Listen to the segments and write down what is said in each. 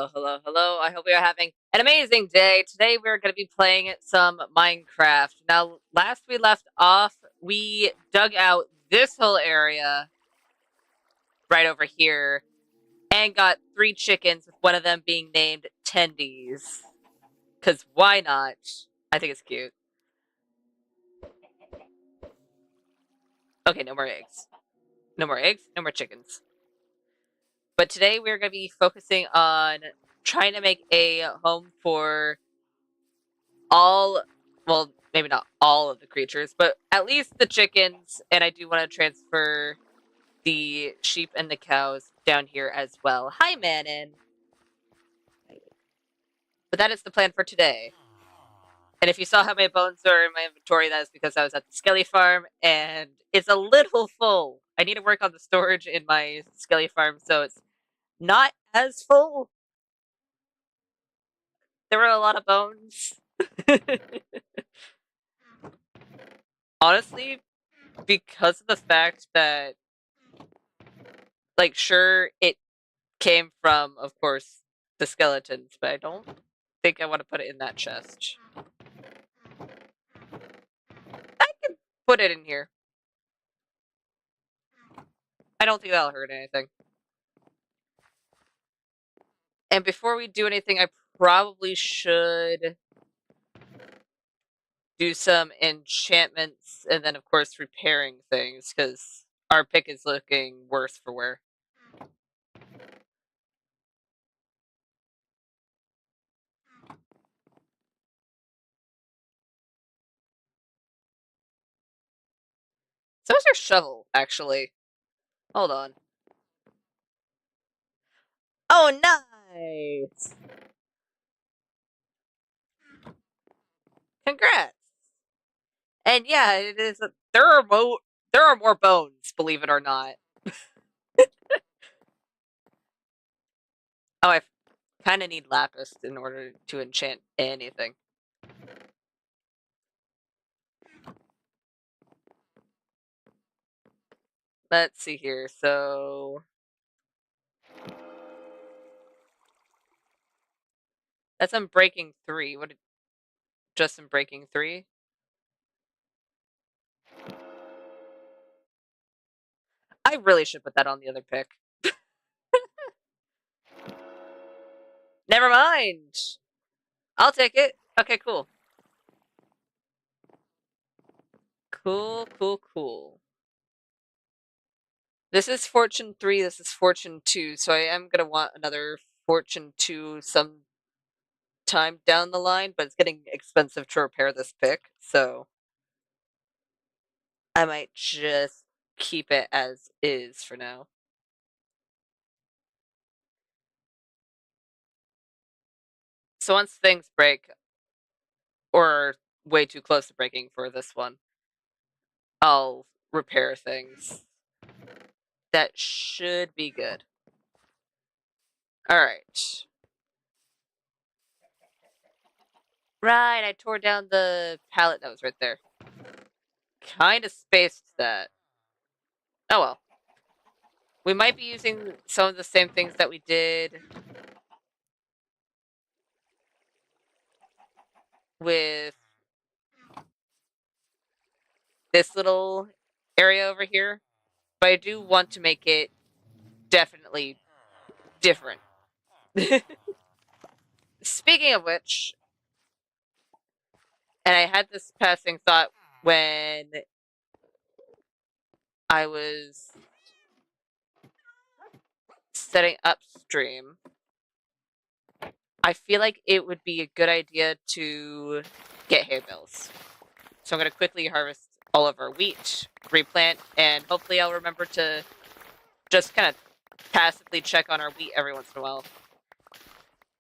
Hello, hello. I hope you're having an amazing day. Today we're going to be playing some Minecraft. Now, last we left off, we dug out this whole area right over here and got 3 chickens, with one of them being named Tendies. Because why not? I think it's cute. Okay, no more eggs. No more eggs, no more chickens. But today we're going to be focusing on trying to make a home for all, well, maybe not all of the creatures, but at least the chickens, and I do want to transfer the sheep and the cows down here as well. Hi, Manon. But that is the plan for today. And if you saw how many bones are in my inventory, that is because I was at the Skelly farm, and it's a little full. I need to work on the storage in my Skelly farm, so it's not as full. There were a lot of bones. Honestly, because of the fact that, like, sure, it came from, of course, the skeletons, but I don't think I want to put it in that chest. I can put it in here. I don't think that'll hurt anything. And before we do anything, I probably should do some enchantments and then, of course, repairing things, because our pick is looking worse for wear. So is your shovel, actually. Hold on. Oh, nice! Congrats! And yeah, it is. There are more bones, believe it or not. Oh, I kind of need lapis in order to enchant anything. Let's see here. So that's Unbreaking 3. What? Just Unbreaking 3? I really should put that on the other pick. Never mind. I'll take it. Okay, cool. Cool, cool, cool. This is Fortune 3, this is Fortune 2, so I am going to want another Fortune 2 some time down the line, but it's getting expensive to repair this pick, so I might just keep it as is for now. So once things break, or way too close to breaking for this one, I'll repair things. That should be good. Alright. Right, I tore down the pallet that was right there. Kinda spaced that. Oh well. We might be using some of the same things that we did with this little area over here, but I do want to make it definitely different. Speaking of which, and I had this passing thought when I was setting up stream, I feel like it would be a good idea to get hay bales. So I'm going to quickly harvest all of our wheat, replant, and hopefully I'll remember to just kind of passively check on our wheat every once in a while.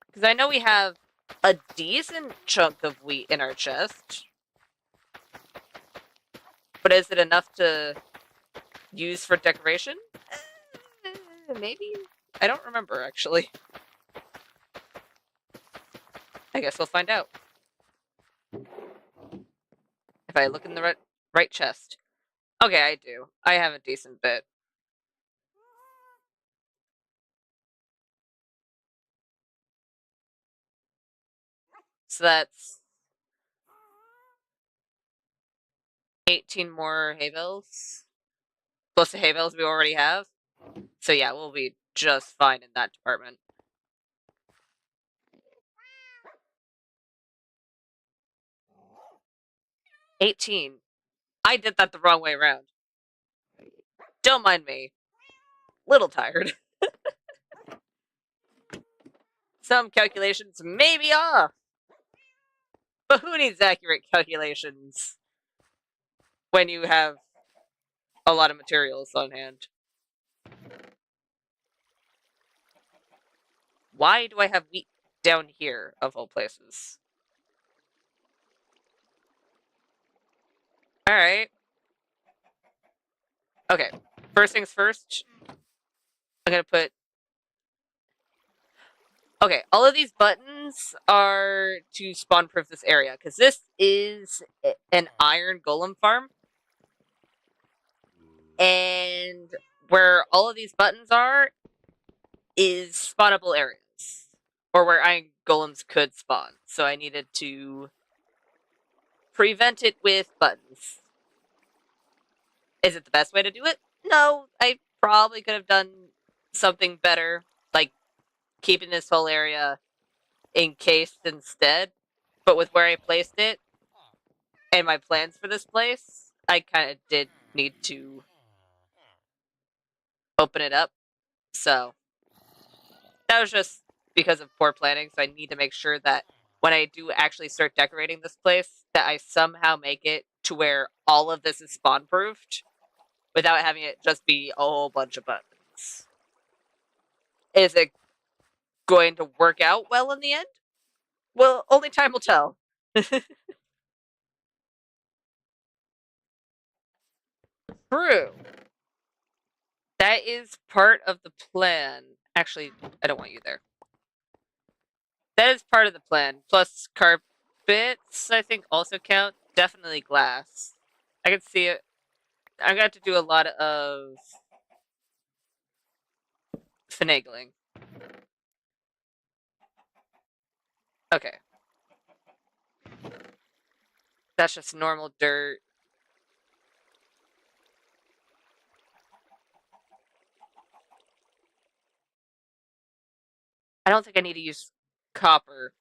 Because I know we have a decent chunk of wheat in our chest. But is it enough to use for decoration? Maybe? I don't remember, actually. I guess we'll find out. If I look in the right chest. Okay, I do. I have a decent bit. So that's 18 more hay bales. Plus the hay bales we already have. So yeah, we'll be just fine in that department. 18. I did that the wrong way around. Don't mind me. Little tired. Some calculations may be off. But who needs accurate calculations when you have a lot of materials on hand? Why do I have wheat down here, of all places? Alright. Okay. First things first. I'm gonna put... Okay, all of these buttons are to spawn-proof this area, because this is an iron golem farm. And where all of these buttons are is spawnable areas. Or where iron golems could spawn. So I needed to prevent it with buttons. Is it the best way to do it? No, I probably could have done something better, like keeping this whole area encased instead. But with where I placed it and my plans for this place, I kind of did need to open it up. So that was just because of poor planning. So I need to make sure that when I do actually start decorating this place, that I somehow make it to where all of this is spawn proofed without having it just be a whole bunch of buttons. Is it going to work out well in the end? Well, only time will tell. True. That is part of the plan. Actually, I don't want you there. That is part of the plan. Plus carpets, I think, also count. Definitely glass. I can see it. I got to do a lot of finagling. Okay. That's just normal dirt. I don't think I need to use copper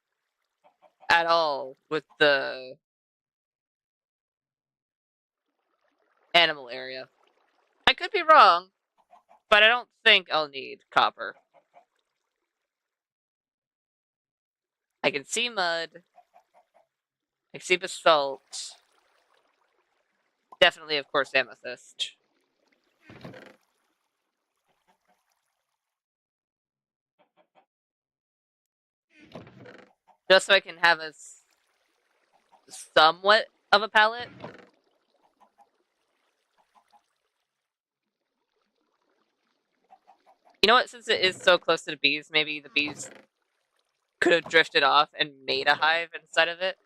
at all with the animal area. I could be wrong, but I don't think I'll need copper. I can see mud. I can see basalt. Definitely, of course, amethyst. Just so I can have a somewhat of a palette. You know what? Since it is so close to the bees, maybe the bees could have drifted off and made a hive inside of it.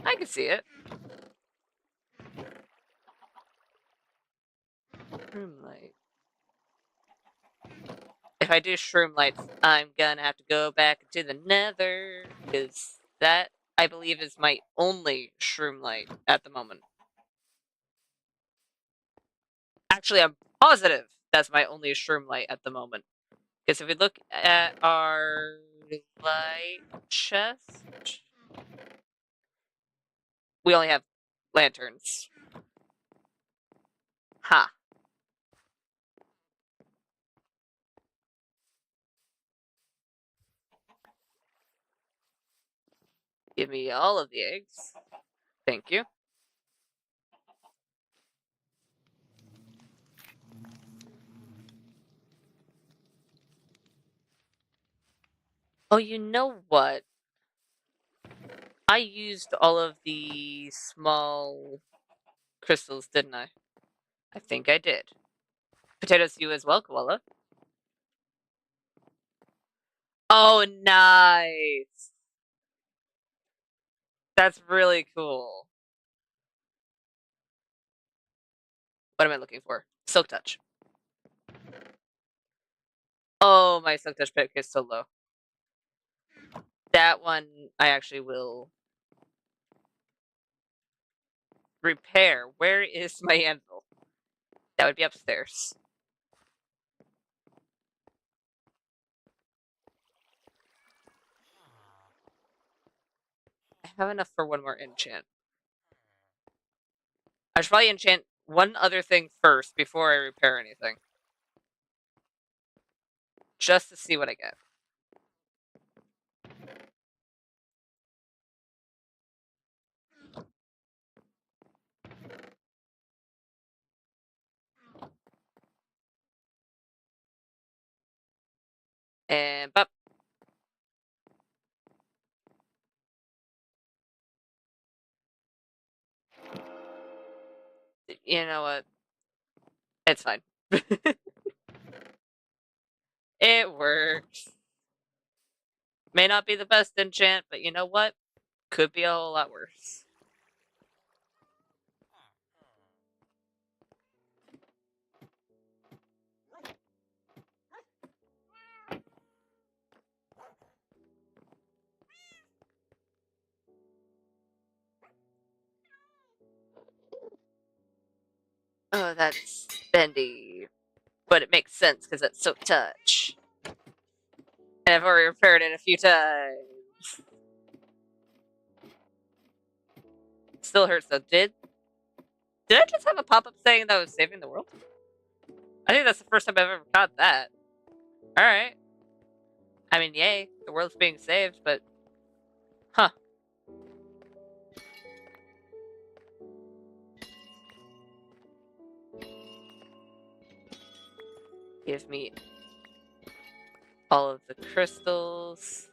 I can see it. Shroom light. If I do shroom lights, I'm gonna have to go back to the nether, because that, I believe, is my only shroom light at the moment. Actually, I'm positive that's my only shroom light at the moment. Because if we look at our light chest, we only have lanterns. Ha. Give me all of the eggs. Thank you. Oh, you know what? I used all of the small crystals, didn't I? I think I did. Potatoes to you as well, Koala. Oh, nice. That's really cool. What am I looking for? Silk Touch. Oh, my Silk Touch pick is so low. That one I actually will repair. Where is my anvil? That would be upstairs. I have enough for one more enchant. I should probably enchant one other thing first before I repair anything. Just to see what I get. And but you know what? It's fine. It works. May not be the best enchant, but you know what? Could be a whole lot worse. Oh, that's bendy. But it makes sense because it's so touch. And I've already repaired it a few times. Still hurts though. Did I just have a pop-up saying that I was saving the world? I think that's the first time I've ever got that. Alright. I mean, yay. The world's being saved, but... Huh. Give me all of the crystals.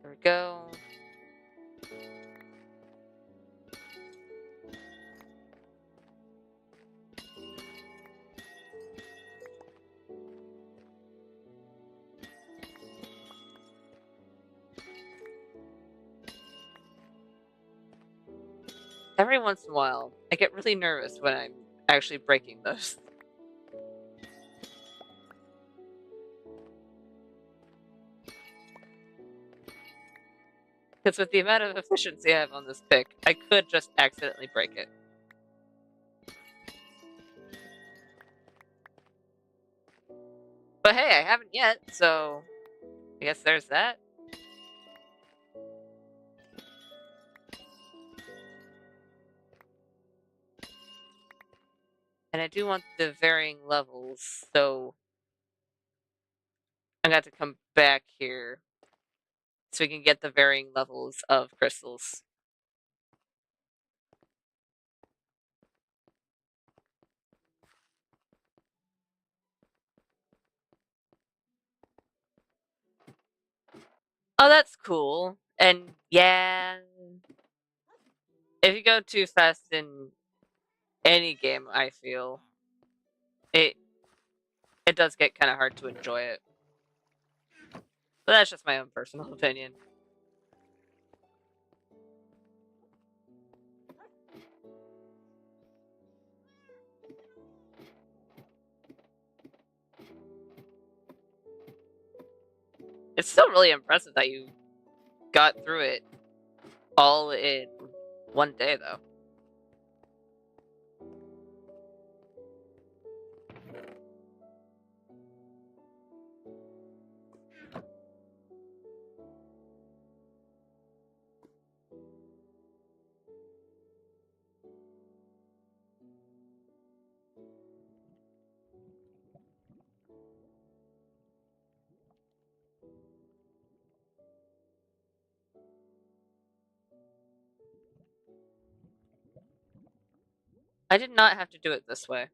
There we go. Every once in a while, I get really nervous when I'm actually breaking those. Because with the amount of efficiency I have on this pick, I could just accidentally break it. But hey, I haven't yet, so I guess there's that. And I do want the varying levels, so I'm going to have to come back here so we can get the varying levels of crystals. Oh, that's cool. And yeah, if you go too fast in any game, I feel it it does get kind of hard to enjoy it. But that's just my own personal opinion. It's still really impressive that you got through it all in one day, though. I did not have to do it this way.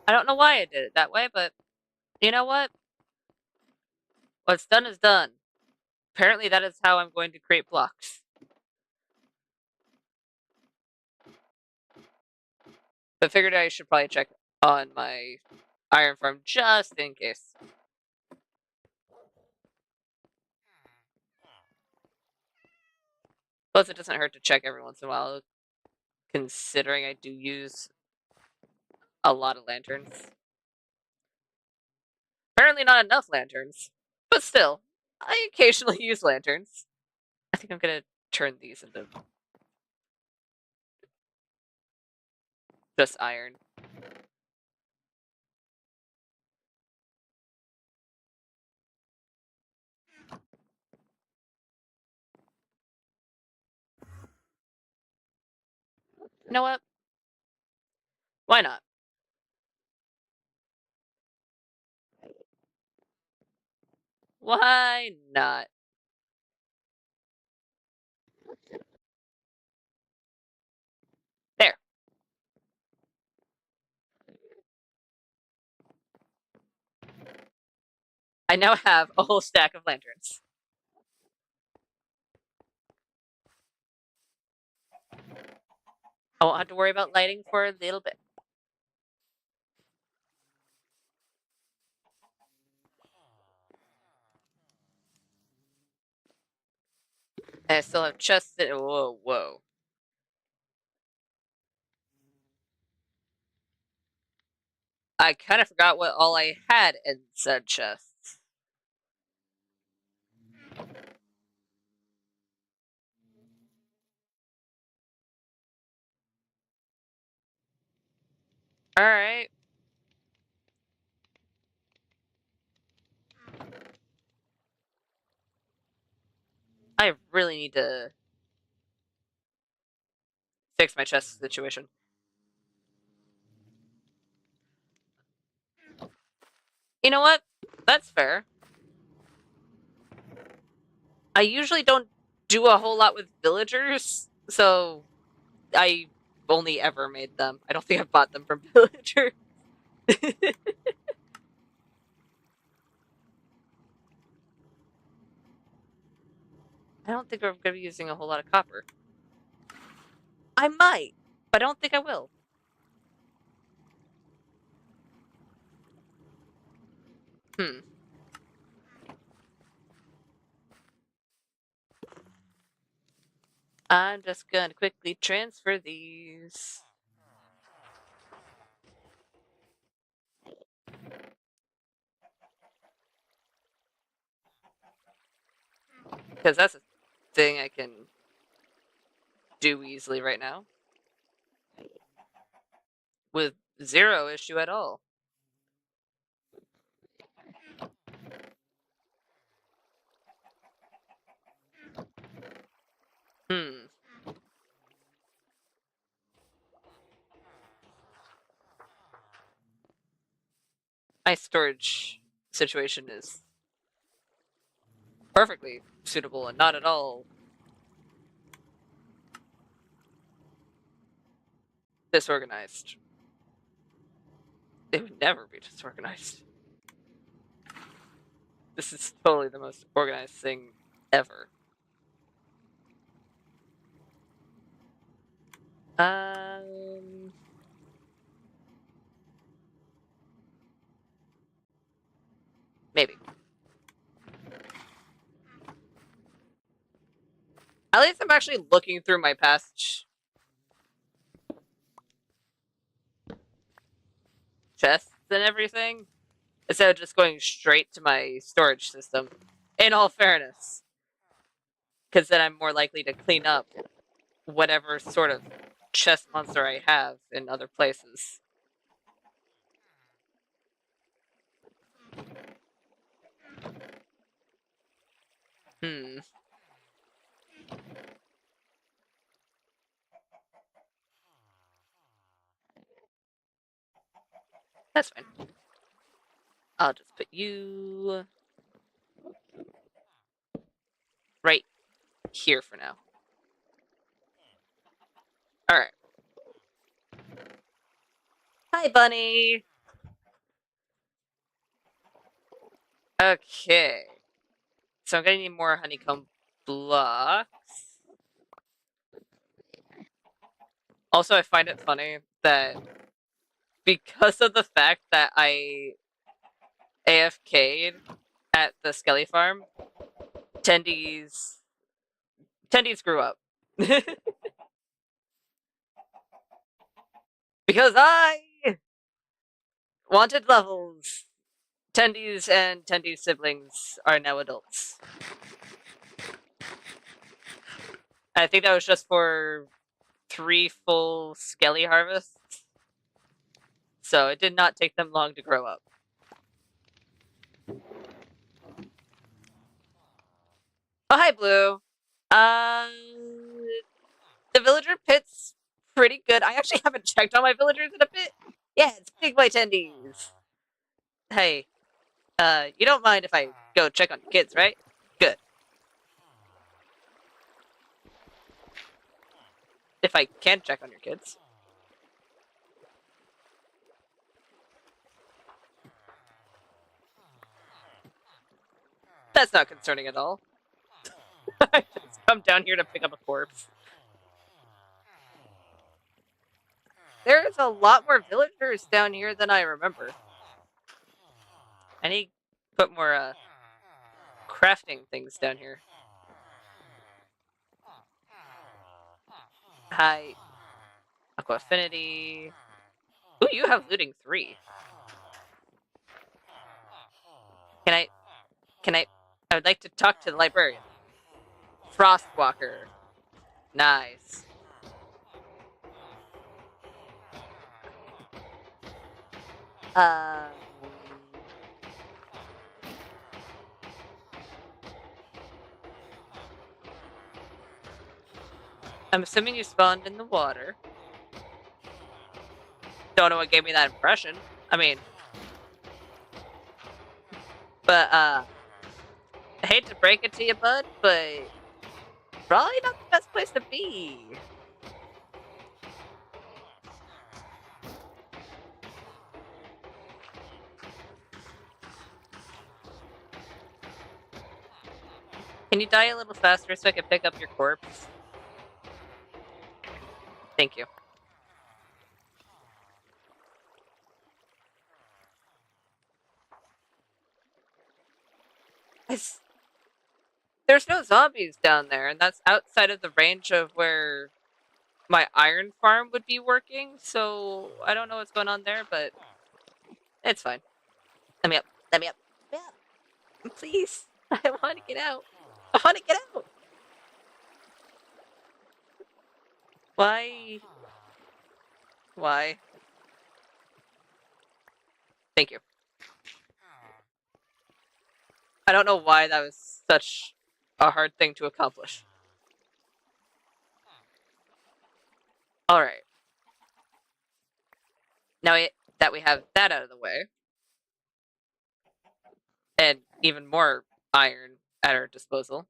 I don't know why I did it that way, but you know what? What's done is done. Apparently that is how I'm going to create blocks. But figured I should probably check on my iron farm just in case. Plus, it doesn't hurt to check every once in a while, considering I do use a lot of lanterns. Apparently not enough lanterns, but still, I occasionally use lanterns. I think I'm gonna turn these into just iron. You know what? Why not? Why not? There. I now have a whole stack of lanterns. I won't have to worry about lighting for a little bit. And I still have chests that. Whoa, whoa. I kind of forgot what all I had in said chests. Alright. I really need to fix my chest situation. You know what? That's fair. I usually don't do a whole lot with villagers, so I only ever made them. I don't think I've bought them from villagers. I don't think I'm going to be using a whole lot of copper. I might, but I don't think I will. Hmm. I'm just going to quickly transfer these. Because that's a thing I can do easily right now. With zero issue at all. Hmm. My storage situation is perfectly suitable and not at all disorganized. It would never be disorganized. This is totally the most organized thing ever. Um, maybe. At least I'm actually looking through my past chests and everything instead of just going straight to my storage system. In all fairness, because then I'm more likely to clean up whatever sort of chest monster I have in other places. Hmm. That's fine. I'll just put you right here for now. Alright. Hi, bunny! Okay. So I'm gonna need more honeycomb blocks. Also, I find it funny that because of the fact that I AFK'd at the Skelly farm, Tendies grew up. Because I wanted levels. Tendies and Tendies siblings are now adults. I think that was just for 3 full Skelly harvests. So it did not take them long to grow up. Oh, hi, Blue. The villager pit's pretty good. I actually haven't checked on my villagers in a bit. Yeah, it's big boy tendies. Hey, you don't mind if I go check on your kids, right? Good. If I can check on your kids. That's not concerning at all. I just come down here to pick up a corpse. There's a lot more villagers down here than I remember. I need to put more crafting things down here. Hi. Aqua Affinity. Ooh, you have looting 3. Can I would like to talk to the librarian. Frostwalker. Nice. Um, I'm assuming you spawned in the water. Don't know what gave me that impression. I mean, but I hate to break it to you, bud, but probably not the best place to be. Can you die a little faster so I can pick up your corpse? Thank you. There's no zombies down there, and that's outside of the range of where my iron farm would be working, so I don't know what's going on there, but it's fine. Let me up. Let me up. Let me up. Please. I want to get out. I want to get out. Why? Why? Thank you. I don't know why that was such a hard thing to accomplish. Alright. Now that we have that out of the way, and even more iron at our disposal,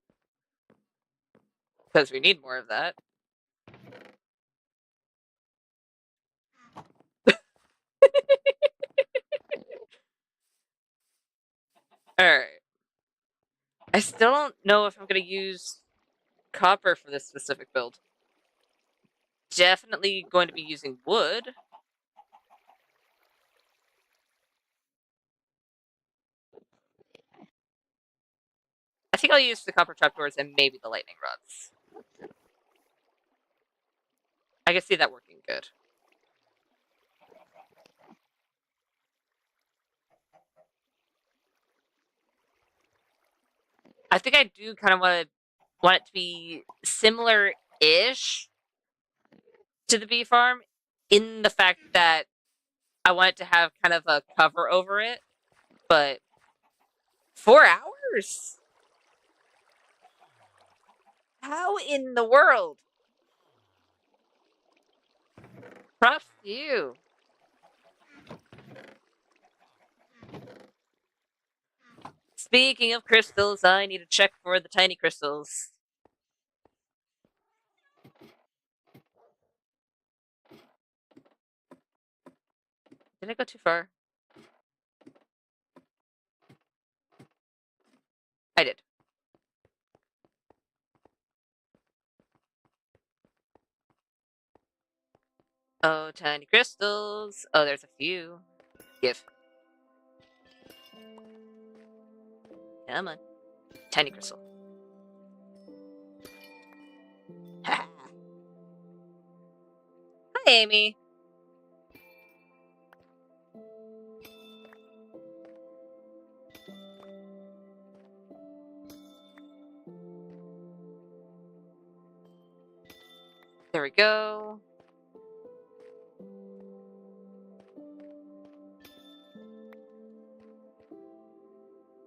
because we need more of that. Alright. I still don't know if I'm going to use copper for this specific build. Definitely going to be using wood. I think I'll use the copper trapdoors and maybe the lightning rods. I can see that working good. I think I do kind of want it to be similar-ish to the bee farm in the fact that I want it to have kind of a cover over it, but 4 hours? How in the world? Props to you. Speaking of crystals, I need to check for the tiny crystals. Did I go too far? I did. Oh, tiny crystals. Oh, there's a few. Give. Come on. Tiny crystal. Hi, Amy. There we go.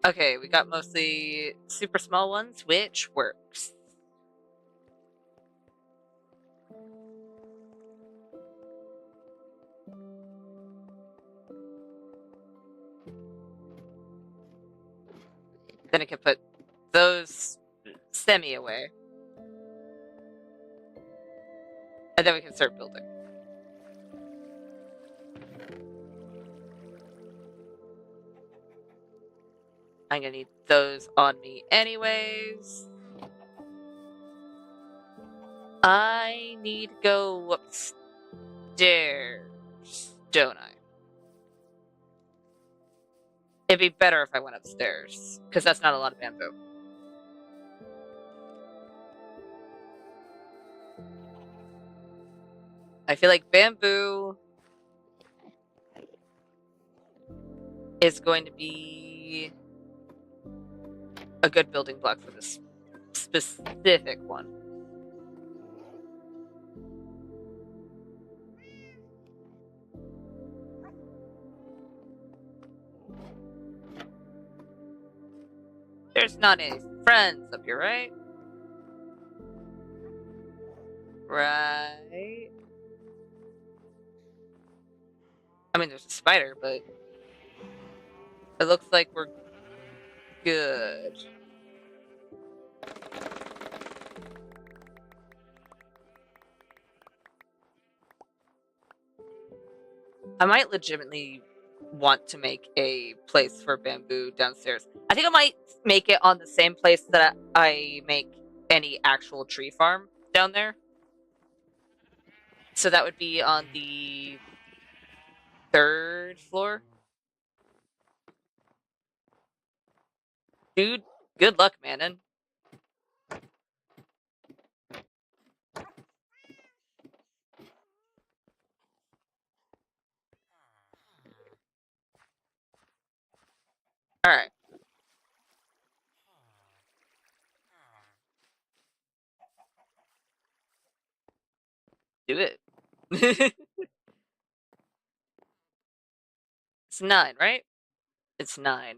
Okay, we got mostly super small ones, which works. Then I can put those semi away. And then we can start building. I'm gonna need those on me anyways. I need to go upstairs, don't I? It'd be better if I went upstairs, because that's not a lot of bamboo. I feel like bamboo is going to be a good building block for this specific one. There's not any friends up here, right? Right. I mean, there's a spider, but it looks like we're good. I might legitimately want to make a place for bamboo downstairs. I think I might make it on the same place that I make any actual tree farm down there. So that would be on the 3rd floor. Dude, good luck, Manon. Alright. Do it. It's 9, right? It's 9.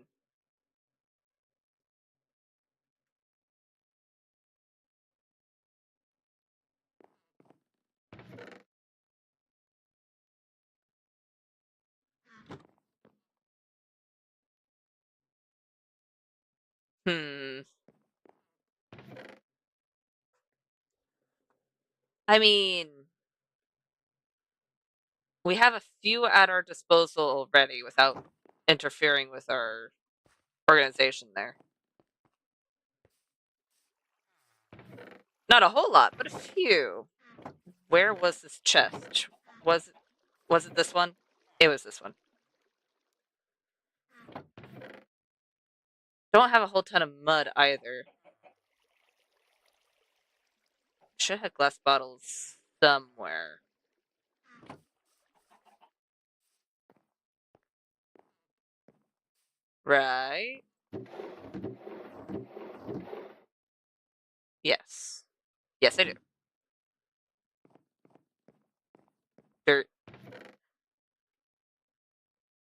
Hmm. I mean, we have a few at our disposal already without interfering with our organization there. Not a whole lot, but a few. Where was this chest? Was it this one? It was this one. Don't have a whole ton of mud either. Should have glass bottles somewhere. Right? Yes. Yes, I do. Dirt.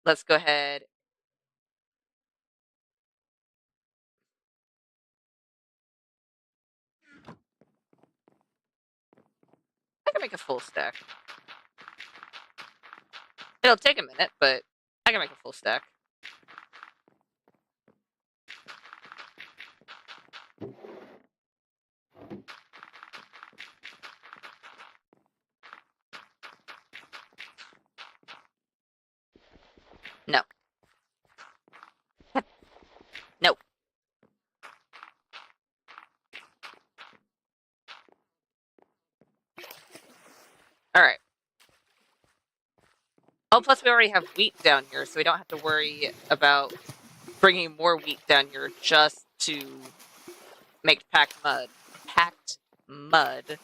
Let's go ahead. I can make a full stack. It'll take a minute, but I can make a full stack. No. No. Alright. plus we already have wheat down here, so we don't have to worry about bringing more wheat down here just to make packed mud. Packed mud.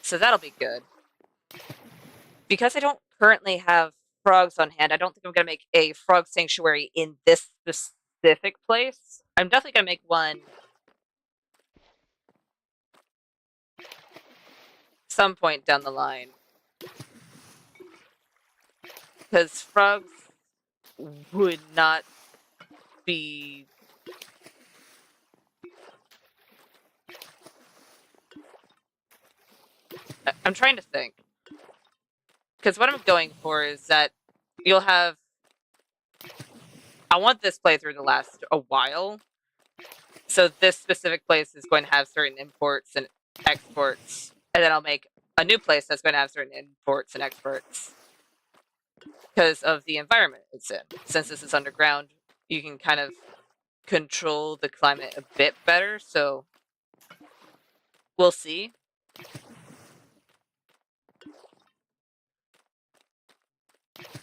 So that'll be good. Because I don't currently have frogs on hand, I don't think I'm going to make a frog sanctuary in this specific place. I'm definitely going to make one some point down the line. Because frogs would not be... I'm trying to think. Because what I'm going for is that you'll have... I want this playthrough to last a while. So this specific place is going to have certain imports and exports. And then I'll make a new place that's going to have certain imports and exports. Because of the environment it's in. Since this is underground, you can kind of control the climate a bit better. So we'll see.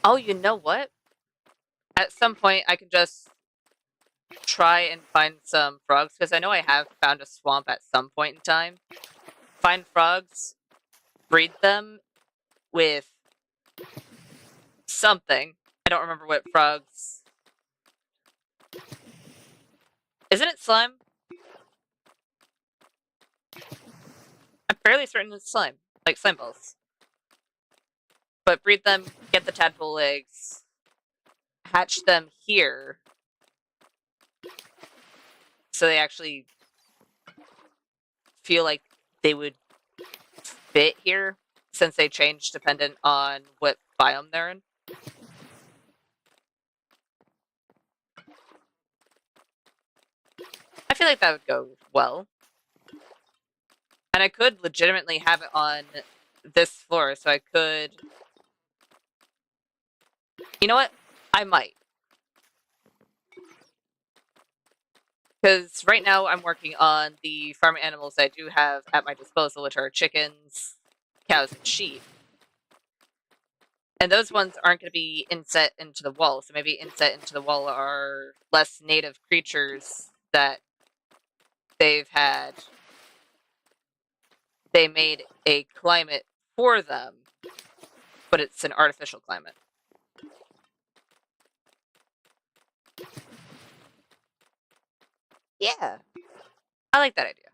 Oh, you know what? At some point, I can just try and find some frogs, because I know I have found a swamp at some point in time. Find frogs, breed them with something. I don't remember what frogs... Isn't it slime? I'm fairly certain it's slime. Like slime balls. But breed them, get the tadpole eggs, hatch them here, so they actually feel like they would fit here, since they change dependent on what biome they're in. I feel like that would go well. And I could legitimately have it on this floor, so I could... You know what? I might. Because right now I'm working on the farm animals I do have at my disposal, which are chickens, cows, and sheep. And those ones aren't going to be inset into the wall, so maybe inset into the wall are less native creatures that they've had. They made a climate for them, but it's an artificial climate. Yeah, I like that idea.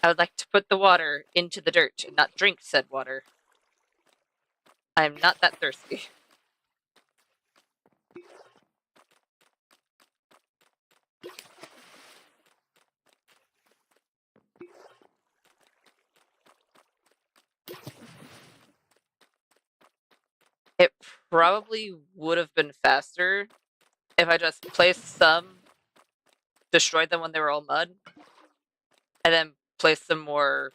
I would like to put the water into the dirt and not drink said water. I am not that thirsty. It probably would have been faster if I just placed some, destroyed them when they were all mud, and then placed some more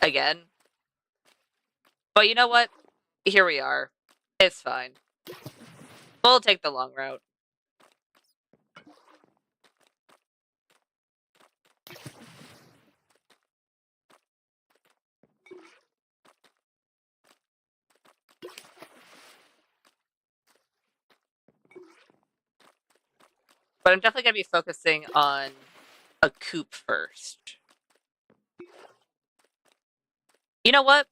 again. But you know what? Here we are. It's fine. We'll take the long route. But I'm definitely going to be focusing on a coop first. You know what?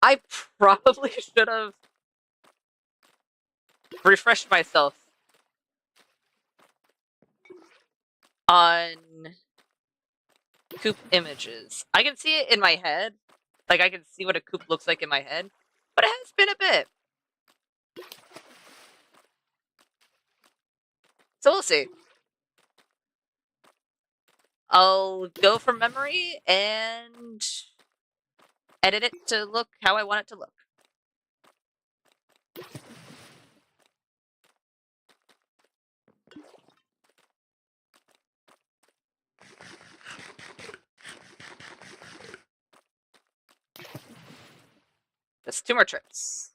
I probably should have refreshed myself on coop images. I can see it in my head. Like, I can see what a coop looks like in my head. But it has been a bit. So we'll see. I'll go from memory and edit it to look how I want it to look. Just 2 more trips.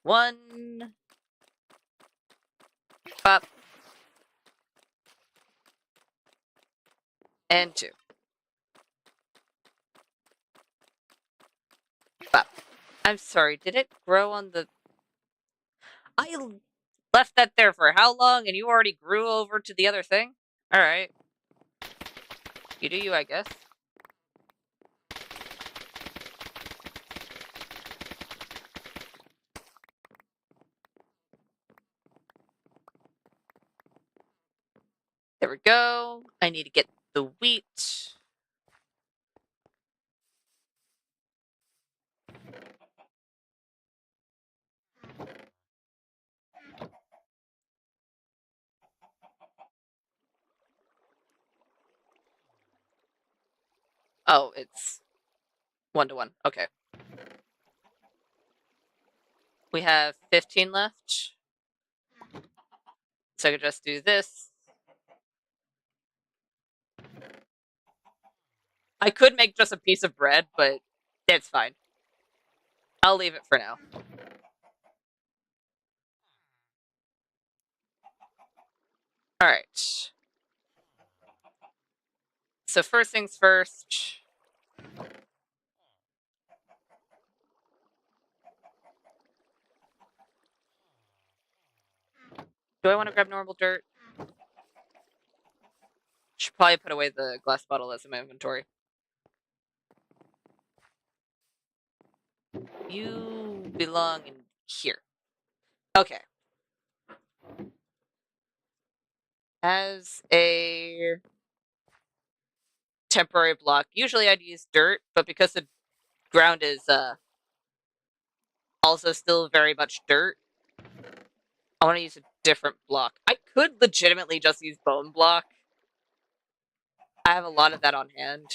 1, And 2. Wow. I'm sorry, did it grow on the... I left that there for how long, and you already grew over to the other thing? Alright. You do you, I guess. There we go. I need to get the wheat. Oh, it's 1-to-1. Okay. We have 15 left. So I could just do this. I could make just a piece of bread, but it's fine. I'll leave it for now. Alright. So first things first. Do I want to grab normal dirt? Should probably put away the glass bottle that's in my inventory. You belong in here. Okay. As a temporary block, usually I'd use dirt, but because the ground is also still very much dirt, I want to use a different block. I could legitimately just use bone block. I have a lot of that on hand.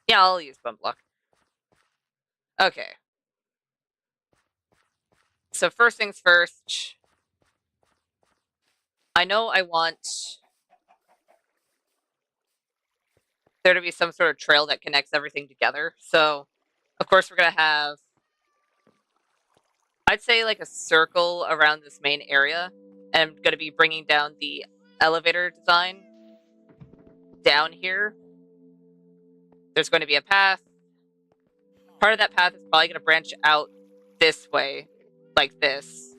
Yeah, I'll use bone block. Okay. So first things first. I know I want there to be some sort of trail that connects everything together. So, of course, we're going to have, I'd say, like a circle around this main area. And I'm going to be bringing down the elevator design down here. There's going to be a path. Part of that path is probably going to branch out this way, like this.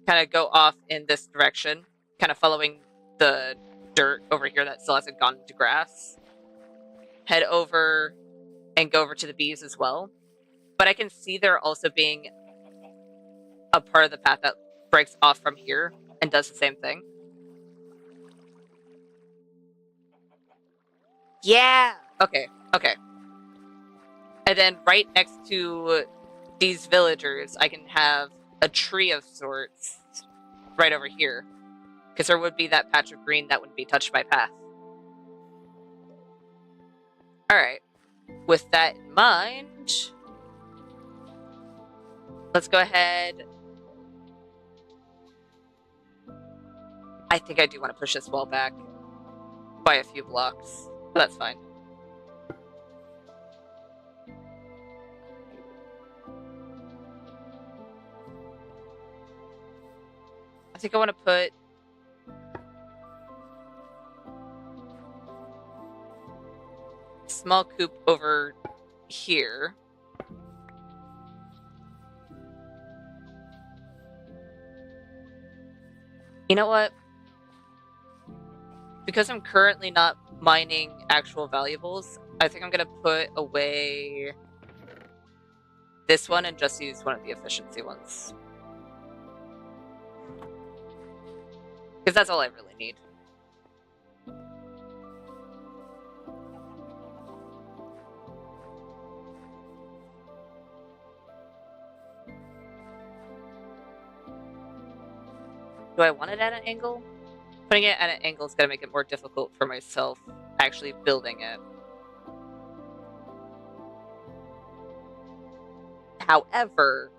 Kind of go off in this direction, kind of following the dirt over here that still hasn't gone into grass. Head over and go over to the bees as well. But I can see there also being a part of the path that breaks off from here and does the same thing. Yeah! Okay, okay. And then right next to these villagers, I can have a tree of sorts right over here. Because there would be that patch of green that wouldn't be touched by path. Alright. With that in mind, let's go ahead. I think I do want to push this wall back by a few blocks, but that's fine. I think I want to put a small coop over here. You know what? Because I'm currently not mining actual valuables, I think I'm going to put away this one and just use one of the efficiency ones. Because that's all I really need. Do I want it at an angle? Putting it at an angle is going to make it more difficult for myself actually building it. However,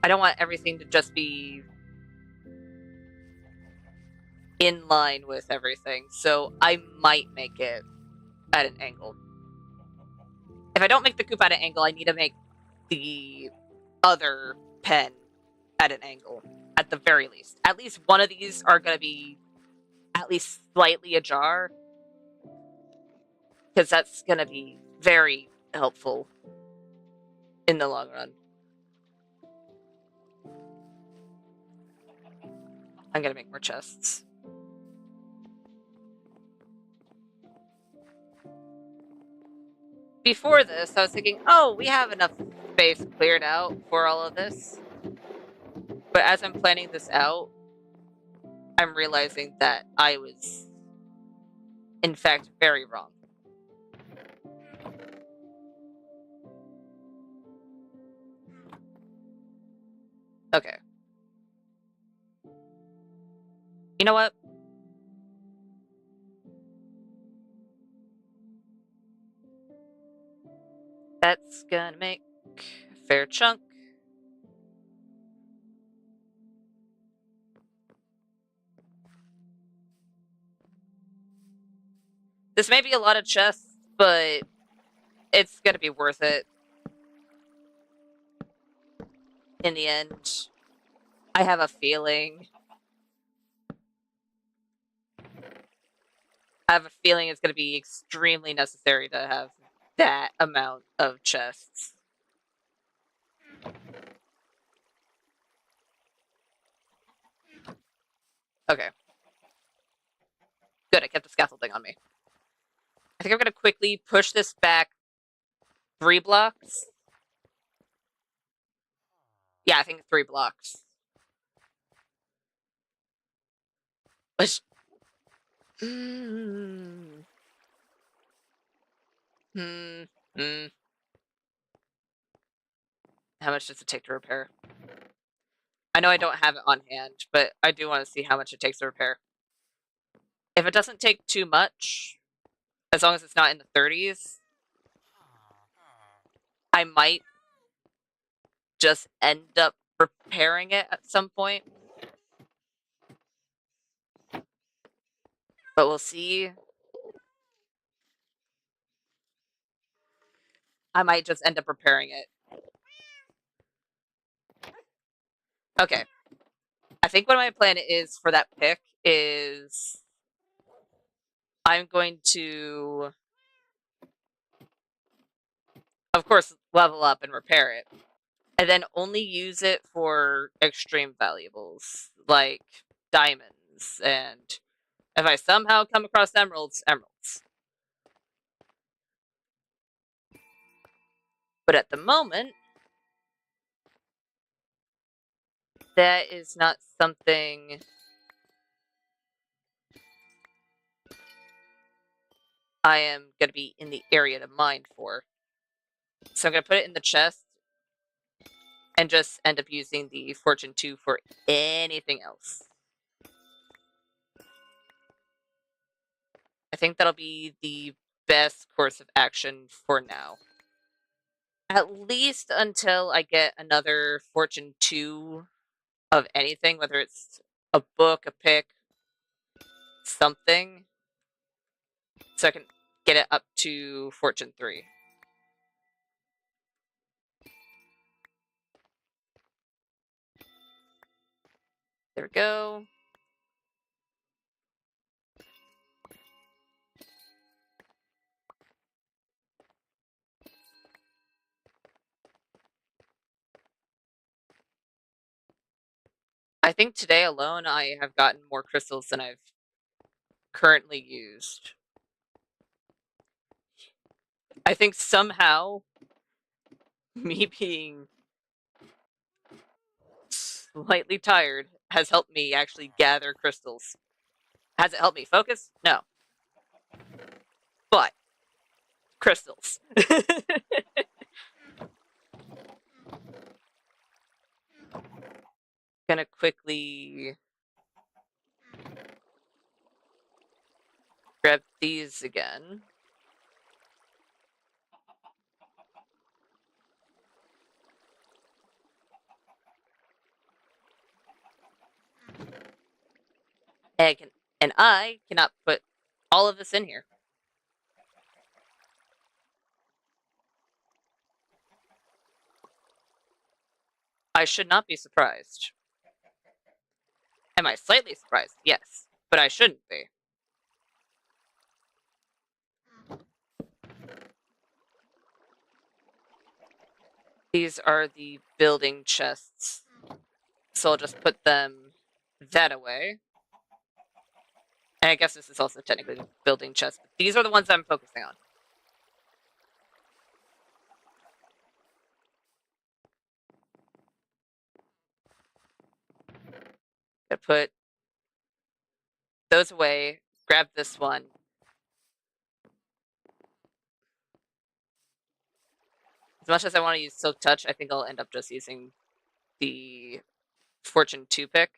I don't want everything to just be in line with everything, so I might make it at an angle. If I don't make the coop at an angle, I need to make the other pen at an angle, at the very least. At least one of these are going to be at least slightly ajar, because that's going to be very helpful in the long run. I'm going to make more chests. Before this, I was thinking, oh, we have enough space cleared out for all of this. But as I'm planning this out, I'm realizing that I was, in fact, very wrong. Okay. You know what? That's gonna make a fair chunk. This may be a lot of chests, but it's gonna be worth it in the end. I have a feeling. I have a feeling it's gonna be extremely necessary to have that amount of chests. Okay. Good, I kept the scaffolding on me. I think I'm gonna quickly push this back 3 blocks. Yeah, I think 3 blocks. Which... How much does it take to repair? I know I don't have it on hand, but I do want to see how much it takes to repair. If it doesn't take too much, as long as it's not in the 30s, I might just end up repairing it at some point. But we'll see. I might just end up repairing it. Okay. I think what my plan is for that pick is I'm going to, of course, level up and repair it. And then only use it for extreme valuables, like diamonds, and if I somehow come across emeralds, emeralds. But at the moment, that is not something I am going to be in the area to mine for. So I'm going to put it in the chest and just end up using the Fortune 2 for anything else. I think that'll be the best course of action for now. At least until I get another Fortune 2 of anything, whether it's a book, a pick, something, so I can get it up to Fortune 3. There we go. I think today alone I have gotten more crystals than I've currently used. I think somehow me being slightly tired has helped me actually gather crystals. Has it helped me focus? No. But crystals. Gonna quickly grab these again. And I cannot put all of this in here. I should not be surprised. Am I slightly surprised? Yes, but I shouldn't be. These are the building chests. So I'll just put them that away. And I guess this is also technically the building chest, but these are the ones I'm focusing on. I put those away, grab this one. As much as I want to use Silk Touch, I think I'll end up just using the Fortune 2 pick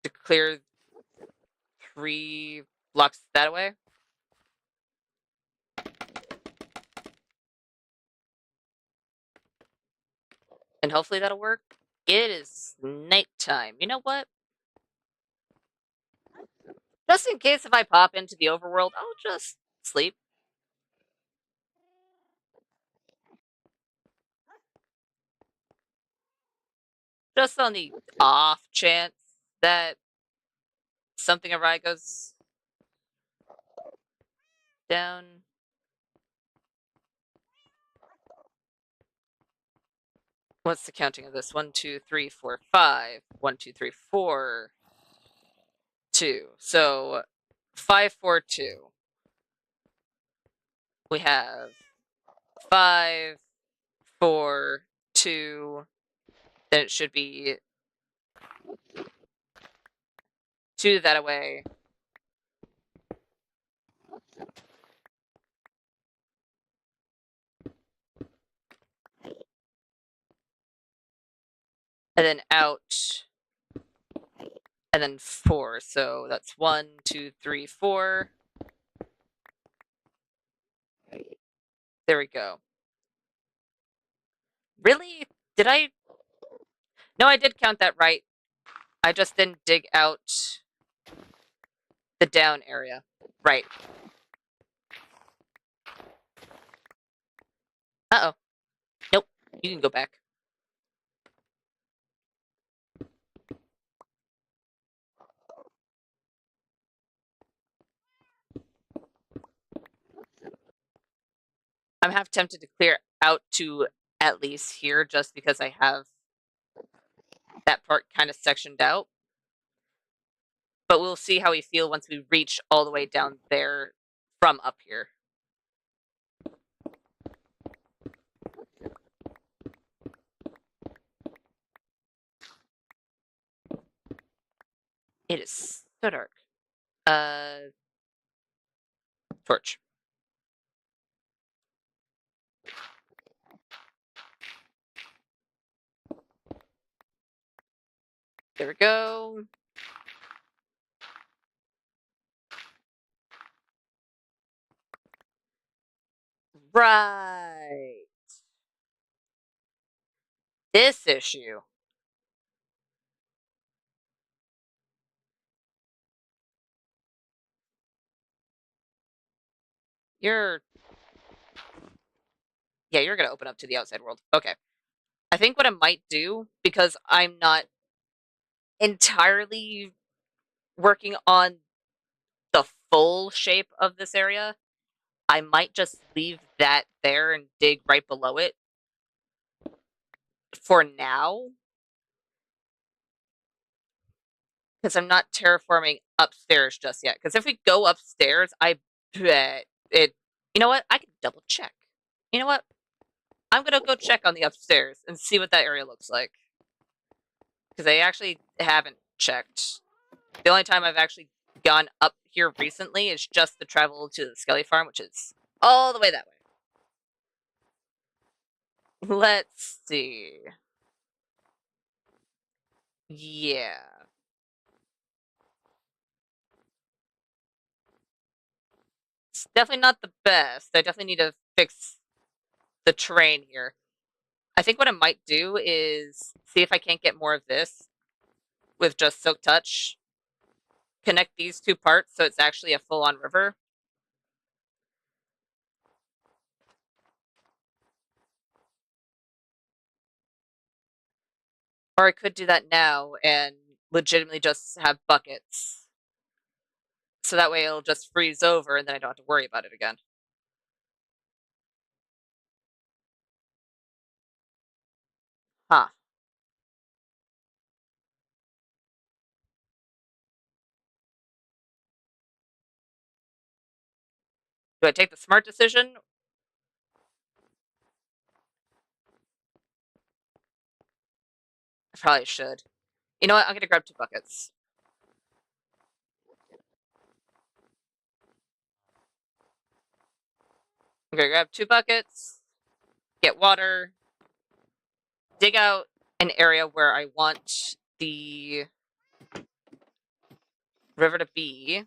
to clear 3 blocks that away. And hopefully that'll work. It is nighttime. You know what? Just in case if I pop into the overworld, I'll just sleep. Just on the off chance that something awry goes down. What's the counting of this? 1, 2, 3, 4, 5. 1, 2, 3, 4, 2. So 5, 4, 2. We have 5, 4, 2. Then it should be 2 that away. And then out. And then 4. So that's 1, 2, 3, 4. There we go. Really? Did I? No, I did count that right. I just didn't dig out the down area. Right. Uh-oh. Nope. You can go back. I'm half tempted to clear out to at least here just because I have that part kind of sectioned out. But we'll see how we feel once we reach all the way down there from up here. It is so dark. Torch. There we go. Right. This issue. You're... Yeah, you're going to open up to the outside world. Okay. I think what I might do, because I'm not entirely working on the full shape of this area, I might just leave that there and dig right below it for now. Because I'm not terraforming upstairs just yet. Because if we go upstairs, I bet it... You know what? I can double check. You know what? I'm going to go check on the upstairs and see what that area looks like. Because I actually haven't checked. The only time I've actually gone up here recently is just to travel to the Skelly Farm, which is all the way that way. Let's see. Yeah. It's definitely not the best. I definitely need to fix the terrain here. I think what I might do is see if I can't get more of this with just Silk Touch. Connect these 2 parts so it's actually a full-on river. Or I could do that now and legitimately just have buckets. So that way it'll just freeze over and then I don't have to worry about it again. Huh. Do I take the smart decision? I probably should. You know what? I'm gonna grab 2 buckets. I'm gonna grab 2 buckets, get water, dig out an area where I want the river to be,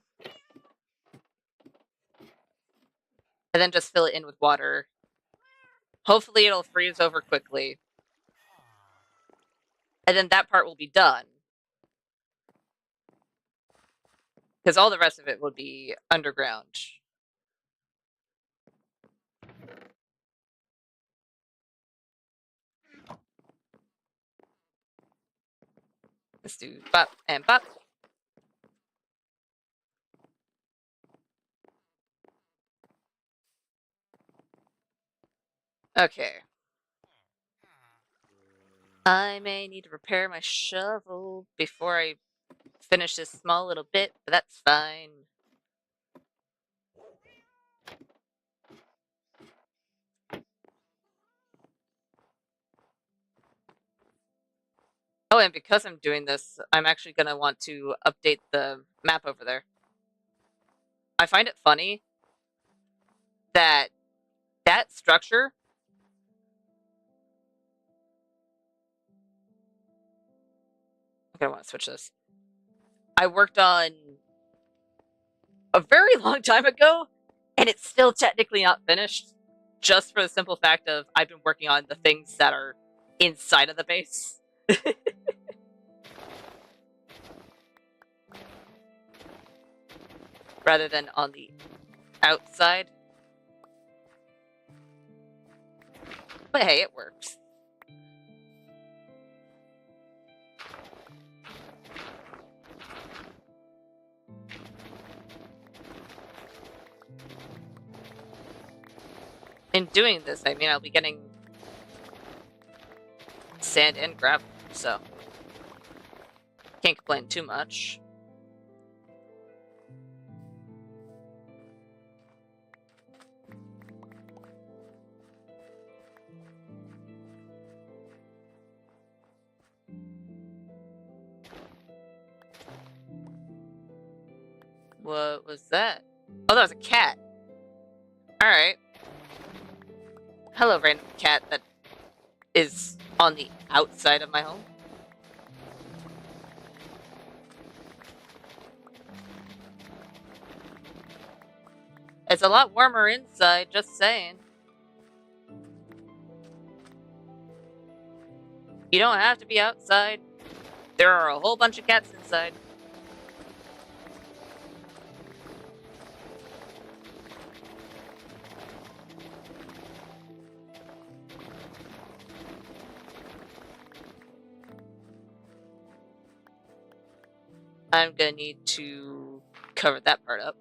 and then just fill it in with water. Hopefully it'll freeze over quickly. And then that part will be done. Because all the rest of it would be underground. Let's do bop and bop. Okay. I may need to repair my shovel before I finish this small little bit, but that's fine. Oh, and because I'm doing this, I'm actually going to want to update the map over there. I find it funny that that structure okay, I want to switch this. I worked on a very long time ago, and it's still technically not finished, just for the simple fact of I've been working on the things that are inside of the base. Rather than on the outside. But hey, it works. In doing this, I mean, I'll be getting sand and gravel, so can't complain too much. What was that? Oh, that was a cat. Alright. Hello, random cat that is on the outside of my home. It's a lot warmer inside, just saying. You don't have to be outside. There are a whole bunch of cats inside. I'm gonna need to cover that part up.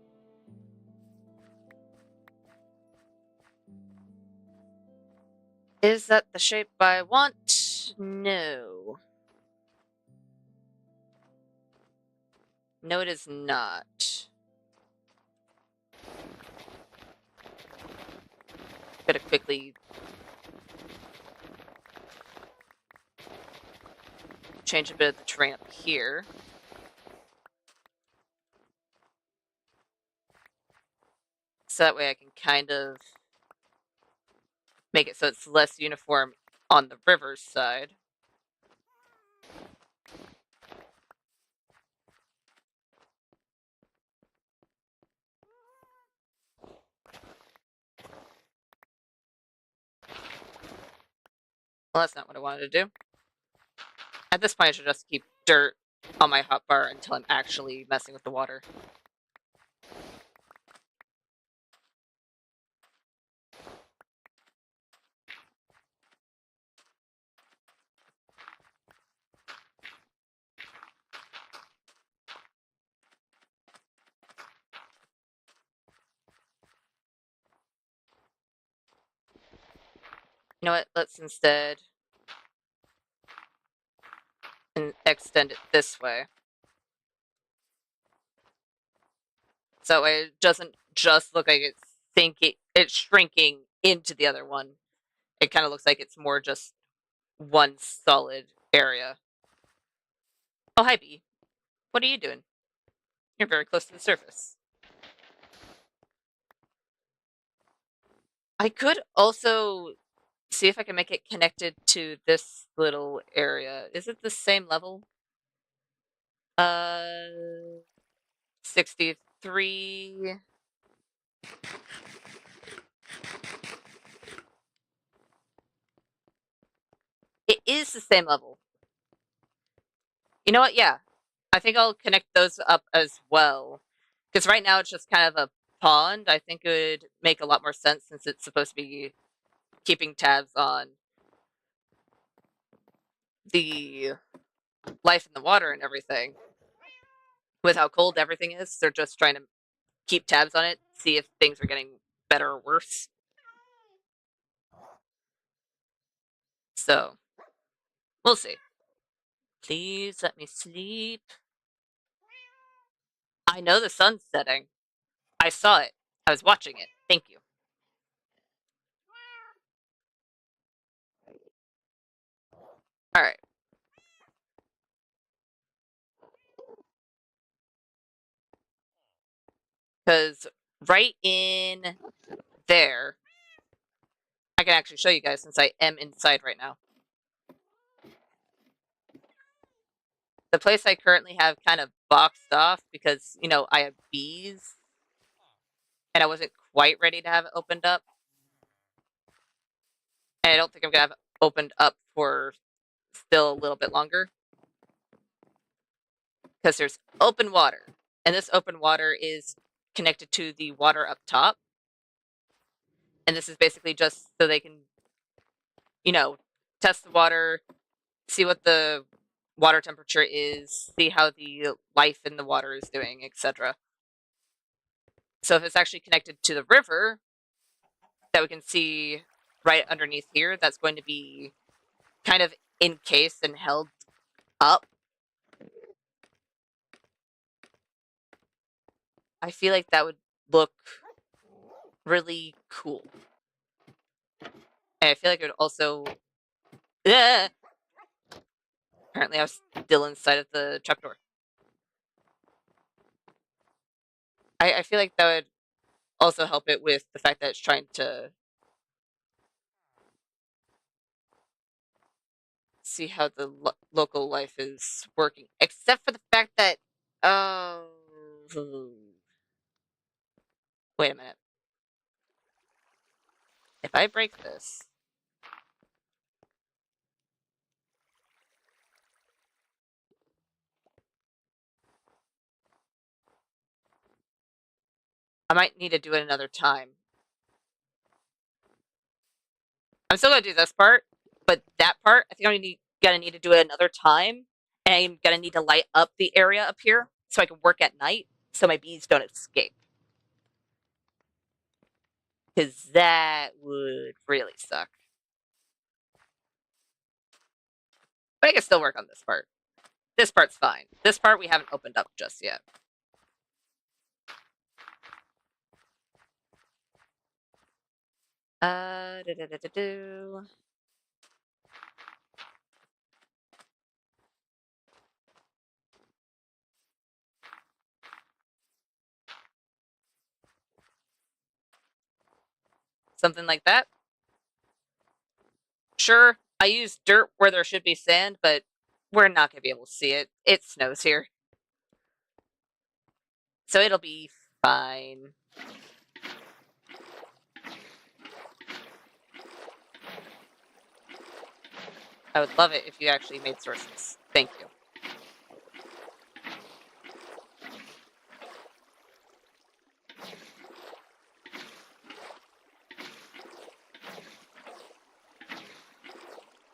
Is that the shape I want? No. No, it is not. Gotta quickly change a bit of the terrain up here. So that way I can kind of make it so it's less uniform on the river's side. Well, that's not what I wanted to do. At this point, I should just keep dirt on my hotbar until I'm actually messing with the water. You know what? Let's instead extend it this way. So it doesn't just look like it's shrinking into the other one. It kind of looks like it's more just one solid area. Oh, hi, Bee. What are you doing? You're very close to the surface. I could also see if I can make it connected to this little area. Is it the same level? 63. It is the same level. You know what? Yeah. I think I'll connect those up as well. Because right now it's just kind of a pond. I think it would make a lot more sense since it's supposed to be keeping tabs on the life in the water and everything. With how cold everything is, they're just trying to keep tabs on it, see if things are getting better or worse. So, we'll see. Please let me sleep. I know the sun's setting. I saw it. I was watching it. Thank you. All right. Because right in there, I can actually show you guys since I am inside right now. The place I currently have kind of boxed off because, I have bees and I wasn't quite ready to have it opened up. And I don't think I'm going to have it opened up for still a little bit longer. Because there's open water. And this open water is connected to the water up top. And this is basically just so they can, test the water, see what the water temperature is, see how the life in the water is doing, etc. So if it's actually connected to the river that we can see right underneath here, that's going to be kind of encased and held up. I feel like that would look really cool. And I feel like it would also... Apparently I was still inside of the trapdoor. I feel like that would also help it with the fact that it's trying to see how the local life is working. Except for the fact that... Oh... Wait a minute. If I break this... I might need to do it another time. I'm still gonna do this part, but that part, I think I'm gonna need to do it another time. And I'm gonna need to light up the area up here so I can work at night so my bees don't escape. Because that would really suck. But I can still work on this part. This part's fine. This part we haven't opened up just yet. Do. Something like that. Sure, I use dirt where there should be sand, but we're not going to be able to see it. It snows here. So it'll be fine. I would love it if you actually made sources. Thank you.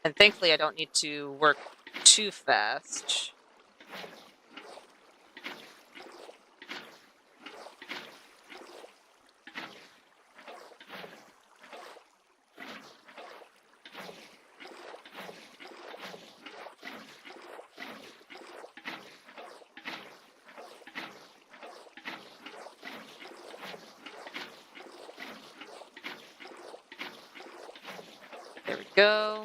And thankfully I don't need to work too fast. go.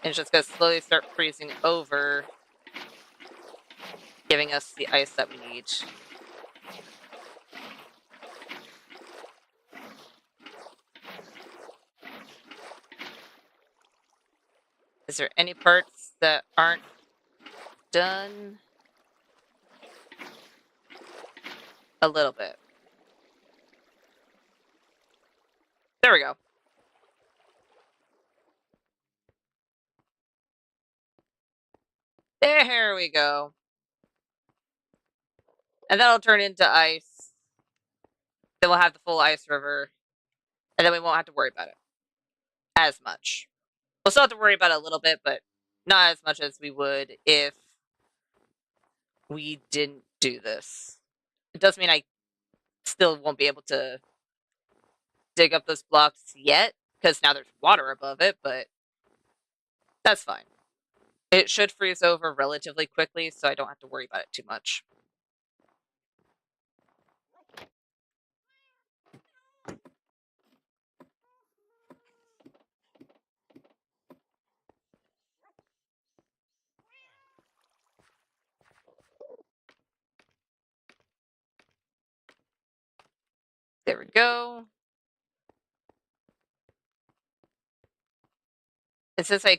And it's just going to slowly start freezing over, giving us the ice that we need. Is there any parts that aren't done? A little bit. There we go. There we go. And that'll turn into ice. Then we'll have the full ice river. And then we won't have to worry about it as much. We'll still have to worry about it a little bit, but not as much as we would if we didn't do this. It does mean I still won't be able to dig up those blocks yet, because now there's water above it, but that's fine. It should freeze over relatively quickly, so I don't have to worry about it too much. There we go. And since I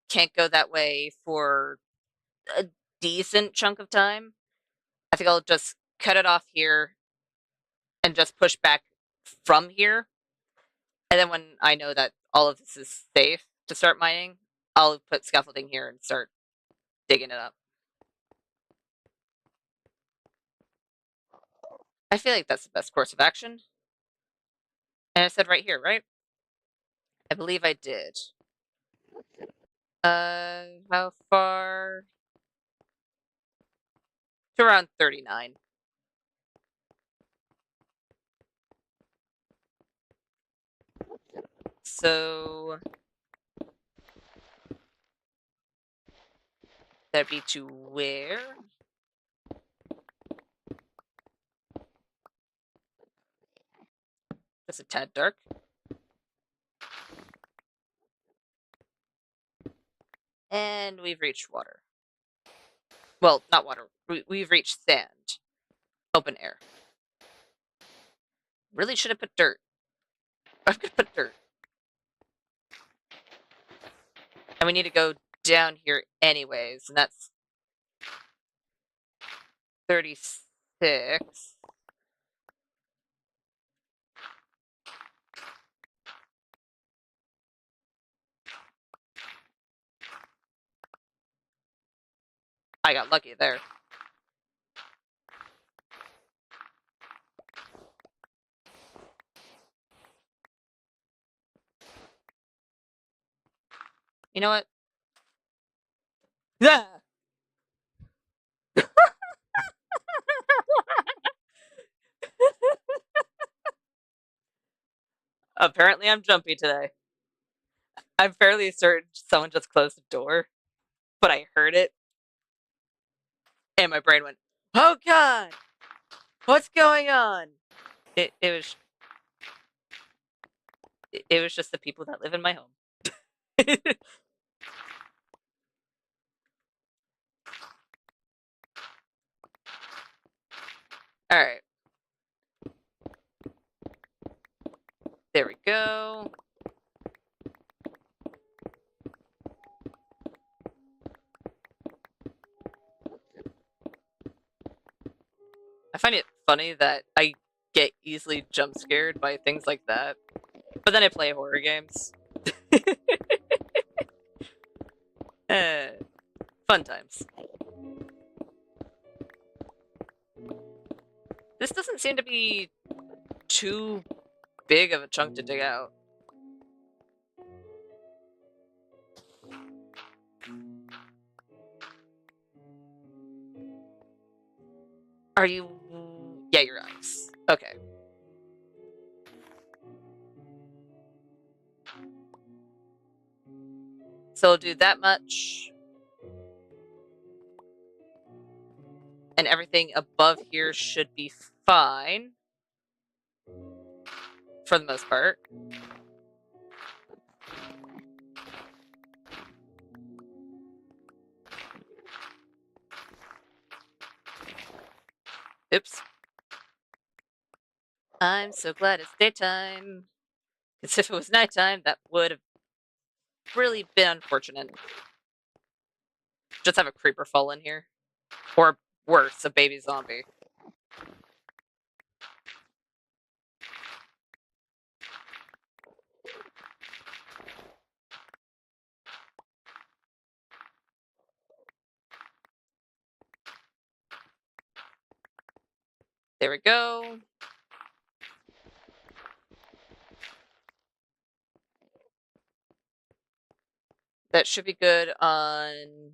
can't go that way for a decent chunk of time, I think I'll just cut it off here and just push back from here. And then when I know that all of this is safe to start mining, I'll put scaffolding here and start digging it up. I feel like that's the best course of action. And I said right here, right? I believe I did. How far? To around 39. So that'd be to where? Just a tad dark. And we've reached water. Well, not water. We've reached sand. Open air. Really should have put dirt. I'm gonna put dirt. And we need to go down here anyways, and that's 36. I got lucky there. You know what? Yeah. Apparently I'm jumpy today. I'm fairly certain someone just closed the door, but I heard it. And my brain went, oh god! What's going on? It was just the people that live in my home. Alright. There we go. I find it funny that I get easily jump scared by things like that. But then I play horror games. Fun times. This doesn't seem to be too big of a chunk to dig out. Are you... Yeah, you're ice. Okay. So we'll do that much. And everything above here should be fine. for the most part. Oops. I'm so glad it's daytime. Because if it was nighttime, that would have really been unfortunate. Just have a creeper fall in here. Or worse, a baby zombie. There we go. That should be good on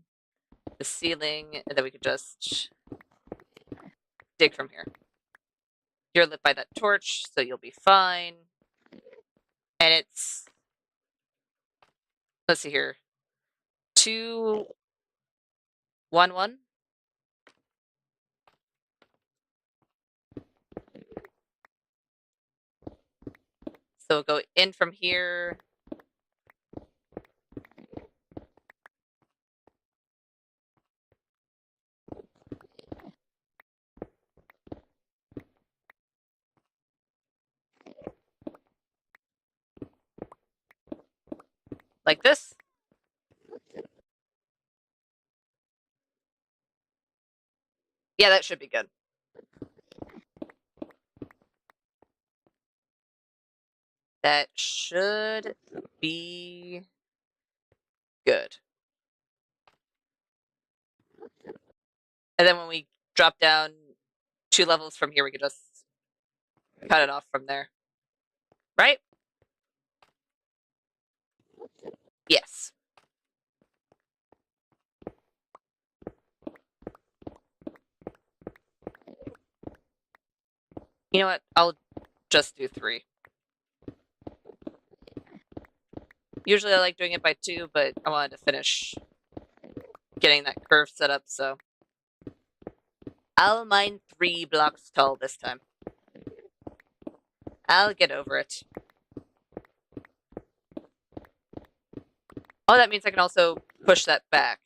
the ceiling, and then we could just dig from here. You're lit by that torch, so you'll be fine. And it's, let's see here, 2, 1, 1. So we'll go in from here. Like this. Yeah, that should be good. That should be good. And then when we drop down 2 levels from here, we could just cut it off from there. Right? Yes. You know what? I'll just do 3. Usually I like doing it by 2, but I wanted to finish getting that curve set up, so I'll mine 3 blocks tall this time. I'll get over it. Oh, that means I can also push that back.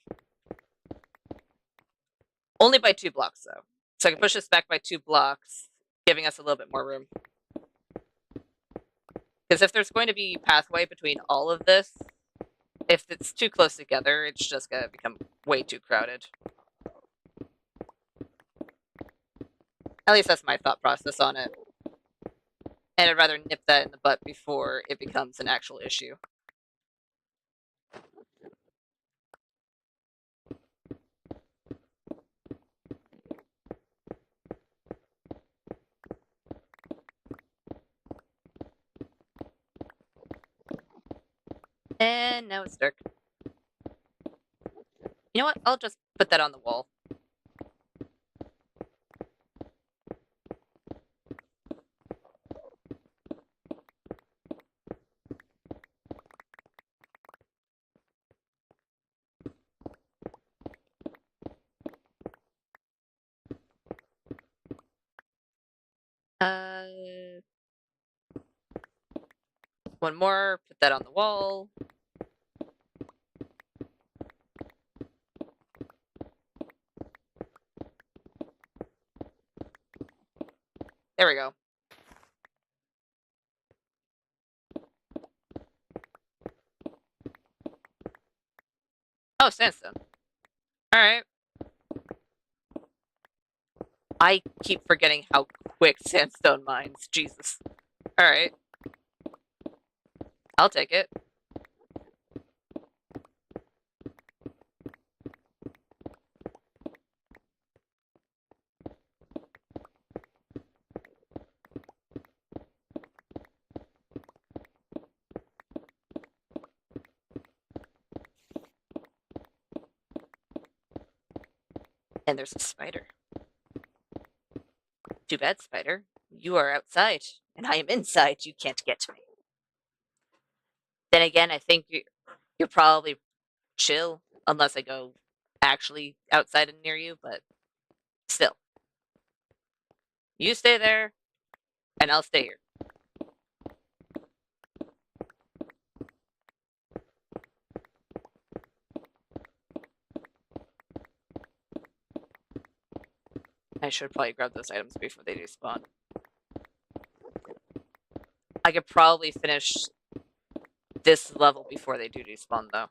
Only by 2 blocks, though. So I can push this back by 2 blocks, giving us a little bit more room. Because if there's going to be pathway between all of this, if it's too close together, it's just going to become way too crowded. At least that's my thought process on it. And I'd rather nip that in the butt before it becomes an actual issue. And now it's dark. You know what? I'll just put that on the wall. One more, put that on the wall. There we go. Oh, sandstone. Alright. I keep forgetting how quick sandstone mines. Jesus. Alright. I'll take it. And there's a spider. Too bad, spider. You are outside, and I am inside. You can't get to me. Then again, I think you're probably chill, unless I go actually outside and near you, but still. You stay there, and I'll stay here. I should probably grab those items before they do spawn. I could probably finish this level before they do despawn, though.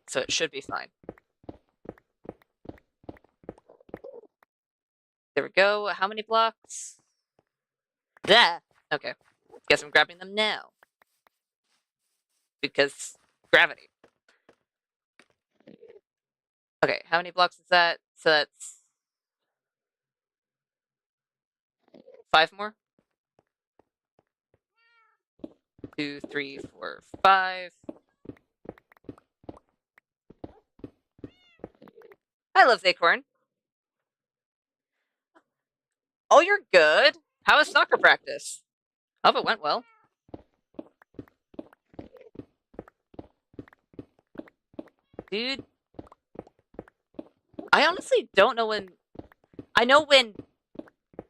So it should be fine. There we go. How many blocks? Yeah. Okay. Guess I'm grabbing them now. Because gravity. Okay, how many blocks is that? So that's 5 more? 2, 3, 4, 5. I love Acorn. Oh, you're good. How was soccer practice? Hope it went well. Dude, I honestly don't know when. I know when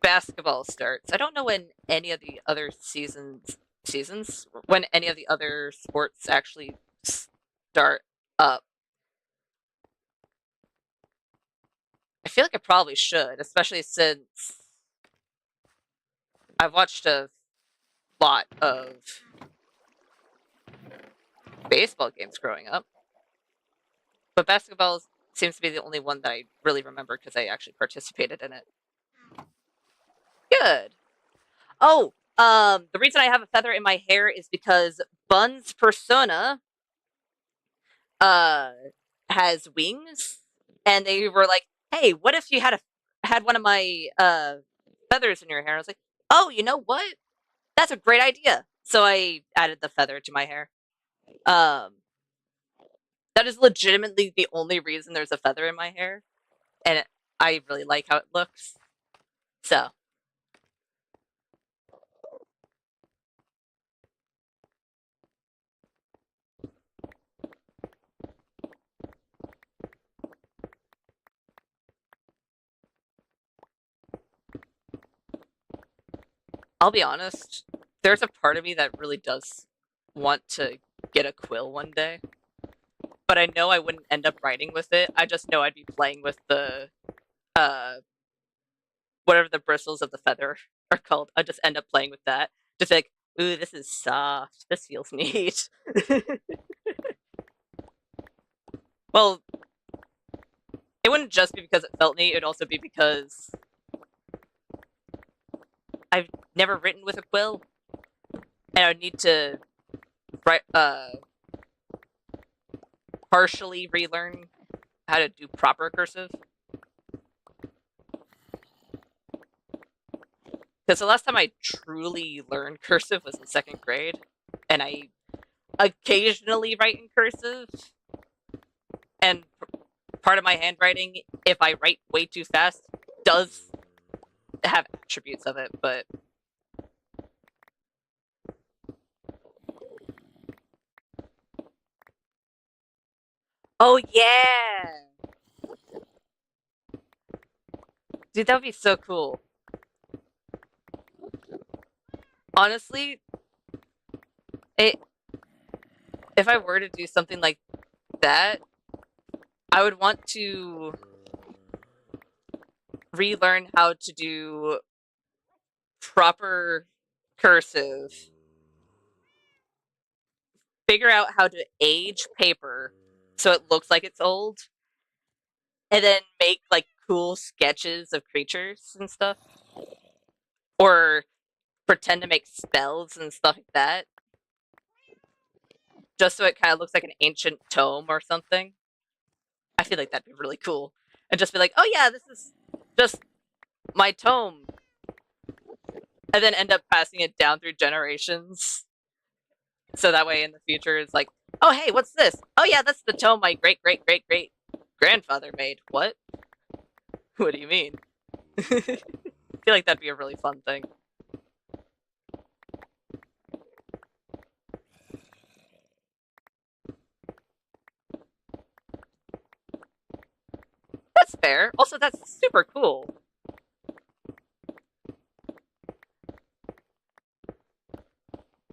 basketball starts. I don't know when any of the other seasons when any of the other sports actually start up. I feel like I probably should, especially since I've watched a lot of baseball games growing up. But basketball seems to be the only one that I really remember because I actually participated in it. Good. Oh, the reason I have a feather in my hair is because Bun's persona has wings, and they were like, "Hey, what if you had one of my feathers in your hair?" I was like, "Oh, you know what? That's a great idea." So I added the feather to my hair. That is legitimately the only reason there's a feather in my hair, and I really like how it looks. So. I'll be honest, there's a part of me that really does want to get a quill one day. But I know I wouldn't end up writing with it. I just know I'd be playing with the uh whatever the bristles of the feather are called. I'd just end up playing with that. Just like, ooh, this is soft. This feels neat. Well, it wouldn't just be because it felt neat, it'd also be because I've never written with a quill. And I'd need to write partially relearn how to do proper cursive. Because the last time I truly learned cursive was in 2nd grade, and I occasionally write in cursive. And part of my handwriting, if I write way too fast, does have attributes of it, but. Oh, yeah! Dude, that would be so cool. Honestly, if I were to do something like that, I would want to relearn how to do proper cursive, figure out how to age paper so it looks like it's old, and then make like cool sketches of creatures and stuff. Or pretend to make spells and stuff like that. Just so it kind of looks like an ancient tome or something. I feel like that'd be really cool. And just be like, oh yeah, this is just my tome. And then end up passing it down through generations. So that way in the future it's like, oh hey, what's this? Oh yeah, that's the tome my great great great great grandfather made. What? What do you mean? I feel like that'd be a really fun thing. That's fair. Also, that's super cool.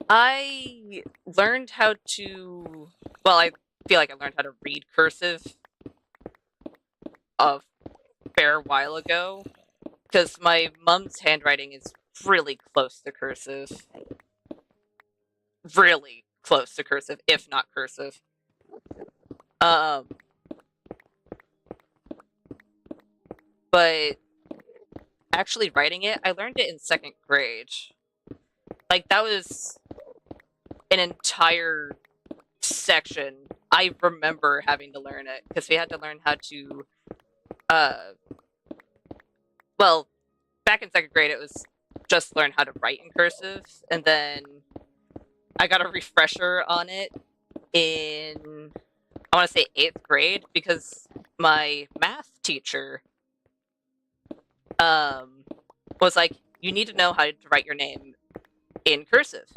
I learned how to. Well, I feel like I learned how to read cursive a fair while ago. because my mom's handwriting is really close to cursive. Really close to cursive, if not cursive. But actually writing it, I learned it in 2nd grade. Like, that was an entire section. I remember having to learn it, because we had to learn how to, well, back in 2nd grade, it was just learn how to write in cursive, and then I got a refresher on it in, I want to say 8th grade, because my math teacher was like, you need to know how to write your name in cursive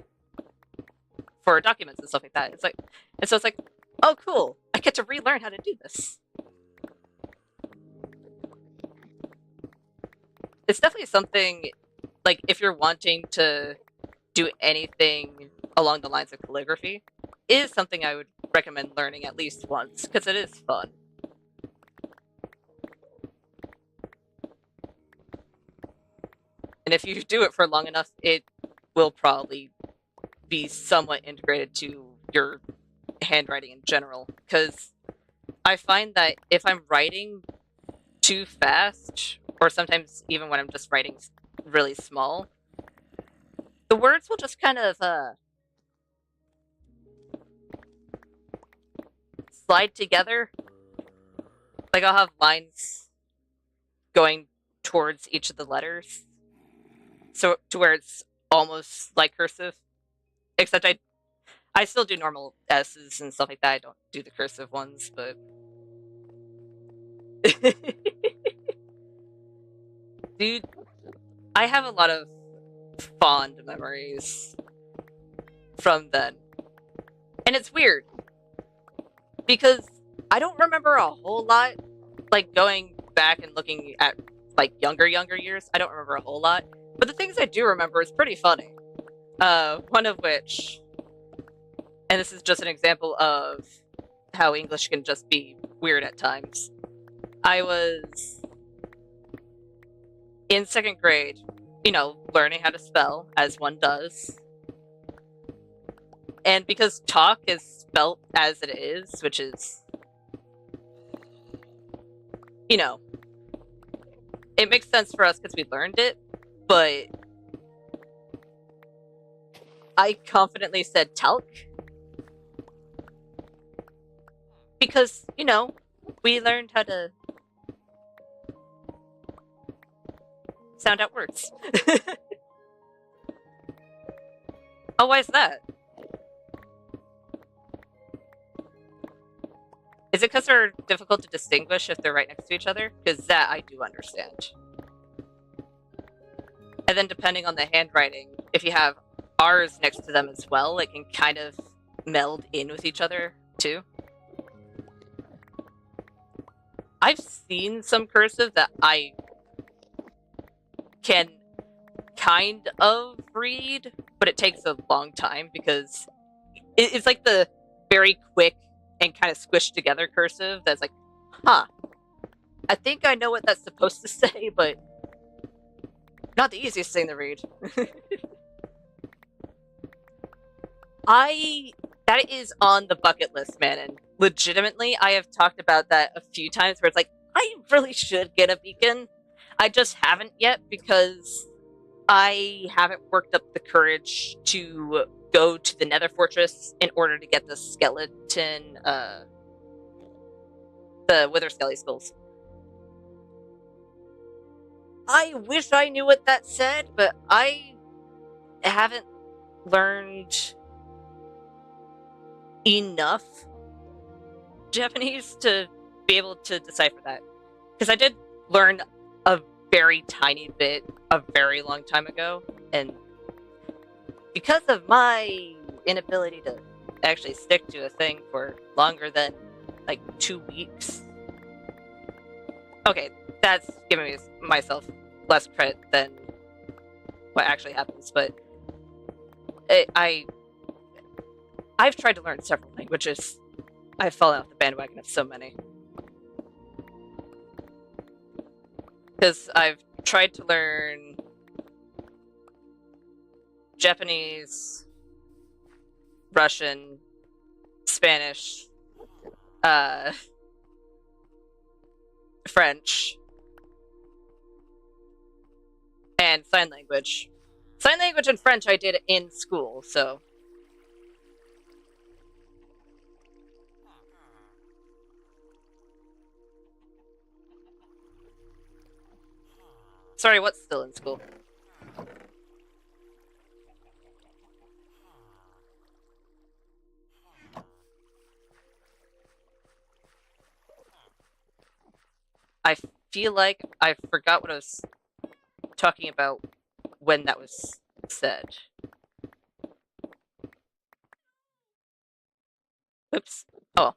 for documents and stuff like that. And so it's like, oh, cool, I get to relearn how to do this. It's definitely something, like, if you're wanting to do anything along the lines of calligraphy, it is something I would recommend learning at least once, because it is fun. And if you do it for long enough, it will probably be somewhat integrated to your handwriting in general. Because I find that if I'm writing too fast, or sometimes even when I'm just writing really small, the words will just kind of slide together. Like, I'll have lines going towards each of the letters, so to where it's almost like cursive, except I still do normal S's and stuff like that. I don't do the cursive ones, but dude, I have a lot of fond memories from then. And it's weird, because I don't remember a whole lot. Like, going back and looking at, like, younger years, I don't remember a whole lot. But the things I do remember is pretty funny. One of which, and this is just an example of how English can just be weird at times. I was in 2nd grade, learning how to spell, as one does. And because talk is spelt as it is, which is, it makes sense for us because we learned it, but I confidently said talc. Because, we learned how to sound out words. Oh, why is that? Is it because they're difficult to distinguish if they're right next to each other? Because that I do understand. And then depending on the handwriting, if you have R's next to them as well, it can kind of meld in with each other too. I've seen some cursive that I can kind of read, but it takes a long time because it's like the very quick and kind of squished together cursive that's like, I think I know what that's supposed to say, but not the easiest thing to read. That is on the bucket list, man, and legitimately, I have talked about that a few times where it's like, I really should get a beacon. I just haven't yet because I haven't worked up the courage to go to the Nether Fortress in order to get the skeleton, the Wither Skelly skulls. I wish I knew what that said, but I haven't learned enough Japanese to be able to decipher that. Because I did learn a very tiny bit a very long time ago, and because of my inability to actually stick to a thing for longer than like 2 weeks. Okay, that's giving myself less credit than what actually happens, but I've tried to learn several languages. I've fallen off the bandwagon of so many. Because I've tried to learn Japanese, Russian, Spanish, French, and sign language. Sign language and French I did in school, so. Sorry, what's still in school? I feel like I forgot what I was talking about when that was said. Oops. Oh.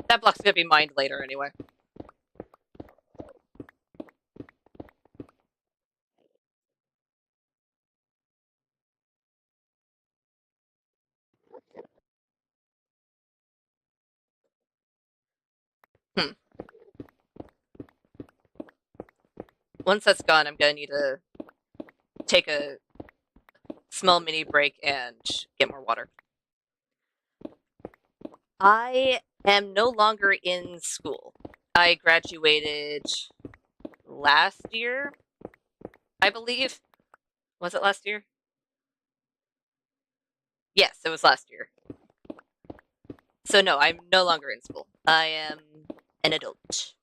That block's gonna be mined later anyway. Hmm. Once that's gone, I'm gonna need to take a small mini break and get more water. I am no longer in school. I graduated last year, I believe. Was it last year? Yes, it was last year. So no, I'm no longer in school. I am an adult.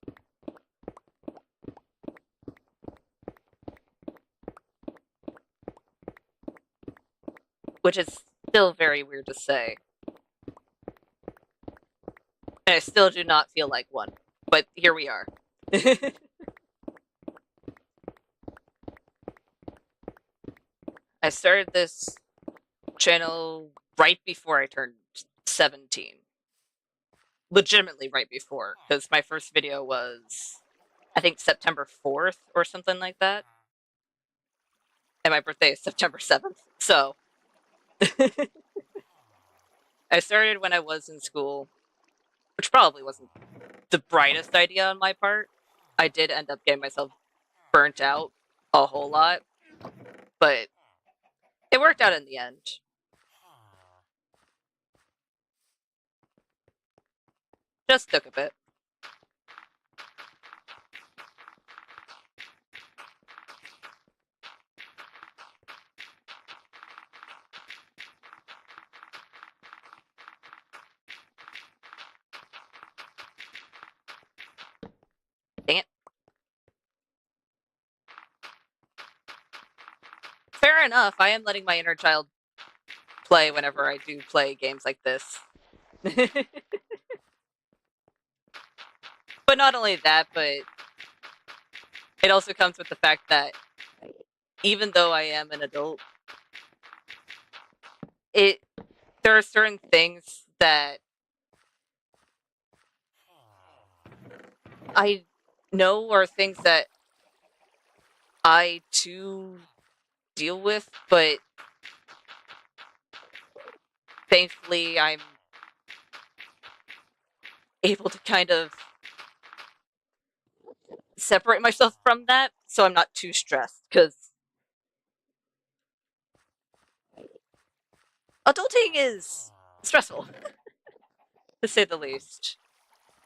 Which is still very weird to say. And I still do not feel like one. But here we are. I started this channel right before I turned 17. Legitimately right before, because my first video was, I think, September 4th or something like that. And my birthday is September 7th. So I started when I was in school, which probably wasn't the brightest idea on my part. I did end up getting myself burnt out a whole lot, but it worked out in the end. Just took a bit. Dang it. Fair enough. I am letting my inner child play whenever I do play games like this. But not only that, but it also comes with the fact that even though I am an adult, there are certain things that I know are things that I too deal with, but thankfully I'm able to kind of separate myself from that so I'm not too stressed, because adulting is stressful, to say the least,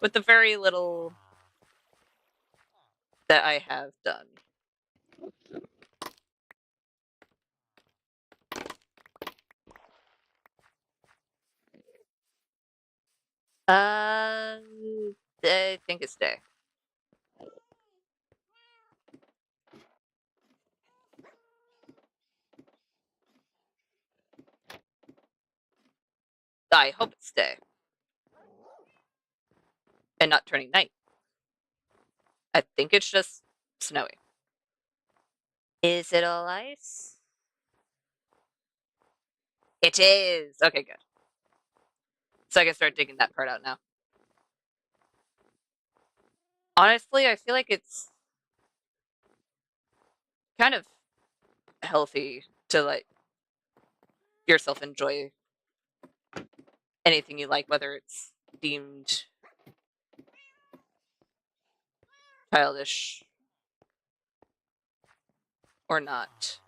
with the very little that I have done. I think it's day. I hope it's day. And not turning night. I think it's just snowy. Is it all ice? It is! Okay, good. So I can start digging that part out now. Honestly, I feel like it's kind of healthy to let yourself enjoy anything you like, whether it's deemed childish or not.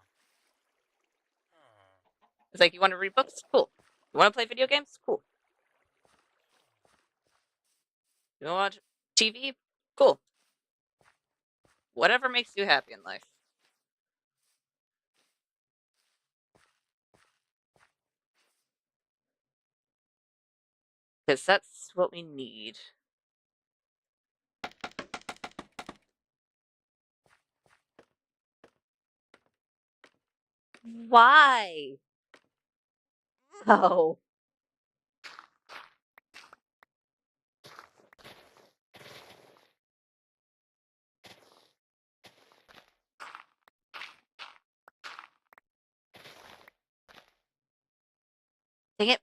It's like, you want to read books? Cool. You want to play video games? Cool. You want to watch TV? Cool. Whatever makes you happy in life. Because that's what we need. Why? Oh. Dang it.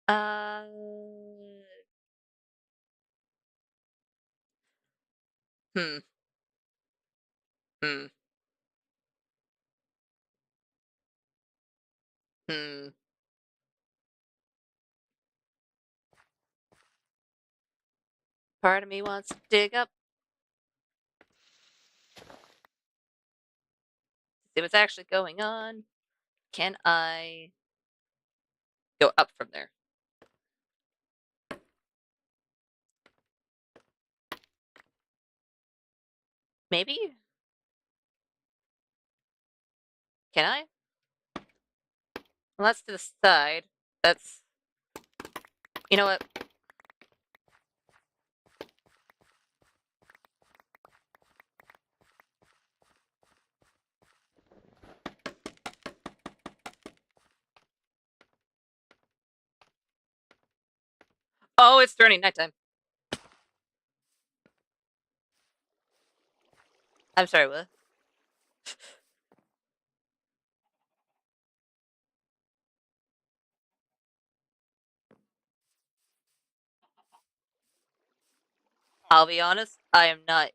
Uh. Hmm. Hmm. Hmm. Part of me wants to dig up, see what's actually going on. Can I go up from there? Maybe? Can I? Well, that's to the side. That's... You know what? Oh, it's turning nighttime. I'm sorry, what? I'll be honest, I am not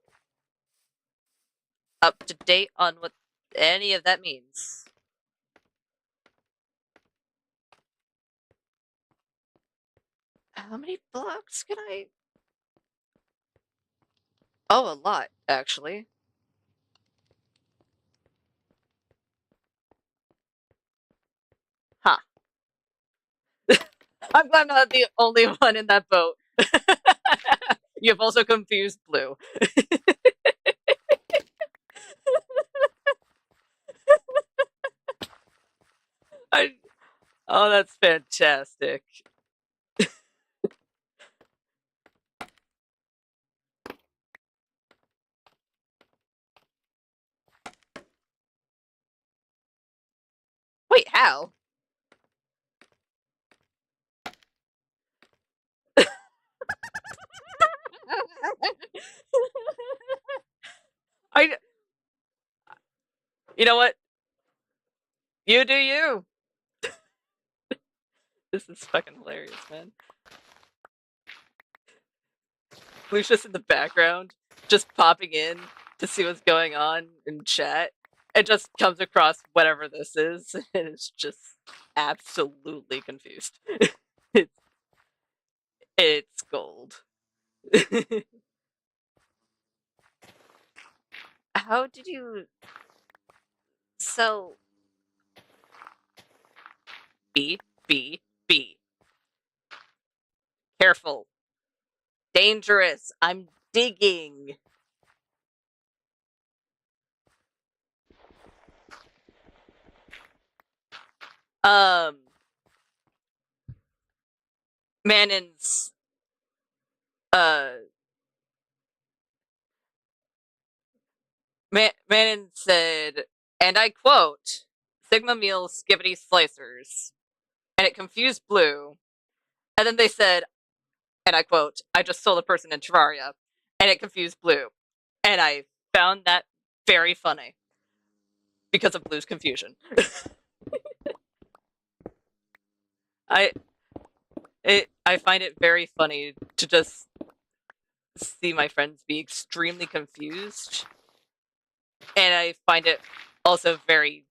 up to date on what any of that means. How many blocks can I... Oh, a lot, actually. Huh. I'm glad I'm not the only one in that boat. You've also confused Blue. I... Oh, that's fantastic. Wait, how? I... You know what? You do you. This is fucking hilarious, man. Blue's just in the background, just popping in to see what's going on in chat. It just comes across whatever this is, and it's just absolutely confused. it's, it's gold. How did you... So... B, B, B. Careful. Dangerous. I'm digging. Manon's, uh, Manon said, and I quote, Sigma meals skibbity slicers. And it confused Blue. And then they said, and I quote, I just sold a person in Terraria. And it confused Blue. And I found that very funny because of Blue's confusion. I I find it very funny to just see my friends be extremely confused. And I find it also very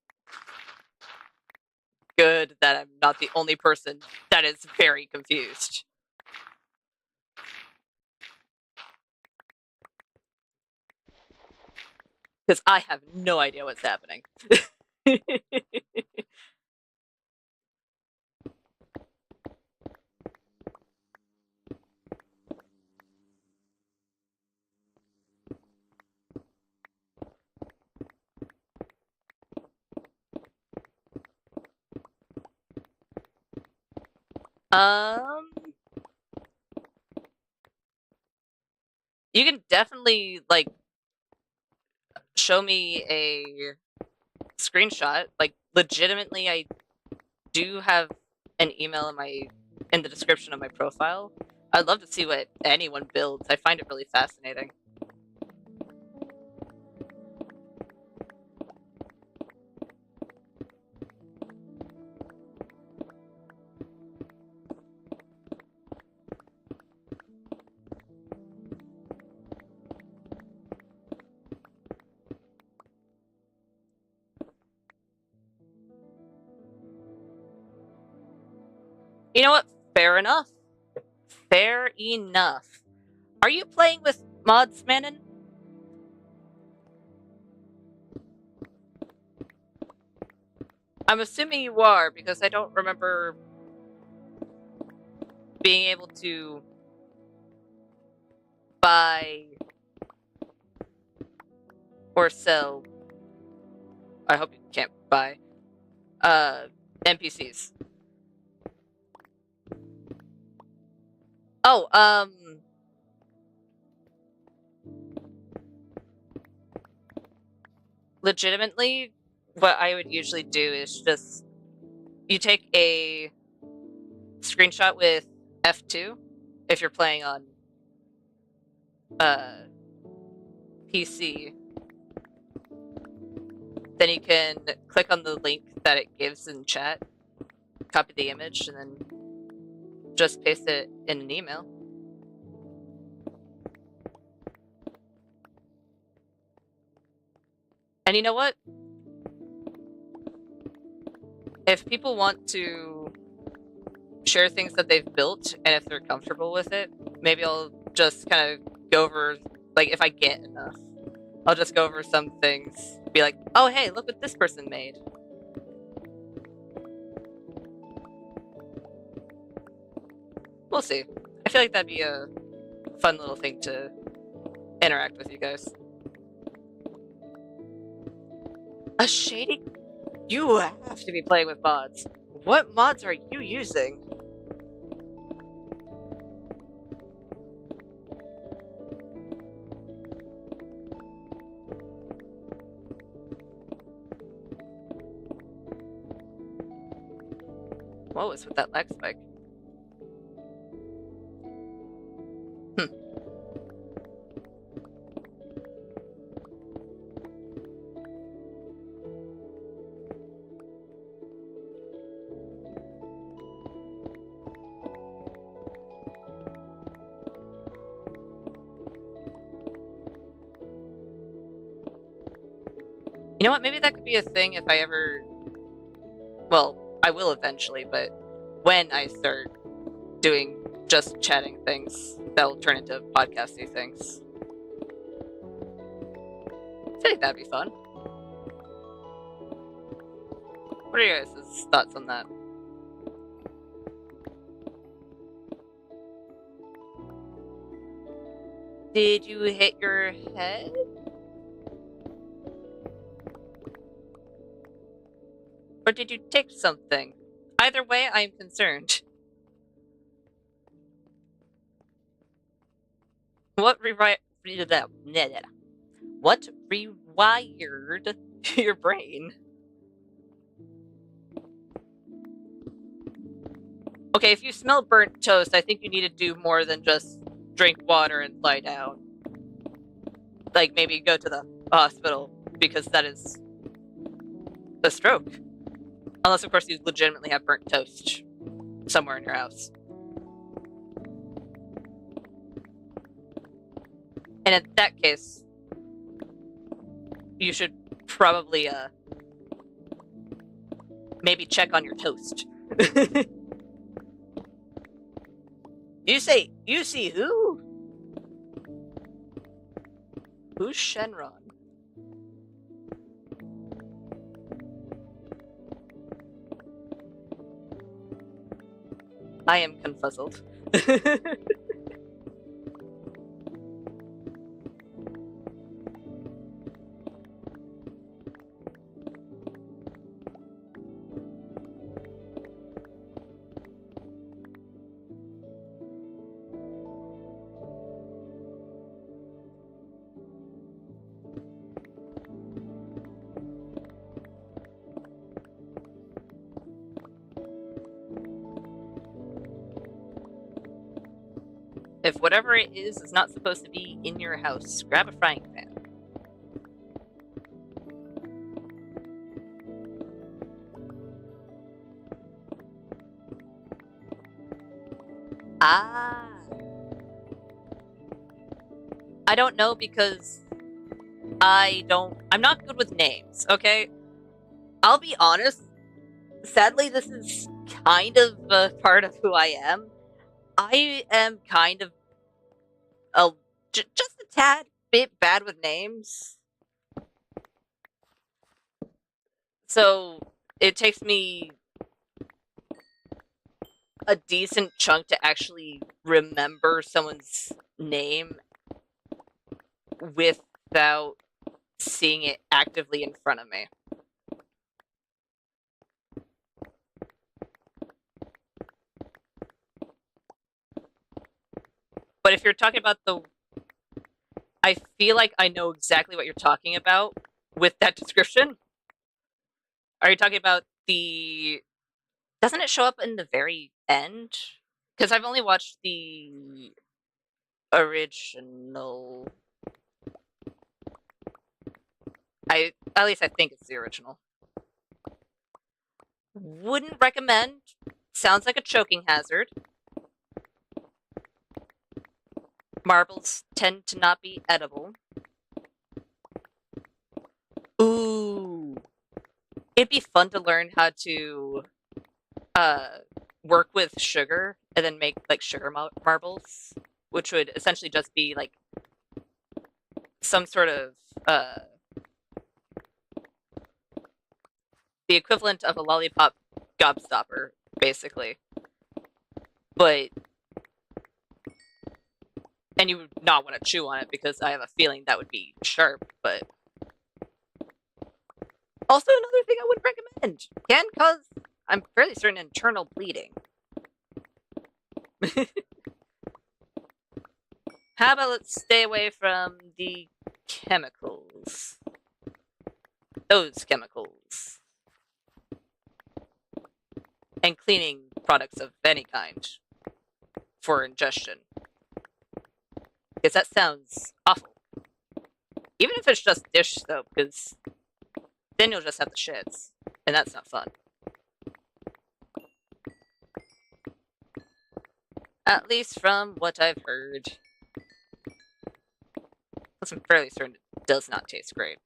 good that I'm not the only person that is very confused. Because I have no idea what's happening. You can definitely, like, show me a screenshot. Like, legitimately, I do have an email in the description of my profile. I'd love to see what anyone builds. I find it really fascinating. You know what? Fair enough. Fair enough. Are you playing with mods, Manon? I'm assuming you are, because I don't remember being able to buy or sell. I hope you can't buy NPCs. Oh, legitimately, what I would usually do is just you take a screenshot with F2 if you're playing on PC. Then you can click on the link that it gives in chat, copy the image, and then just paste it in an email. And you know what? If people want to share things that they've built, and if they're comfortable with it, maybe I'll just kind of go over, like, if I get enough, I'll just go over some things, be like, oh, hey, look what this person made. We'll see. I feel like that'd be a fun little thing to interact with you guys. A shady? You have to be playing with mods. What mods are you using? What was with that lag spike? You know what? Maybe that could be a thing if I ever. Well, I will eventually, but when I start doing just chatting things, that'll turn into podcasty things. I think that'd be fun. What are your guys' thoughts on that? Did you hit your head? Or did you take something? Either way, I am concerned. What rewired your brain? Okay, if you smell burnt toast, I think you need to do more than just drink water and lie down. Like, maybe go to the hospital, because that is a stroke. Unless, of course, you legitimately have burnt toast somewhere in your house. And in that case, you should probably maybe check on your toast. You see who? Who's Shenron? I am confuzzled. If whatever it is not supposed to be in your house, grab a frying pan. Ah. I don't know because I'm not good with names, okay? I'll be honest. Sadly, this is kind of a part of who I am. I am kind of just a tad bit bad with names. So it takes me a decent chunk to actually remember someone's name without seeing it actively in front of me. But if you're talking about I feel like I know exactly what you're talking about with that description. Are you talking about doesn't it show up in the very end? Because I've only watched the original. At least I think it's the original. Wouldn't recommend. Sounds like a choking hazard. Marbles tend to not be edible. Ooh. It'd be fun to learn how to work with sugar and then make like sugar marbles, which would essentially just be like some sort of the equivalent of a lollipop gobstopper, basically. But and you would not want to chew on it because I have a feeling that would be sharp, but also another thing I wouldn't recommend. Can cause, I'm fairly certain, internal bleeding. How about let's stay away from the chemicals? Those chemicals. And cleaning products of any kind for ingestion. Because that sounds awful. Even if it's just dish soap, because then you'll just have the shits. And that's not fun. At least from what I've heard. Plus, I'm fairly certain it does not taste great.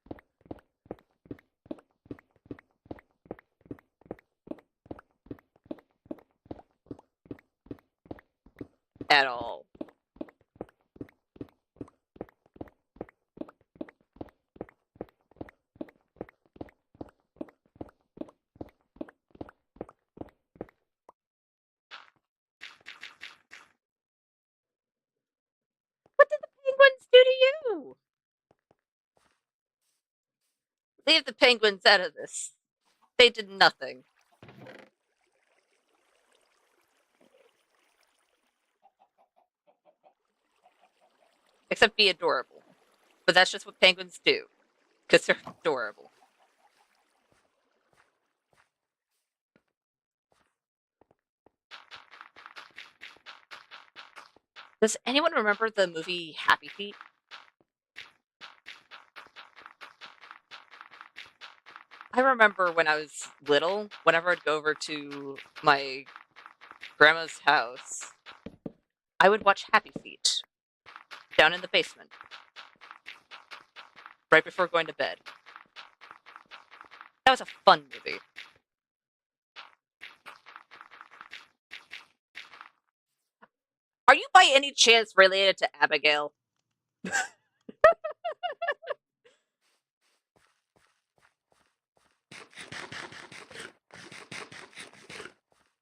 At all. What did the penguins do to you? Leave the penguins out of this. They did nothing. Except be adorable. But that's just what penguins do. Because they're adorable. Does anyone remember the movie Happy Feet? I remember when I was little, whenever I'd go over to my grandma's house, I would watch Happy Feet down in the basement right before going to bed. That was a fun movie. Are you by any chance related to Abigail?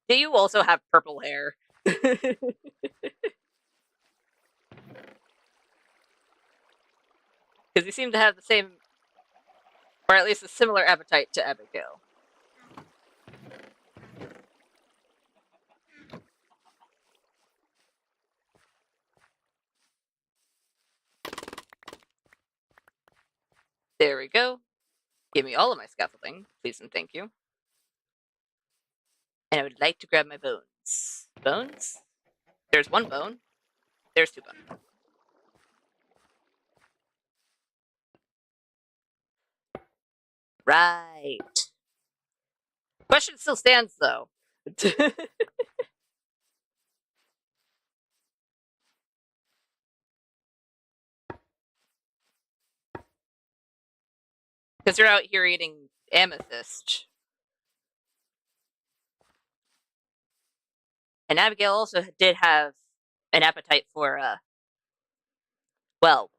Do you also have purple hair? Because you seem to have the same, or at least a similar appetite to Abigail. There we go. Give me all of my scaffolding, please and thank you. And I would like to grab my bones. Bones? There's one bone. There's two bones. Right. Question still stands, though. Because you're out here eating amethyst. And Abigail also did have an appetite for, well,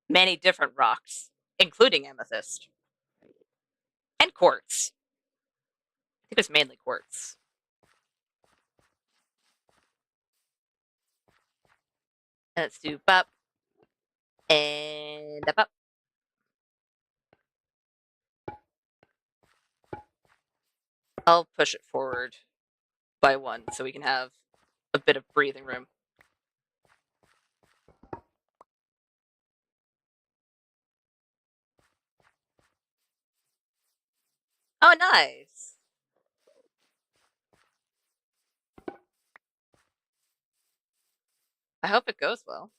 many different rocks, including amethyst. And quartz. I think it's mainly quartz. Let's do bop. And a bop. I'll push it forward by one so we can have a bit of breathing room. Oh, nice. I hope it goes well.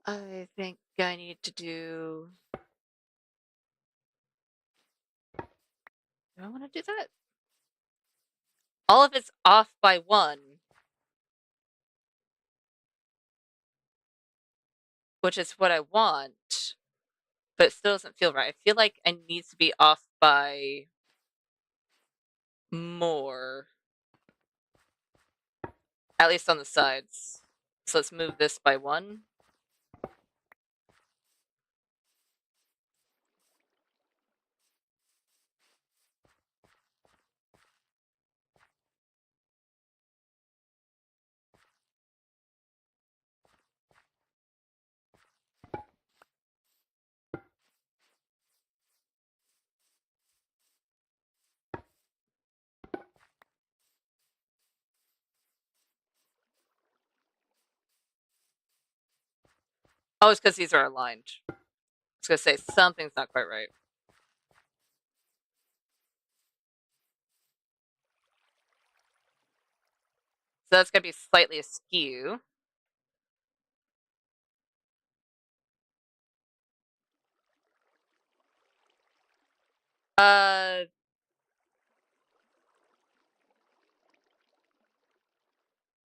I think I need to do... Do I want to do that? All of it's off by one, which is what I want, but it still doesn't feel right. I feel like I need to be off by more, at least on the sides. So let's move this by one. Oh, it's because these are aligned. I was going to say, something's not quite right. So that's going to be slightly askew.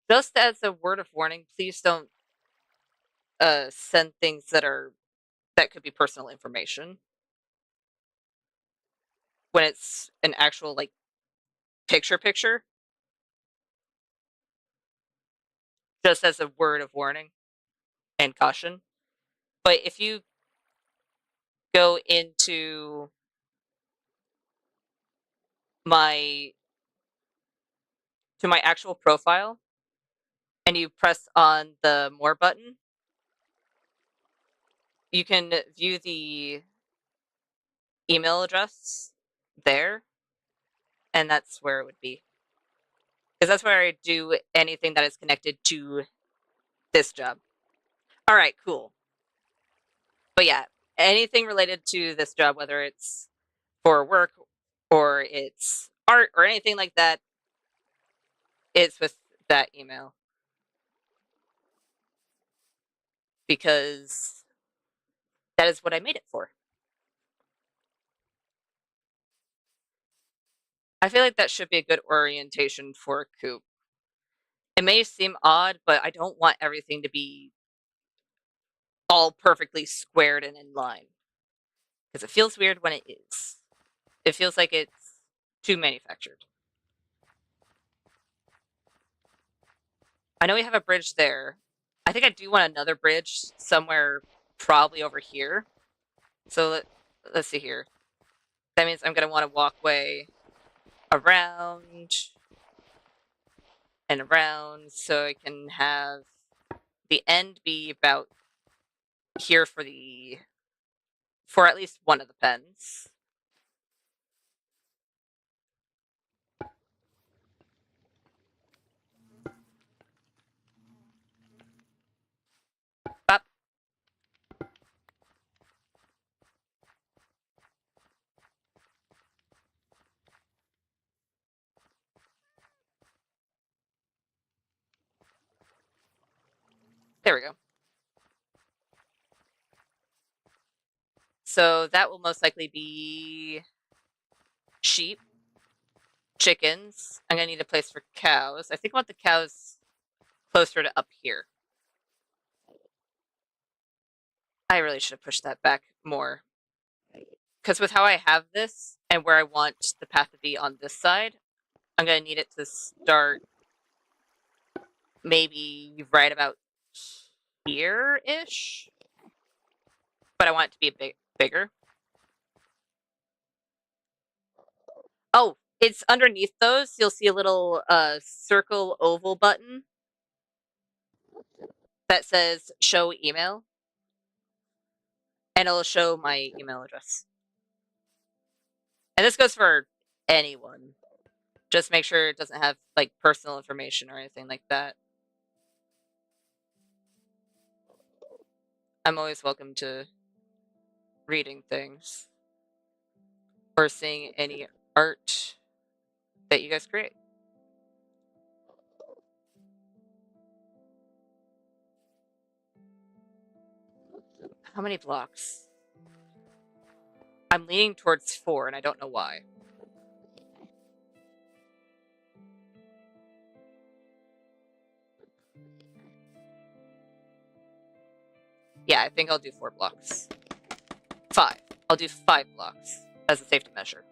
Just as a word of warning, please don't send things that could be personal information when it's an actual like picture. Just as a word of warning and caution. But if you go into my actual profile and you press on the more button, you can view the email address there, and that's where it would be. Because that's where I do anything that is connected to this job. All right, cool. But yeah, anything related to this job, whether it's for work or it's art or anything like that, it's with that email. Because that is what I made it for. I feel like that should be a good orientation for a coop. It may seem odd, but I don't want everything to be all perfectly squared and in line. Because it feels weird when it is. It feels like it's too manufactured. I know we have a bridge there. I think I do want another bridge somewhere probably over here. So let's see here. That means I'm going to want to walkway around and around so I can have the end be about here for at least one of the pens. Up. There we go. So that will most likely be sheep, chickens. I'm going to need a place for cows. I think I want the cows closer to up here. I really should have pushed that back more. Because with how I have this and where I want the path to be on this side, I'm going to need it to start maybe right about here-ish. But I want it to be a bit bigger. Oh, it's underneath those. You'll see a little circle oval button that says show email. And it'll show my email address. And this goes for anyone. Just make sure it doesn't have like personal information or anything like that. I'm always welcome to reading things or seeing any art that you guys create. How many blocks? I'm leaning towards 4 and I don't know why. Yeah, I think I'll do 4 blocks. 5. I'll do 5 blocks as a safety measure.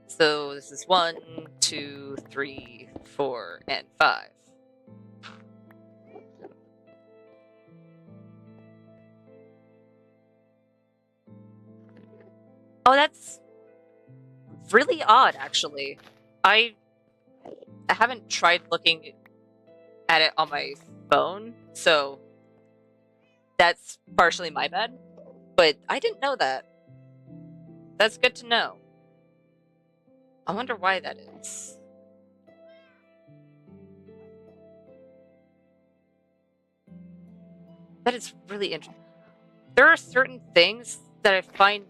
So this is 1, 2, 3, 4, and 5. Oh, that's really odd, actually. I haven't tried looking at it on my phone, so that's partially my bad. But I didn't know that. That's good to know. I wonder why that is. That is really interesting. There are certain things that I find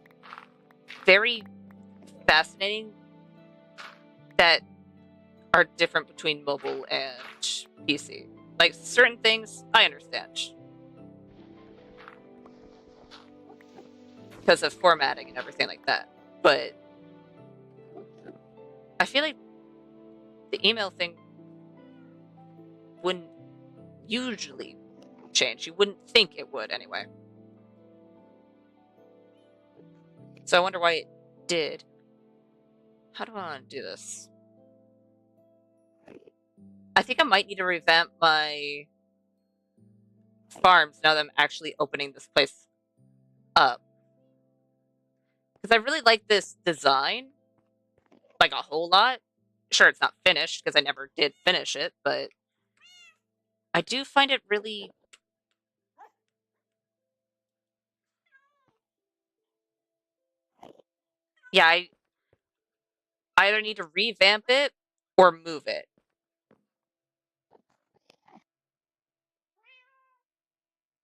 very fascinating that are different between mobile and PC. Like, certain things, I understand. Because of formatting and everything like that. But I feel like the email thing wouldn't usually change. You wouldn't think it would, anyway. So I wonder why it did. How do I want to do this? I think I might need to revamp my farms now that I'm actually opening this place up. Because I really like this design. Like, a whole lot. Sure, it's not finished, because I never did finish it, but I do find it really... Yeah, I either need to revamp it or move it.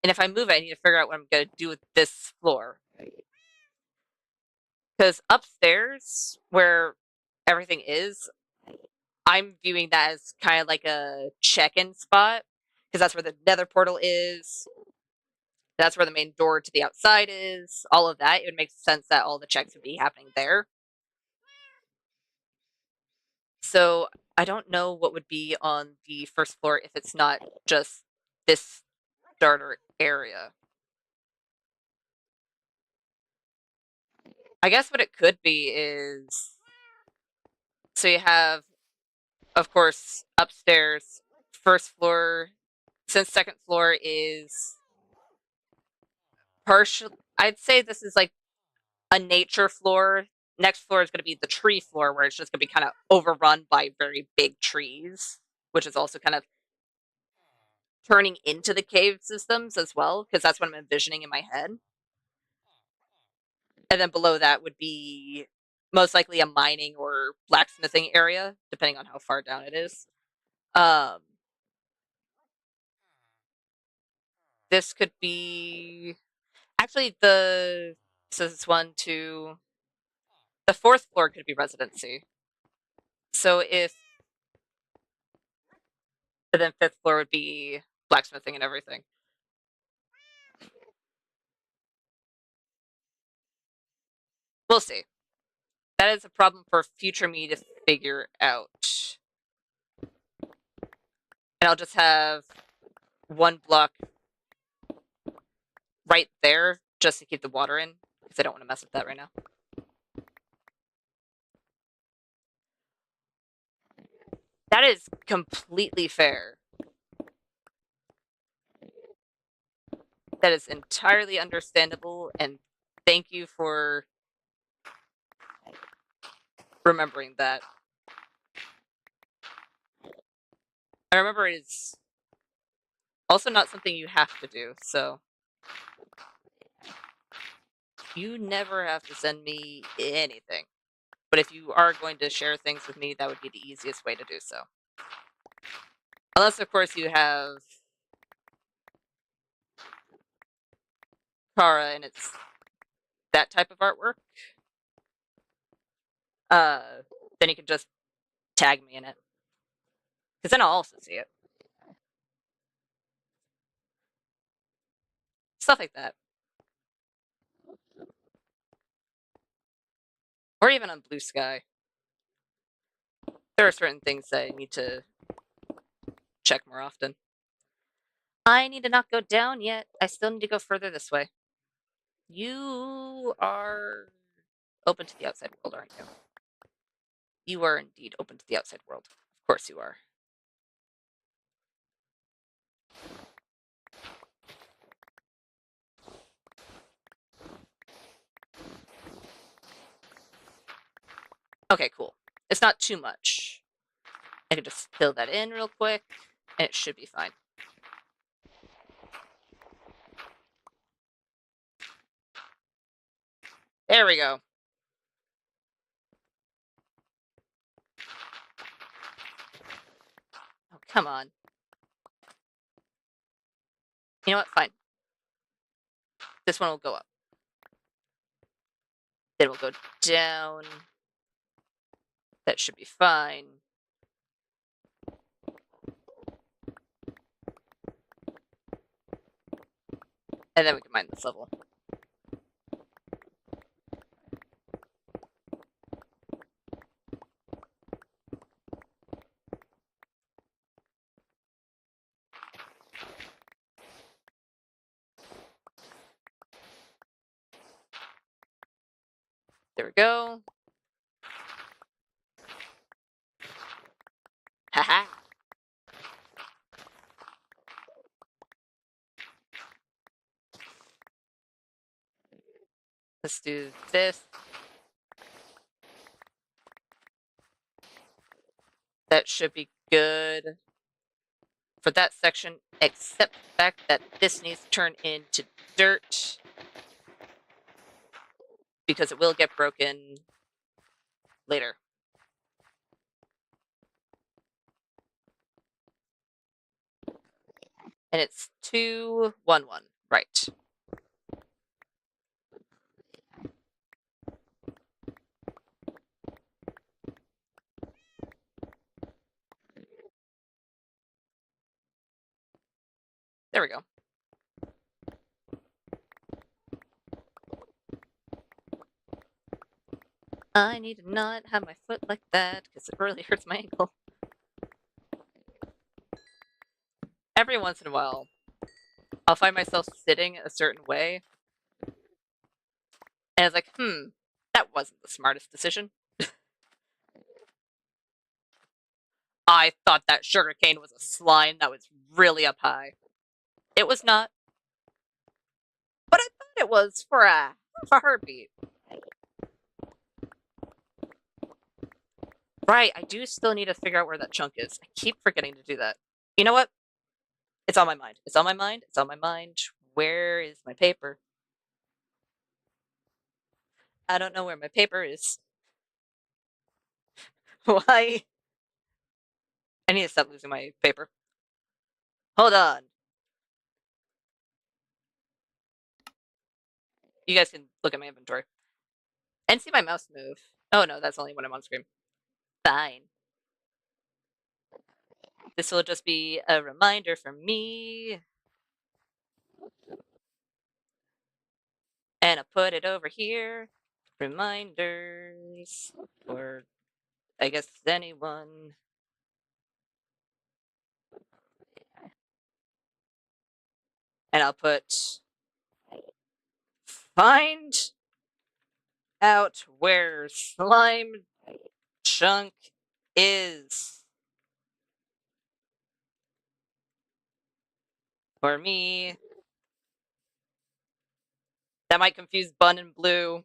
And if I move it, I need to figure out what I'm going to do with this floor. Because upstairs, where everything is, I'm viewing that as kind of like a check-in spot. Because that's where the nether portal is. That's where the main door to the outside is. All of that. It would make sense that all the checks would be happening there. So I don't know what would be on the first floor if it's not just this starter area. I guess what it could be is, so you have, of course, upstairs, first floor, since second floor is partial. I'd say this is like a nature floor. Next floor is going to be the tree floor, where it's just going to be kind of overrun by very big trees, which is also kind of turning into the cave systems as well, because that's what I'm envisioning in my head. And then below that would be most likely a mining or blacksmithing area, depending on how far down it is. This could be actually so it's one, two, the fourth floor could be residency. So if and then fifth floor would be blacksmithing and everything. We'll see. That is a problem for future me to figure out. And I'll just have one block right there just to keep the water in, because I don't want to mess with that right now. That is completely fair. That is entirely understandable, and thank you for remembering that. I remember it is also not something you have to do, so you never have to send me anything. But if you are going to share things with me, that would be the easiest way to do so. Unless, of course, you have Kara and it's that type of artwork. Then you can just tag me in it. Because then I'll also see it. Stuff like that. Or even on Blue Sky. There are certain things that I need to check more often. I need to not go down yet. I still need to go further this way. You are open to the outside world, aren't you? You are indeed open to the outside world. Of course you are. Okay, cool. It's not too much. I can just fill that in real quick, and it should be fine. There we go. Oh, come on. You know what? Fine. This one will go up. Then we'll go down. That should be fine. And then we can mine this level. There we go. Haha. Let's do this. That should be good for that section, except the fact that this needs to turn into dirt, because it will get broken later. And it's 2, 1, 1. Right. There we go. I need to not have my foot like that, because it really hurts my ankle. every once in a while, I'll find myself sitting a certain way, and it's like, that wasn't the smartest decision. I thought that sugarcane was a slime that was really up high. It was not, but I thought it was for a heartbeat. Right, I do still need to figure out where that chunk is. I keep forgetting to do that. You know what? It's on my mind. It's on my mind. It's on my mind. Where is my paper? I don't know where my paper is. Why? I need to stop losing my paper. Hold on. You guys can look at my inventory and see my mouse move. Oh no, that's only when I'm on screen. Fine. This will just be a reminder for me. And I'll put it over here. Reminders. Or I guess anyone. And I'll put find out where slime chunk is. For me. That might confuse Bun and Blue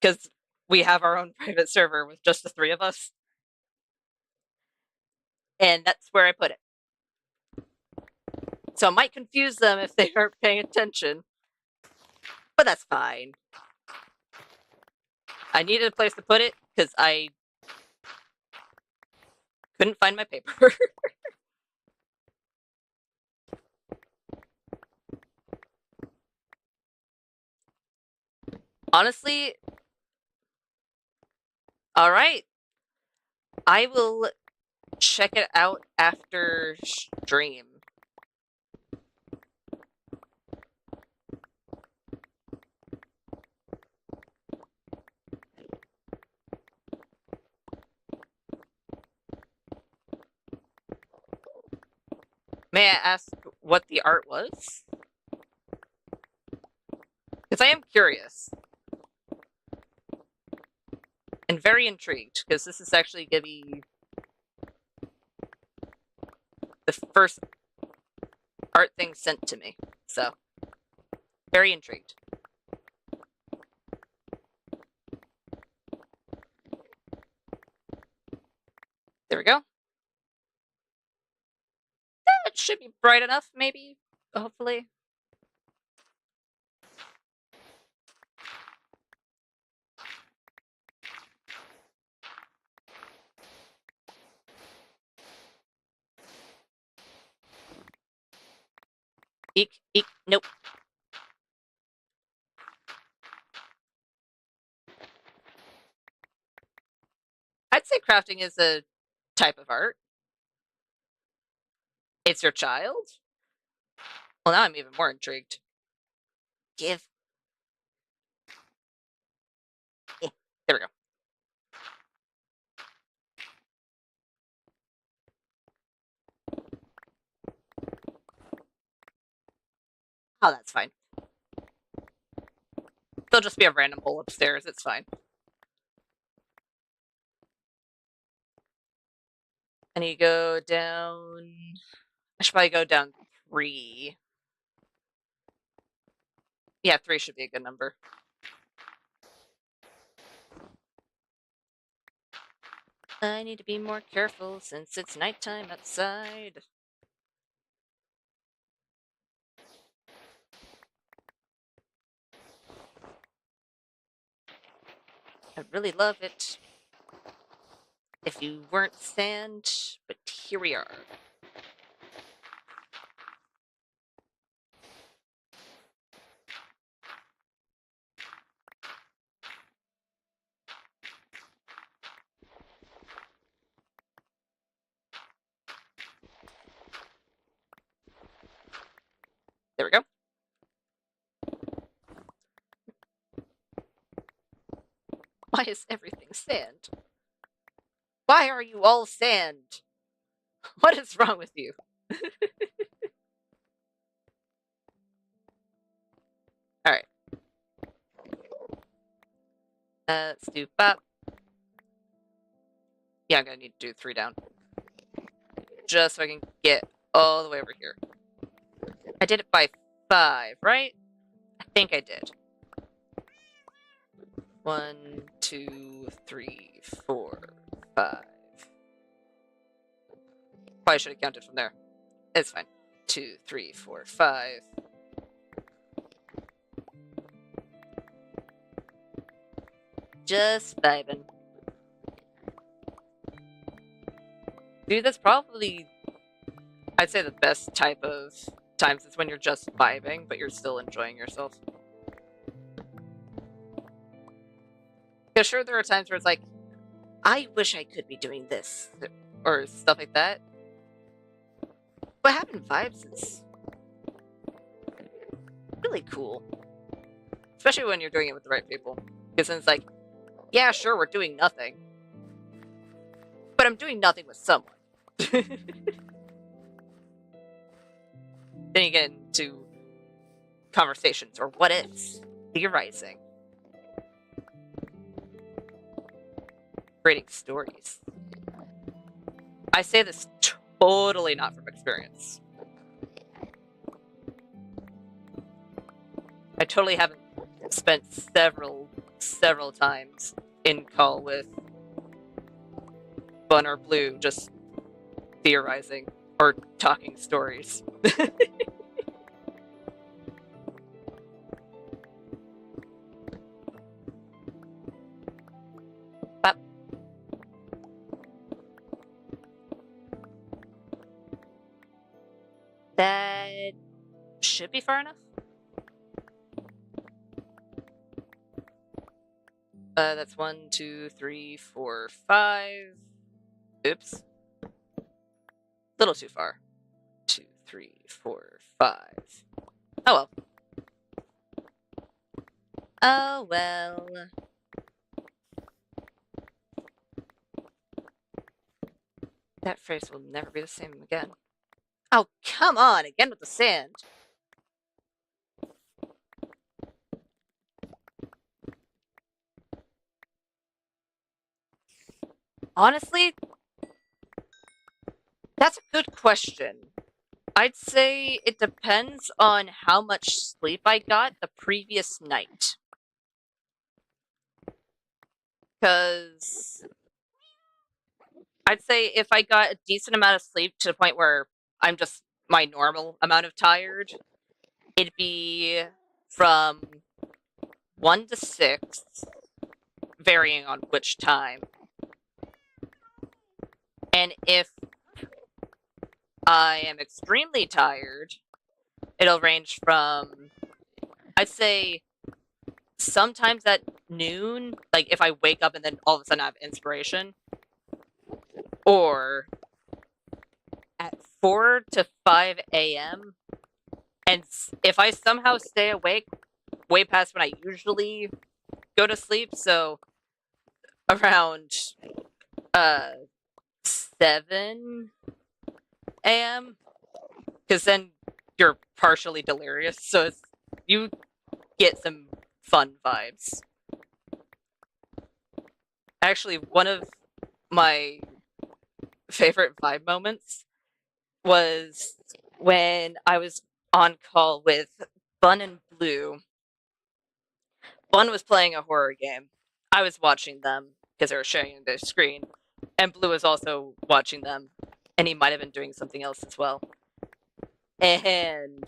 because we have our own private server with just the three of us. And that's where I put it. So it might confuse them if they aren't paying attention. But that's fine. I needed a place to put it because I couldn't find my paper. Honestly, all right. I will check it out after stream. May I ask what the art was? Because I am curious. And very intrigued, because this is actually going to be the first art thing sent to me. So, very intrigued. There we go. It should be bright enough, maybe, hopefully. Eek, eek, nope. I'd say crafting is a type of art. It's your child? Well, now I'm even more intrigued. Give. There we go. Oh, that's fine. There'll just be a random hole upstairs. It's fine. I need to go down. I should probably go down 3. Yeah, 3 should be a good number. I need to be more careful since it's nighttime outside. I'd really love it if you weren't sand, but here we are. There we go. Why is everything sand? Why are you all sand? What is wrong with you? Let's do bop. Yeah, I'm gonna need to do 3 down. Just so I can get all the way over here. I did it by 5, right? I think I did. 1, 2, 3, 4, 5. Probably should have counted from there. It's fine. 2, 3, 4, 5. Just vibing. Dude, that's probably, I'd say, the best type of times is when you're just vibing, but you're still enjoying yourself. Because sure, there are times where it's like, I wish I could be doing this, or stuff like that. But having vibes is really cool. Especially when you're doing it with the right people. Because then it's like, yeah, sure, we're doing nothing. But I'm doing nothing with someone. Then you get into conversations or what ifs, theorizing, creating stories. I say this totally not from experience. I totally haven't spent several times in call with Bun or Blue just theorizing or talking stories. But that should be far enough. That's 1, 2, 3, 4, 5. Oops. Little too far. 2, 3, 4, 5. Oh well. Oh well. That phrase will never be the same again. Oh, come on! Again with the sand. Honestly, that's a good question. I'd say it depends on how much sleep I got the previous night. Because I'd say if I got a decent amount of sleep to the point where I'm just my normal amount of tired, it'd be from 1 to 6, varying on which time. And if I am extremely tired, it'll range from, I'd say, sometimes at noon, like if I wake up and then all of a sudden I have inspiration, or at 4 to 5 a.m. And if I somehow stay awake way past when I usually go to sleep, so around 7 a.m., because then you're partially delirious, so you get some fun vibes. Actually, one of my favorite vibe moments was when I was on call with Bun and Blue. Bun was playing a horror game. I was watching them because they were sharing their screen, and Blue was also watching them, and he might have been doing something else as well. And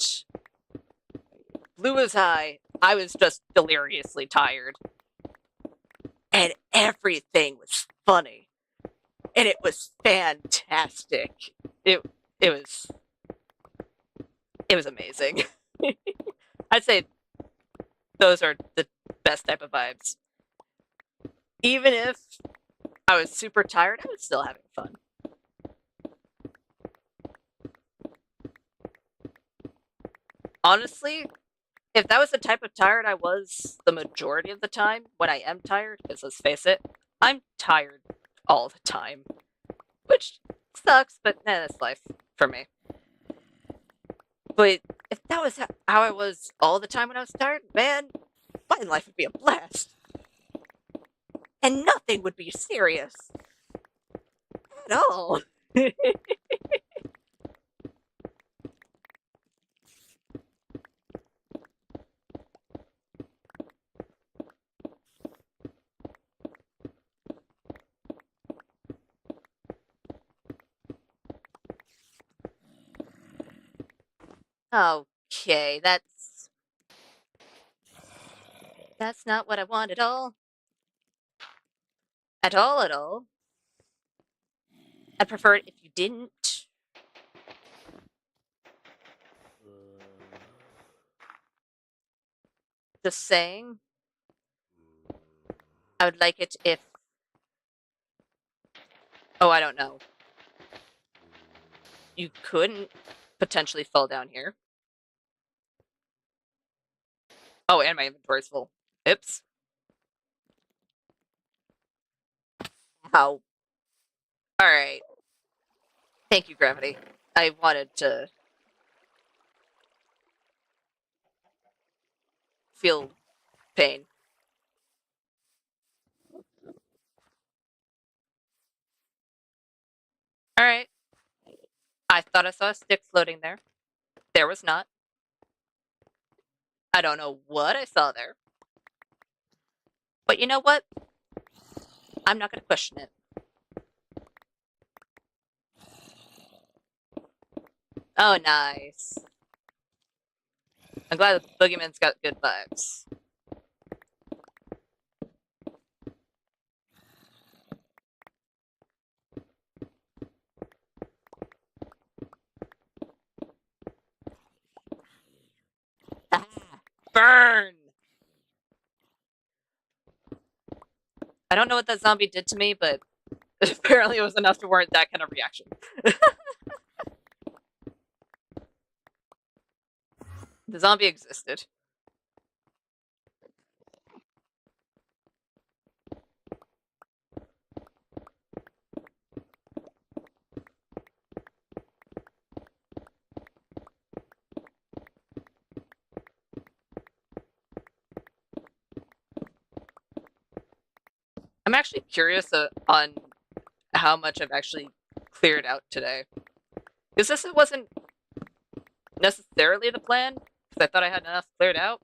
Blue was high. I was just deliriously tired. And everything was funny. And it was fantastic. It was amazing. I'd say those are the best type of vibes. Even if I was super tired, I was still having fun. Honestly, if that was the type of tired I was the majority of the time when I am tired, because let's face it, I'm tired all the time. Which sucks, but that's life for me. But if that was how I was all the time when I was tired, man, my life would be a blast. And nothing would be serious at all. Okay, that's not what I want at all. At all, at all. I'd prefer it if you didn't. Just saying. I would like it if. Oh, I don't know. You couldn't potentially fall down here. Oh, and my inventory's full. Oops. How? Alright. Thank you, Gravity. I wanted to feel pain. Alright. I thought I saw a stick floating there. There was not. I don't know what I saw there. But you know what? I'm not going to question it. Oh, nice. I'm glad the boogeyman's got good vibes. Ah, burn! I don't know what that zombie did to me, but apparently it was enough to warrant that kind of reaction. The zombie existed. I'm actually curious on how much I've actually cleared out today. Because this wasn't necessarily the plan, because I thought I had enough cleared out.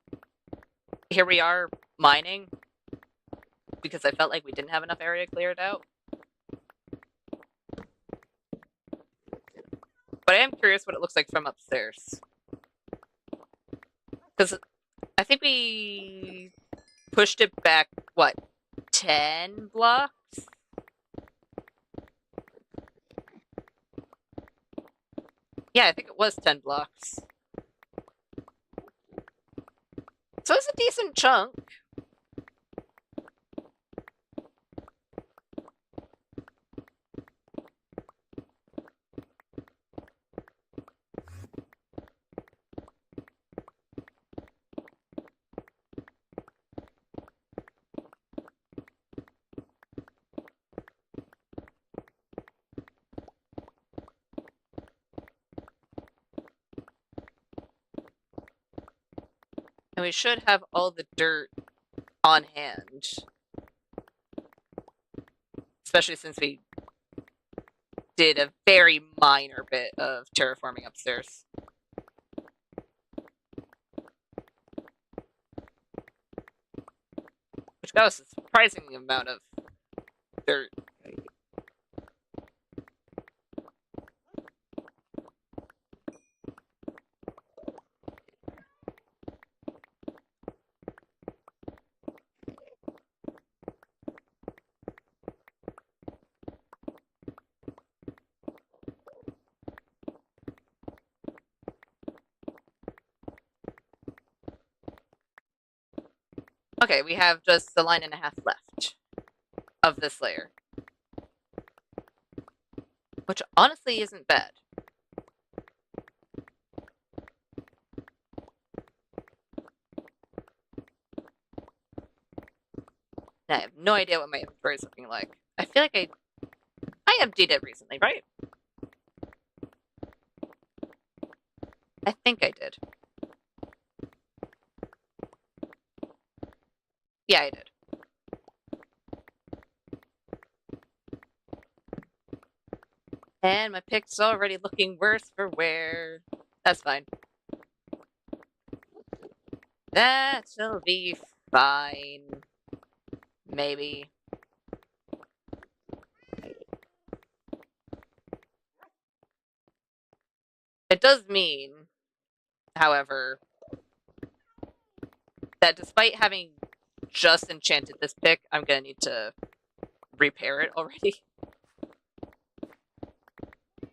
Here we are mining, because I felt like we didn't have enough area cleared out. But I am curious what it looks like from upstairs. Because I think we pushed it back, what, 10 blocks? Yeah, I think it was 10 blocks. So it's a decent chunk. And we should have all the dirt on hand. Especially since we did a very minor bit of terraforming upstairs. Which got us a surprising amount of dirt. Okay, we have just a line and a half left of this layer. Which honestly isn't bad. I have no idea what my inventory is looking like. I feel like I emptied it recently, right? I think I did. Yeah, I did. And my pick's already looking worse for wear. That's fine. That'll be fine. Maybe. It does mean, however, that despite having just enchanted this pick, I'm gonna need to repair it already.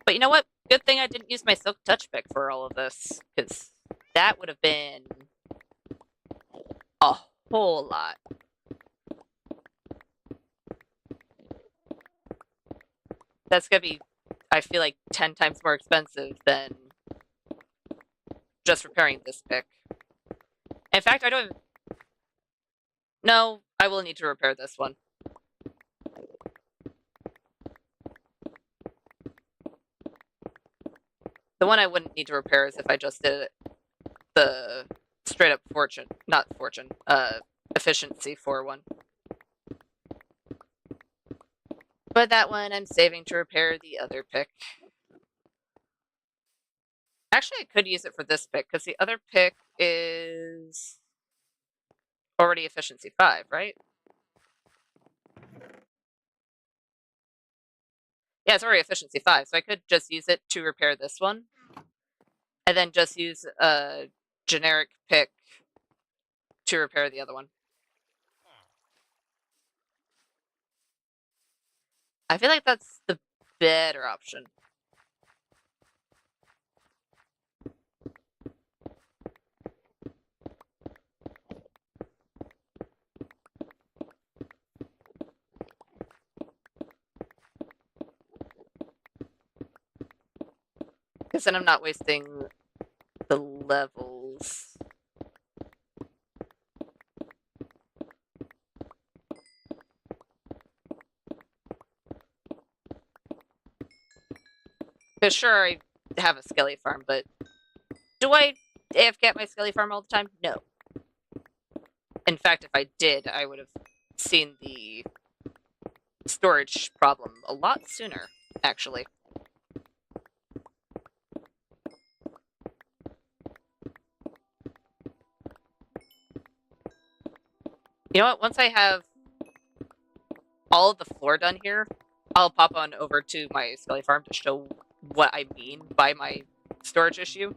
But you know what? Good thing I didn't use my Silk Touch pick for all of this, because that would have been a whole lot. That's gonna be, I feel like, 10 times more expensive than just repairing this pick. In fact, I don't even... No, I will need to repair this one. The one I wouldn't need to repair is if I just did the straight up efficiency 4 one. But that one I'm saving to repair the other pick. Actually, I could use it for this pick, because the other pick is already efficiency 5, right? Yeah, it's already efficiency 5, so I could just use it to repair this one. And then just use a generic pick to repair the other one. I feel like that's the better option. Because then I'm not wasting the levels. Because sure, I have a skelly farm, but do I AFK at my skelly farm all the time? No. In fact, if I did, I would have seen the storage problem a lot sooner, actually. You know what? Once I have all of the floor done here, I'll pop on over to my skelly farm to show what I mean by my storage issue.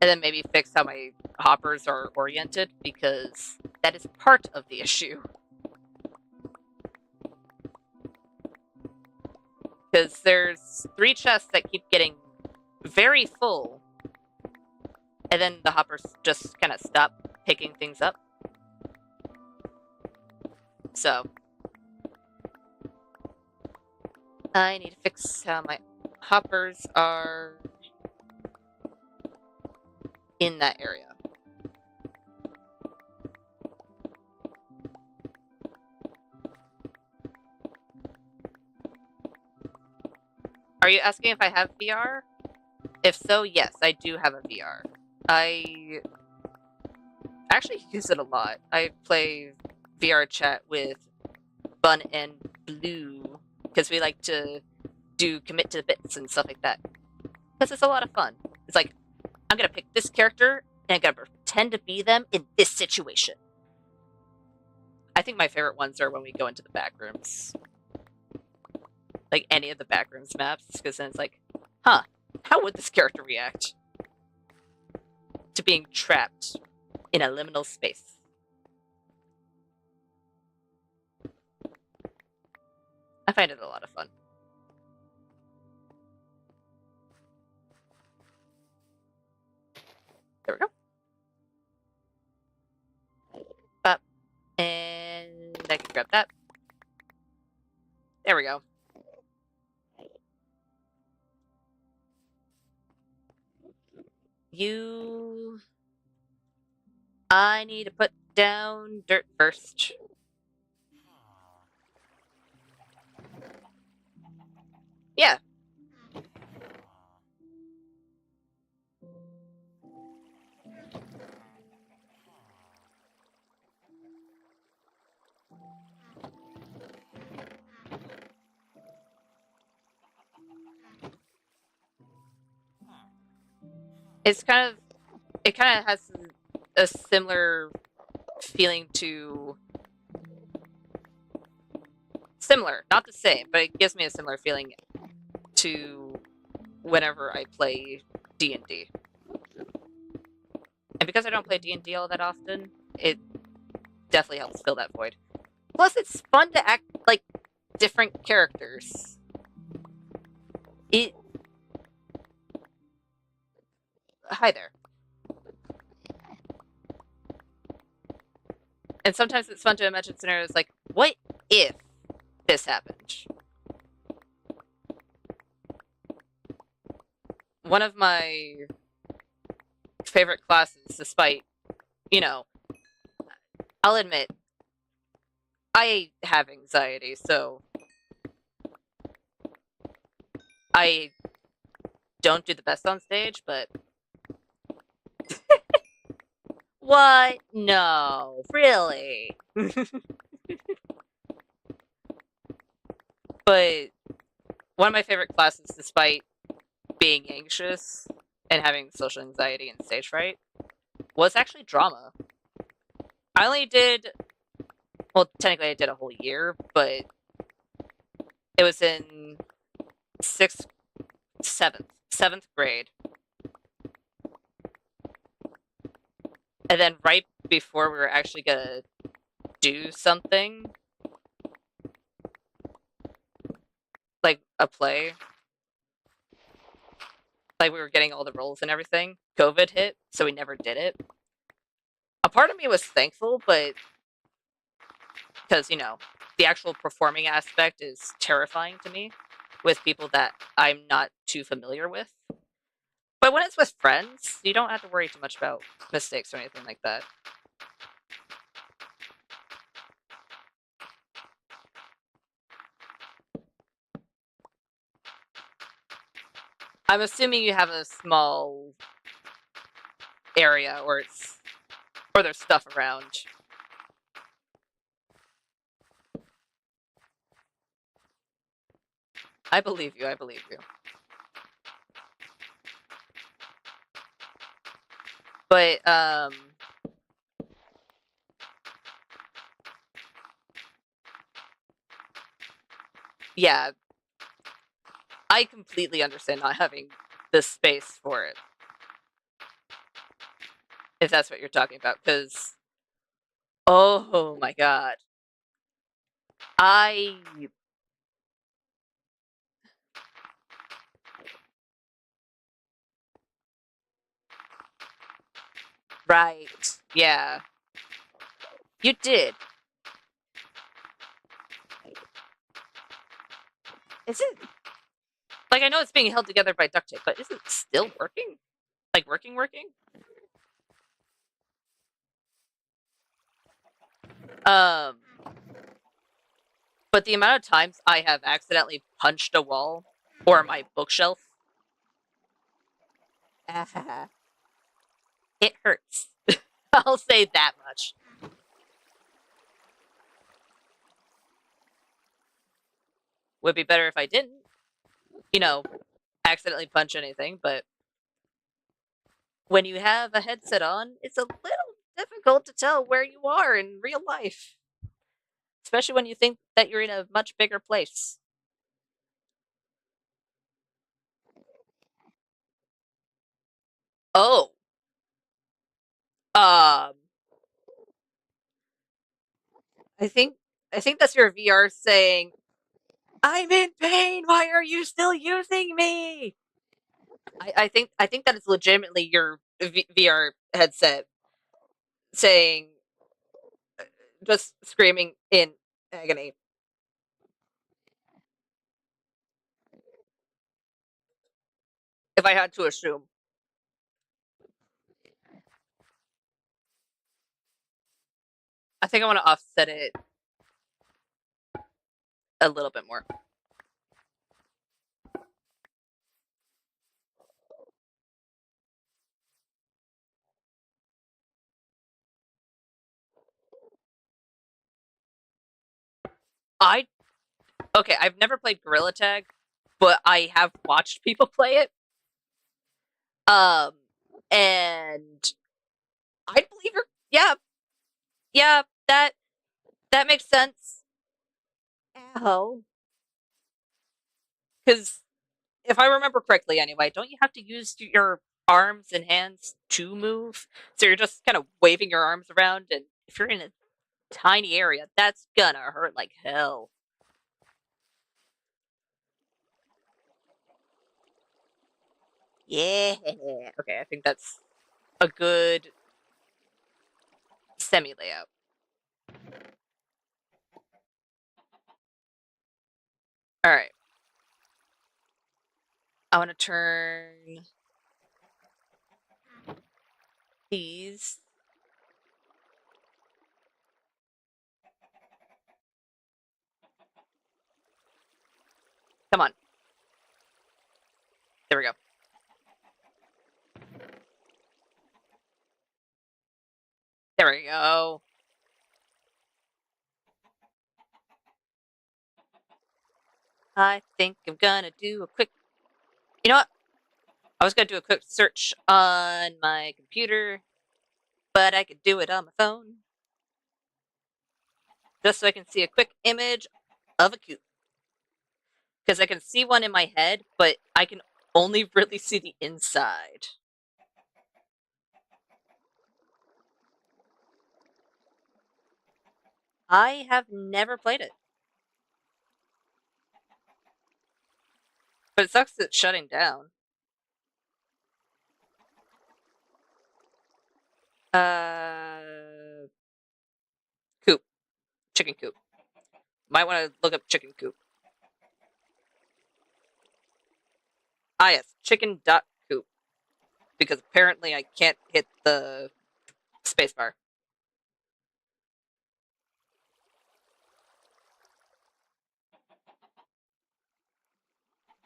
And then maybe fix how my hoppers are oriented, because that is part of the issue. Because there's 3 chests that keep getting very full, and then the hoppers just kind of stop picking things up. So I need to fix how my hoppers are in that area. Are you asking if I have VR? If so, yes, I do have a VR. I actually use it a lot. I play VR chat with Bun and Blue, because we like to do commit to the bits and stuff like that. Because it's a lot of fun. It's like, I'm gonna pick this character, and I'm gonna pretend to be them in this situation. I think my favorite ones are when we go into the back rooms. Like any of the back rooms maps, because then it's like, huh, how would this character react to being trapped in a liminal space? I find it a lot of fun. There we go. Up. And I can grab that. There we go. I need to put down dirt first. Yeah. It's kind of it kind of has a similar feeling to similar, not the same, but it gives me a similar feeling to whenever I play D&D. And because I don't play D&D all that often, it definitely helps fill that void. Plus, it's fun to act like different characters. It. Hi there. And sometimes it's fun to imagine scenarios like, what if this happened? One of my favorite classes, despite, you know, I'll admit, I have anxiety, so I don't do the best on stage, but what? No, really. But one of my favorite classes, despite being anxious and having social anxiety and stage fright, was actually drama. I only did, well, technically I did a whole year, but it was in seventh grade. And then right before we were actually gonna do something, like a play, like we were getting all the roles and everything, COVID hit, so we never did it. A part of me was thankful, but because, the actual performing aspect is terrifying to me with people that I'm not too familiar with. But when it's with friends, you don't have to worry too much about mistakes or anything like that. I'm assuming you have a small area or there's stuff around. I believe you. I believe you. But yeah, I completely understand not having the space for it. If that's what you're talking about, because oh my god, I right, yeah, you did. Is it like I know it's being held together by duct tape, but is it still working? Like working? Um, but the amount of times I have accidentally punched a wall or my bookshelf, it hurts. I'll say that much. Would be better if I didn't, you know, accidentally punch anything, but when you have a headset on, it's a little difficult to tell where you are in real life, especially when you think that you're in a much bigger place. Oh, um, I think I think that's your VR saying, "I'm in pain. Why are you still using me?" I think that is legitimately your VR headset saying, just screaming in agony. If I had to assume, I think I want to offset it a little bit more. I Okay, I've never played Gorilla Tag, but I have watched people play it. Um, And I believe her. Yeah, yeah, that makes sense. Ow. Because if I remember correctly, anyway, don't you have to use your arms and hands to move? So you're just kind of waving your arms around, and if you're in a tiny area, that's gonna hurt like hell. Yeah. Okay, I think that's a good semi layout. All right. I want to turn these. Come on. There we go. There we go. I think I'm gonna do a quick. You know what? I was gonna do a quick search on my computer, but I could do it on my phone. Just so I can see a quick image of a coop. Because I can see one in my head, but I can only really see the inside. I have never played it. But it sucks that it's shutting down. Uh, Coop. Chicken coop. Might want to look up chicken coop. Ah, yes. Chicken dot coop. Because apparently I can't hit the spacebar.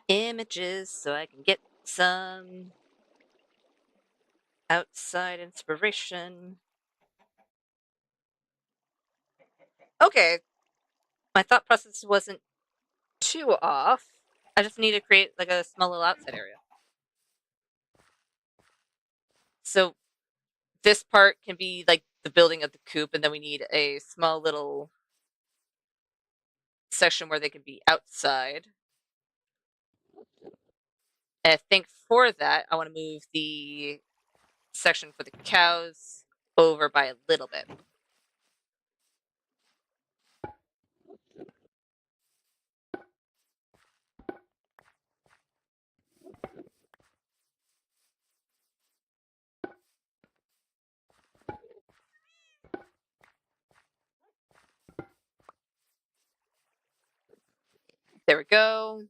Images so I can get some outside inspiration. Okay. My thought process wasn't too off. I just need to create like a small little outside area. So this part can be like the building of the coop, and then we need a small little section where they can be outside. And I think for that, I want to move the section for the cows over by a little bit. There we go.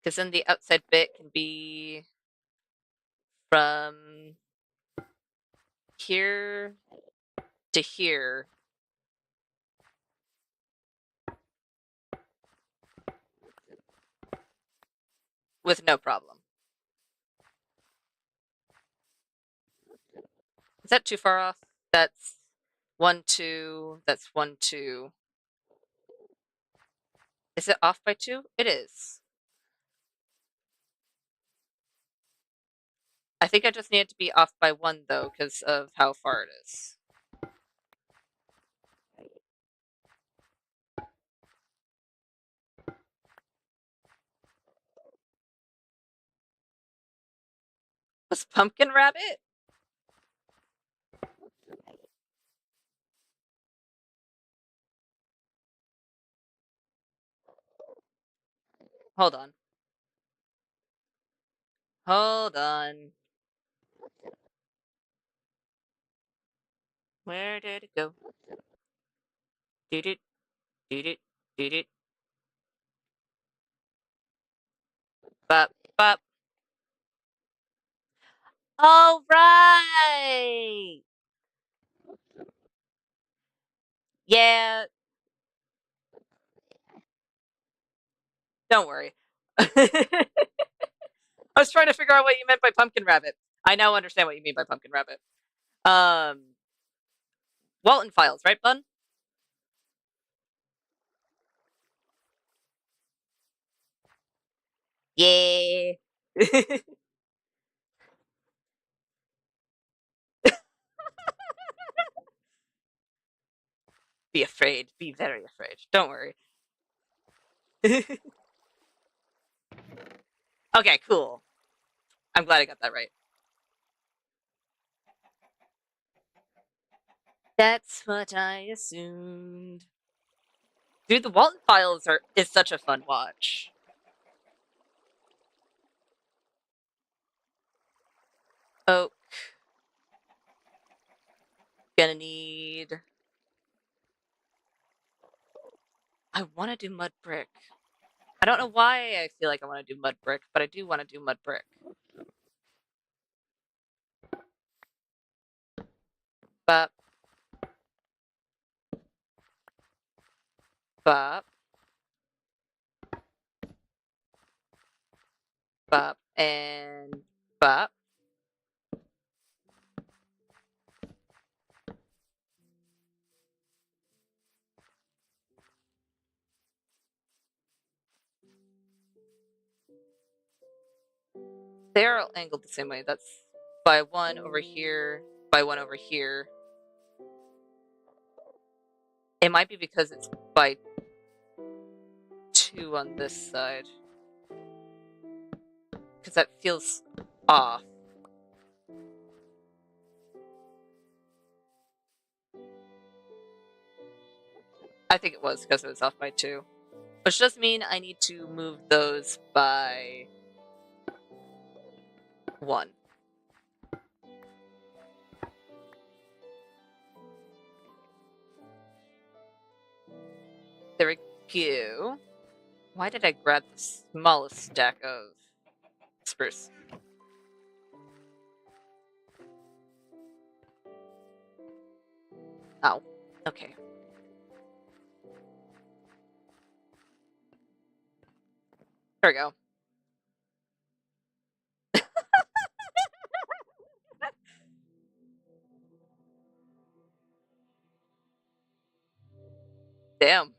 Because then the outside bit can be from here to here. With no problem. Is that too far off? That's 1, 2. That's 1, 2. Is it off by 2? It is. I think I just need it to be off by 1, though, because of how far it is. Was Pumpkin Rabbit? Hold on. Hold on. Where did it go? Did it? Did it? Did it? Bop, bop. All right. Yeah, don't worry. I was trying to figure out what you meant by Pumpkin Rabbit. I now understand what you mean by Pumpkin Rabbit. Um, Walton Files, right, Bun? Yeah. Be afraid. Be very afraid. Don't worry. Okay, cool. I'm glad I got that right. That's what I assumed. Dude, the Walton Files is such a fun watch. Oh, gonna need... I want to do mud brick. I don't know why I feel like I want to do mud brick, but I do want to do mud brick. Bop. Bop. Bop. And bop. They're all angled the same way. That's by one over here, by one over here. It might be because it's by two on this side. Because that feels off. I think it was because it was off by two. Which does mean I need to move those by one. There we go. Why did I grab the smallest stack of spruce? Oh, okay. There we go. Damn.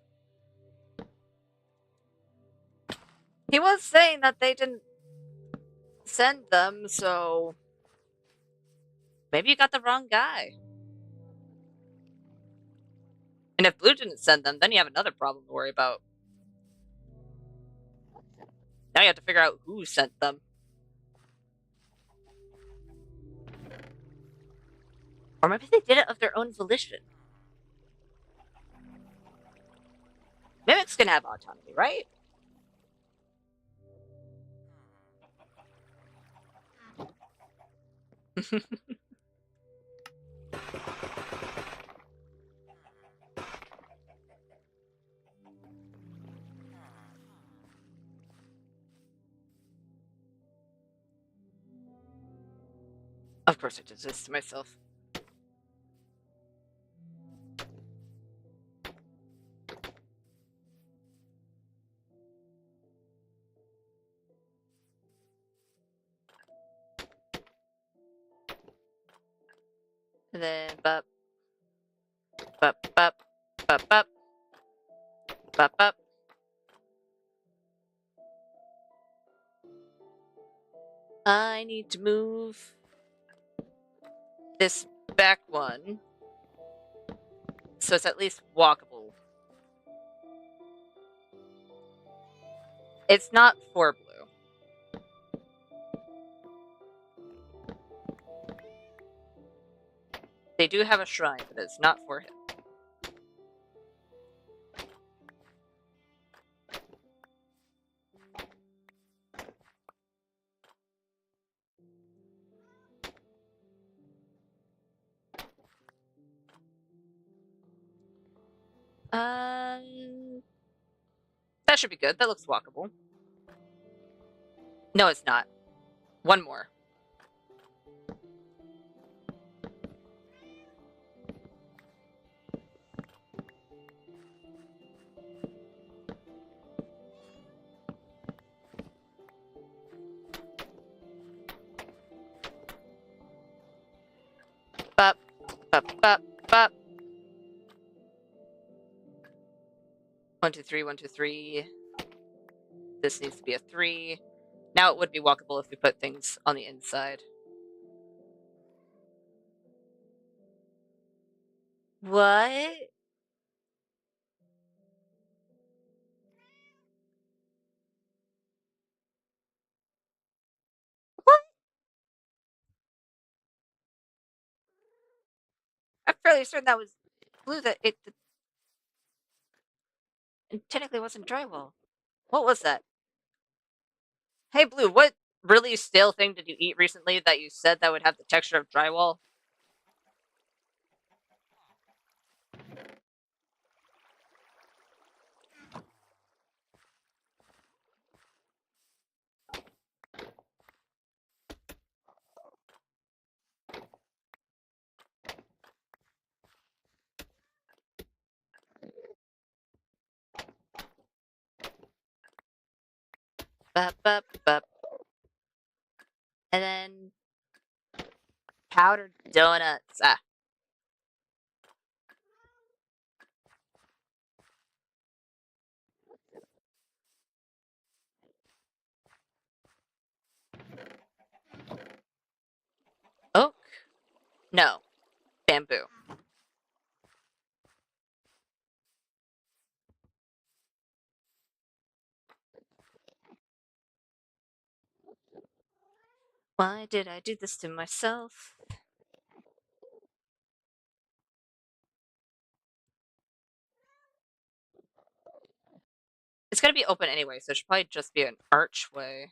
He was saying that they didn't send them, so maybe you got the wrong guy. And if Blue didn't send them, then you have another problem to worry about. Now you have to figure out who sent them. Or maybe they did it of their own volition. Mimics can have autonomy, right? Of course I did this to myself. And then bop, bop, bop, bop, bop, bop, bop. I need to move this back one so it's at least walkable. It's not for Blue. They do have a shrine, but it's not for him. That should be good. That looks walkable. No, it's not. One more. Bop, bop, bop, bop. 1, 2, 3, 1, 2, 3. This needs to be a 3. Now it would be walkable if we put things on the inside. What? fairly certain that was glue that it technically wasn't drywall. What was that? Hey, Blue, what really stale thing did you eat recently that you said that would have the texture of drywall? Bup, bup, bup. And then powdered donuts. Ah, oak? No, bamboo. Why did I do this to myself? It's gonna be open anyway, so it should probably just be an archway.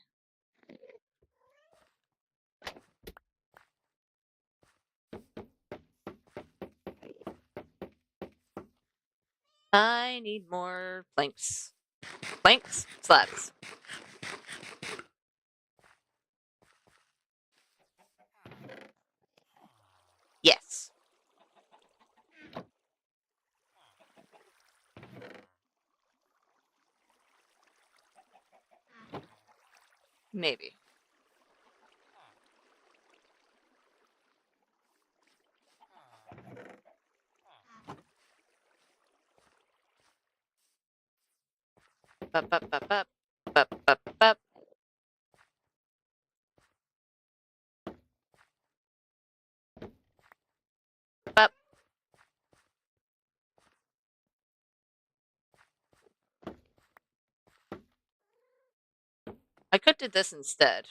I need more planks. Planks? Slabs. Yes. Maybe. Bup, bup, bup, bup. Bup, bup, bup. Bup. I could do this instead.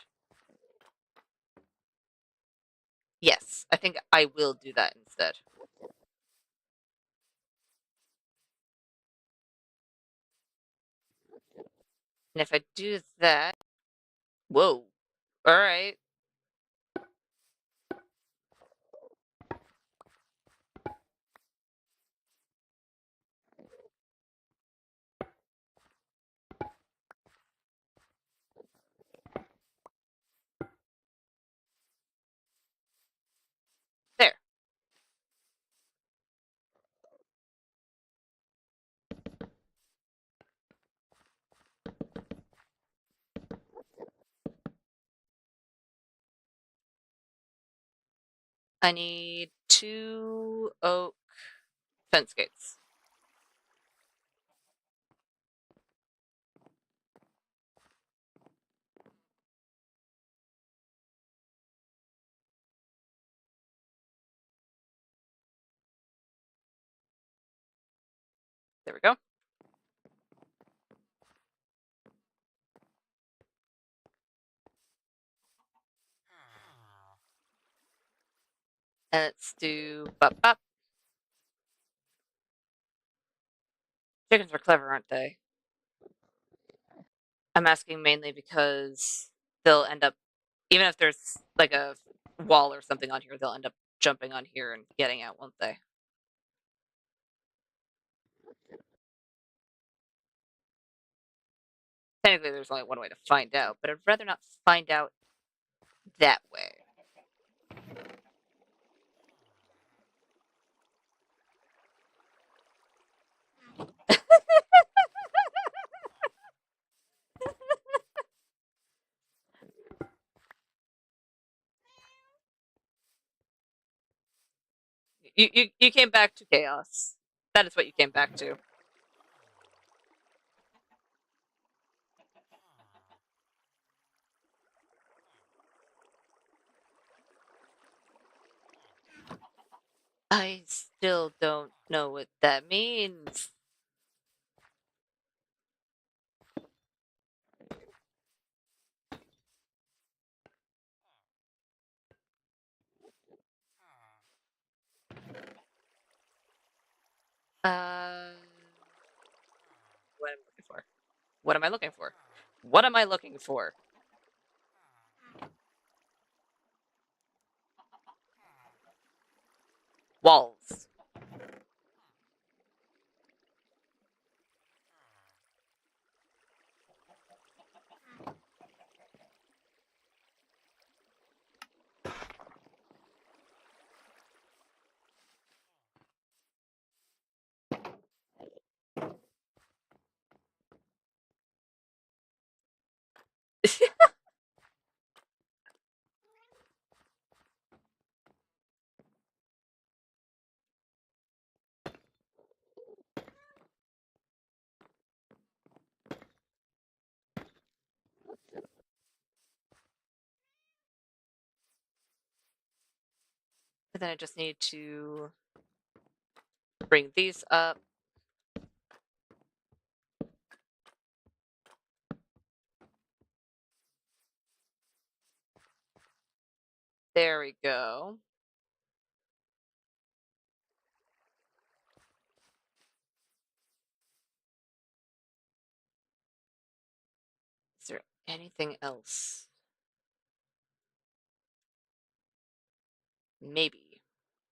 Yes, I think I will do that instead. And if I do that... Whoa. Alright. There. I need 2 oak fence gates. There we go. And let's do bop bop. Chickens are clever, aren't they? I'm asking mainly because they'll end up, even if there's like a wall or something on here, they'll end up jumping on here and getting out, won't they? Technically, there's only one way to find out, but I'd rather not find out that way. You came back to chaos. That is what you came back to. I still don't know what that means. What am I looking for? What am I looking for? What am I looking for? Walls. And then I just need to bring these up. There we go. Is there anything else? Maybe.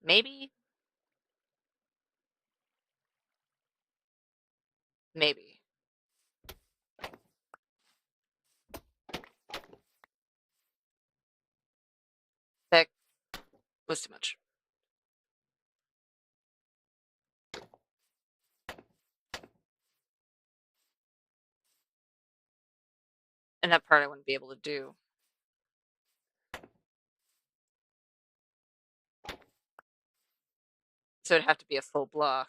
Maybe? Maybe. That was too much. And that part I wouldn't be able to do. So it'd have to be a full block.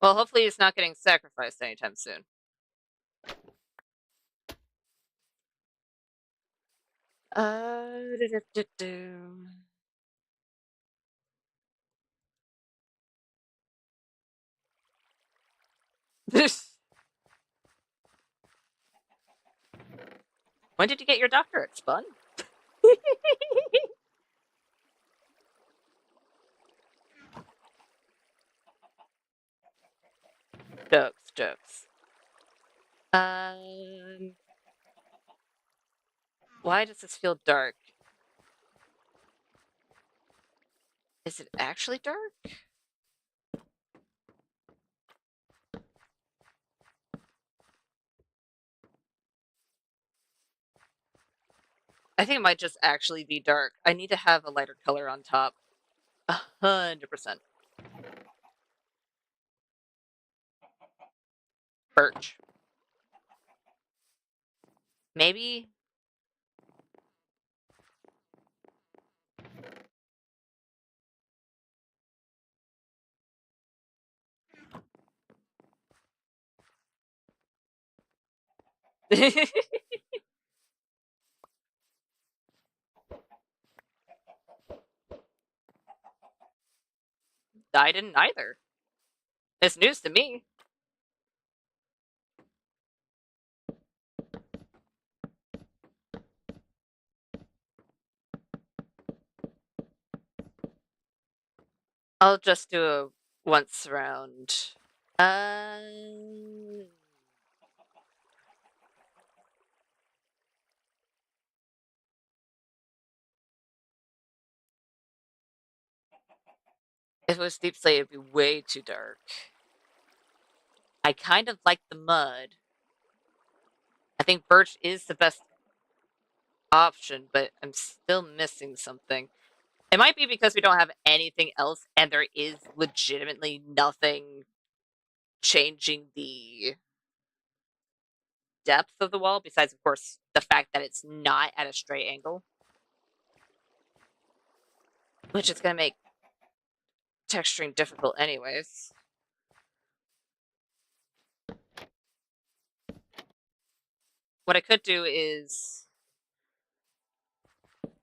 Well, hopefully he's not getting sacrificed anytime soon. Do-do-do-do. When did you get your doctorate, Spun? Jokes, jokes. Why does this feel dark? Is it actually dark? I think it might just actually be dark. I need to have a lighter color on top. 100%. Birch. Maybe? I didn't either. It's news to me. I'll just do a once round. If it was Deep Slate, it'd be way too dark. I kind of like the mud. I think birch is the best option, but I'm still missing something. It might be because we don't have anything else and there is legitimately nothing changing the depth of the wall, besides, of course, the fact that it's not at a straight angle. Which is going to make texturing difficult anyways. What I could do is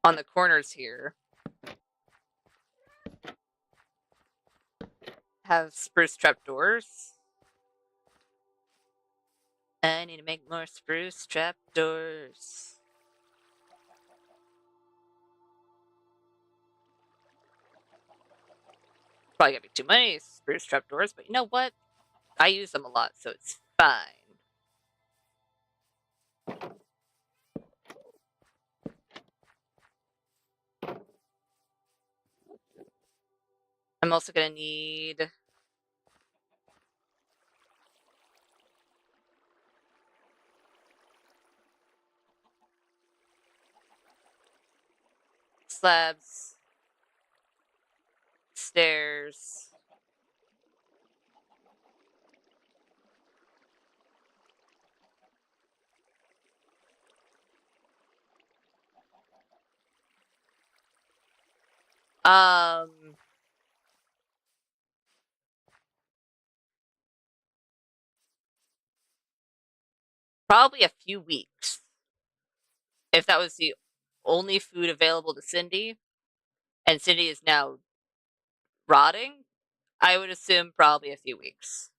on the corners here have spruce trapdoors. I need to make more spruce trapdoors. Probably gonna be too many spruce trapdoors, but you know what? I use them a lot, so it's fine. I'm also gonna need slabs, stairs. Probably a few weeks. If that was the only food available to Cindy, and Cindy is now rotting, I would assume probably a few weeks.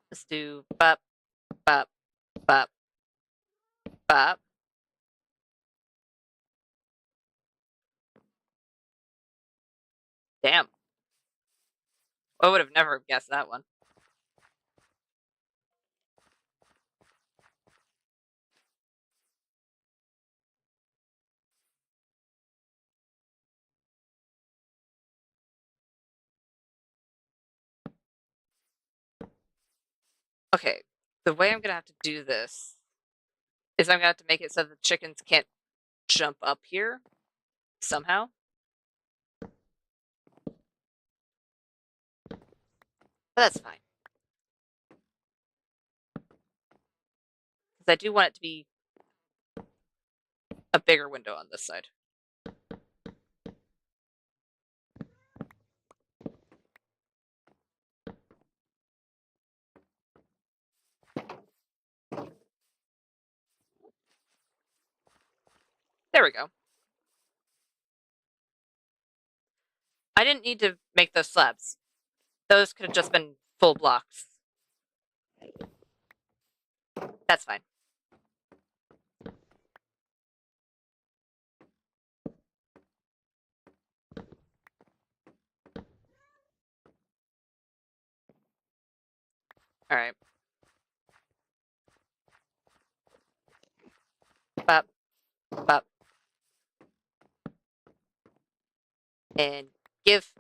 Let's do bop, bop, bop, bop. Damn. I would have never guessed that one. Okay, the way I'm gonna have to do this is I'm gonna have to make it so the chickens can't jump up here somehow. But that's fine. Because I do want it to be a bigger window on this side. There we go. I didn't need to make those slabs. Those could have just been full blocks. That's fine. All right. Bop, bop. And give.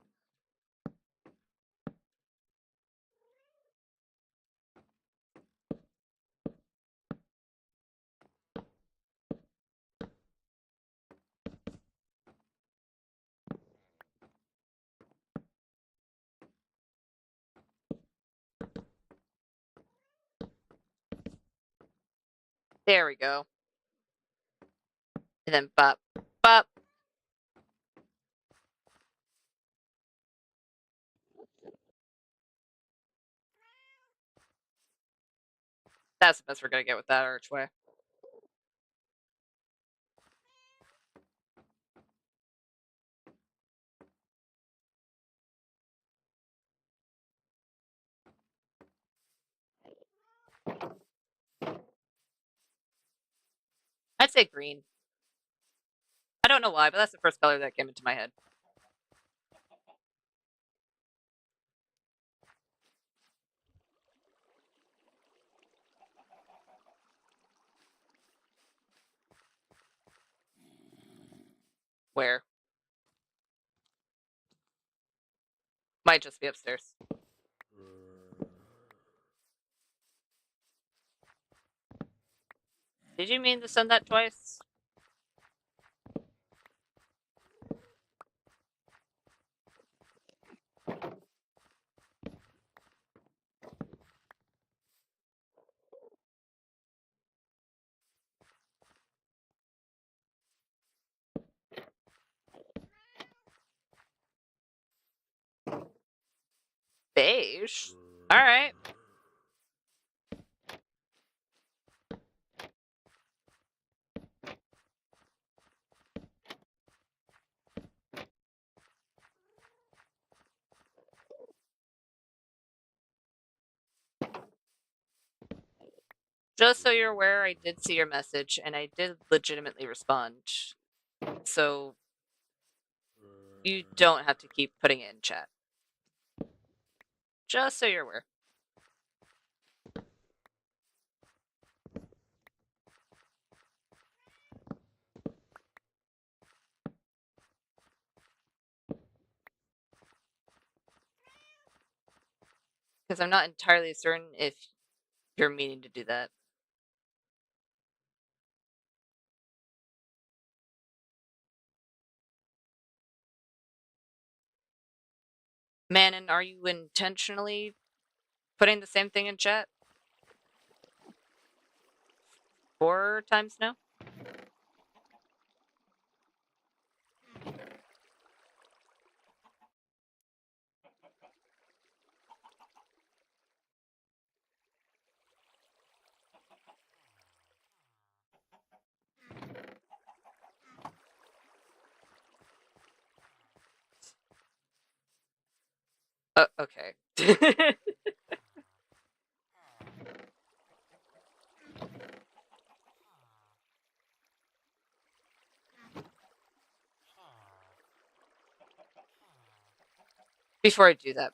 There we go. And then bop, bop. That's the best we're gonna get with that archway. I'd say green. I don't know why, but that's the first color that came into my head. Where? Might just be upstairs. Did you mean to send that twice? Beige? Alright. Just so you're aware, I did see your message, and I did legitimately respond. So you don't have to keep putting it in chat. Just so you're aware. Because I'm not entirely certain if you're meaning to do that. Manon, are you intentionally putting the same thing in chat? 4 times now? Okay. Before I do that,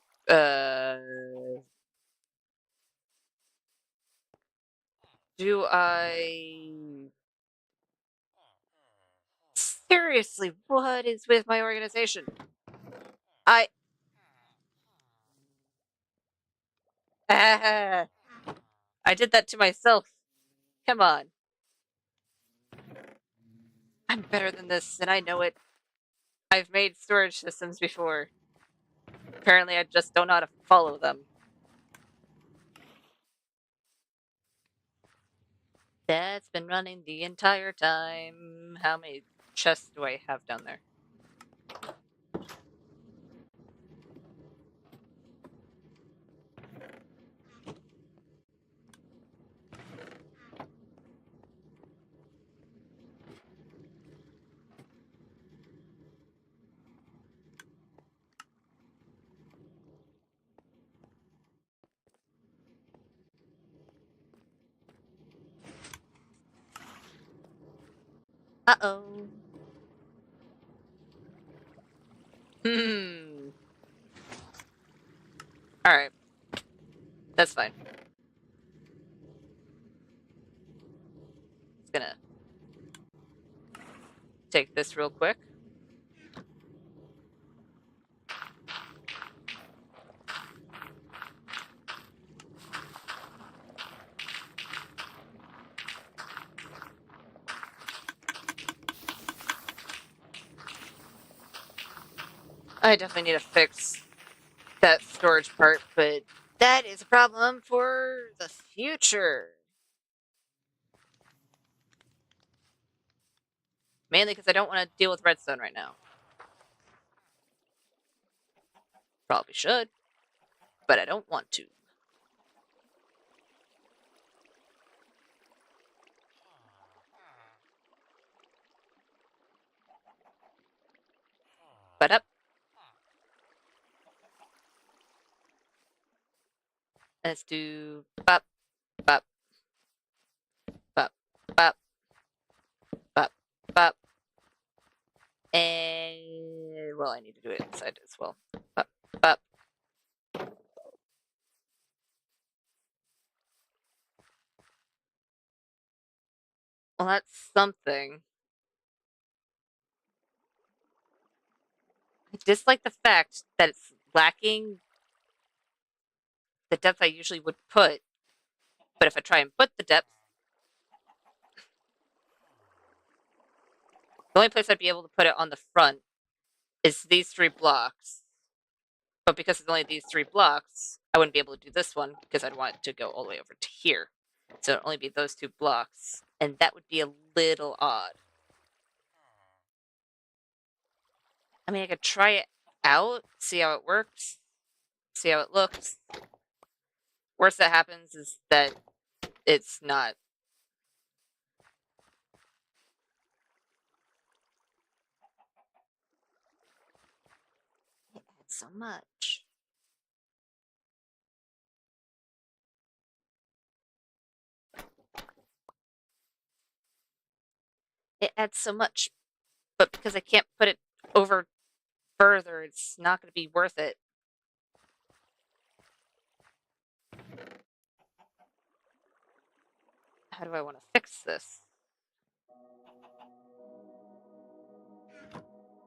do I... Seriously, what is with my organization? I did that to myself. Come on. I'm better than this, and I know it. I've made storage systems before. Apparently, I just don't know how to follow them. That's been running the entire time. How many chests do I have down there? Uh-oh. Hmm. Alright. That's fine. Just gonna take this real quick. I definitely need to fix that storage part, but that is a problem for the future. Mainly because I don't want to deal with redstone right now. Probably should, but I don't want to. But up. Let's do bop, bop, bop, bop, bop, bop. And, well, I need to do it inside as well. Bop, bop. Well, that's something. I dislike the fact that it's lacking the depth I usually would put, but if I try and put the depth, The only place I'd be able to put it on the front is these 3 blocks. But because it's only these 3 blocks, I wouldn't be able to do this one because I'd want it to go all the way over to here. So it'd only be those 2 blocks. And that would be a little odd. I mean, I could try it out, see how it works, see how it looks. Worst that happens is that it's not. It adds so much. It adds so much, but because I can't put it over further, it's not going to be worth it. How do I want to fix this?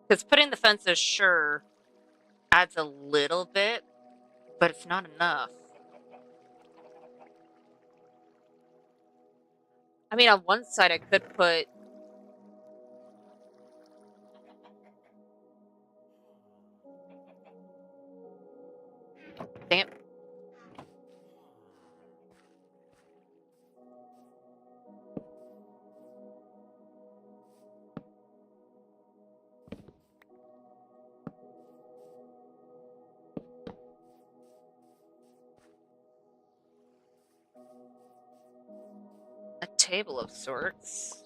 Because putting the fences, sure, adds a little bit, but it's not enough. I mean, on one side, I could put damn a table of sorts.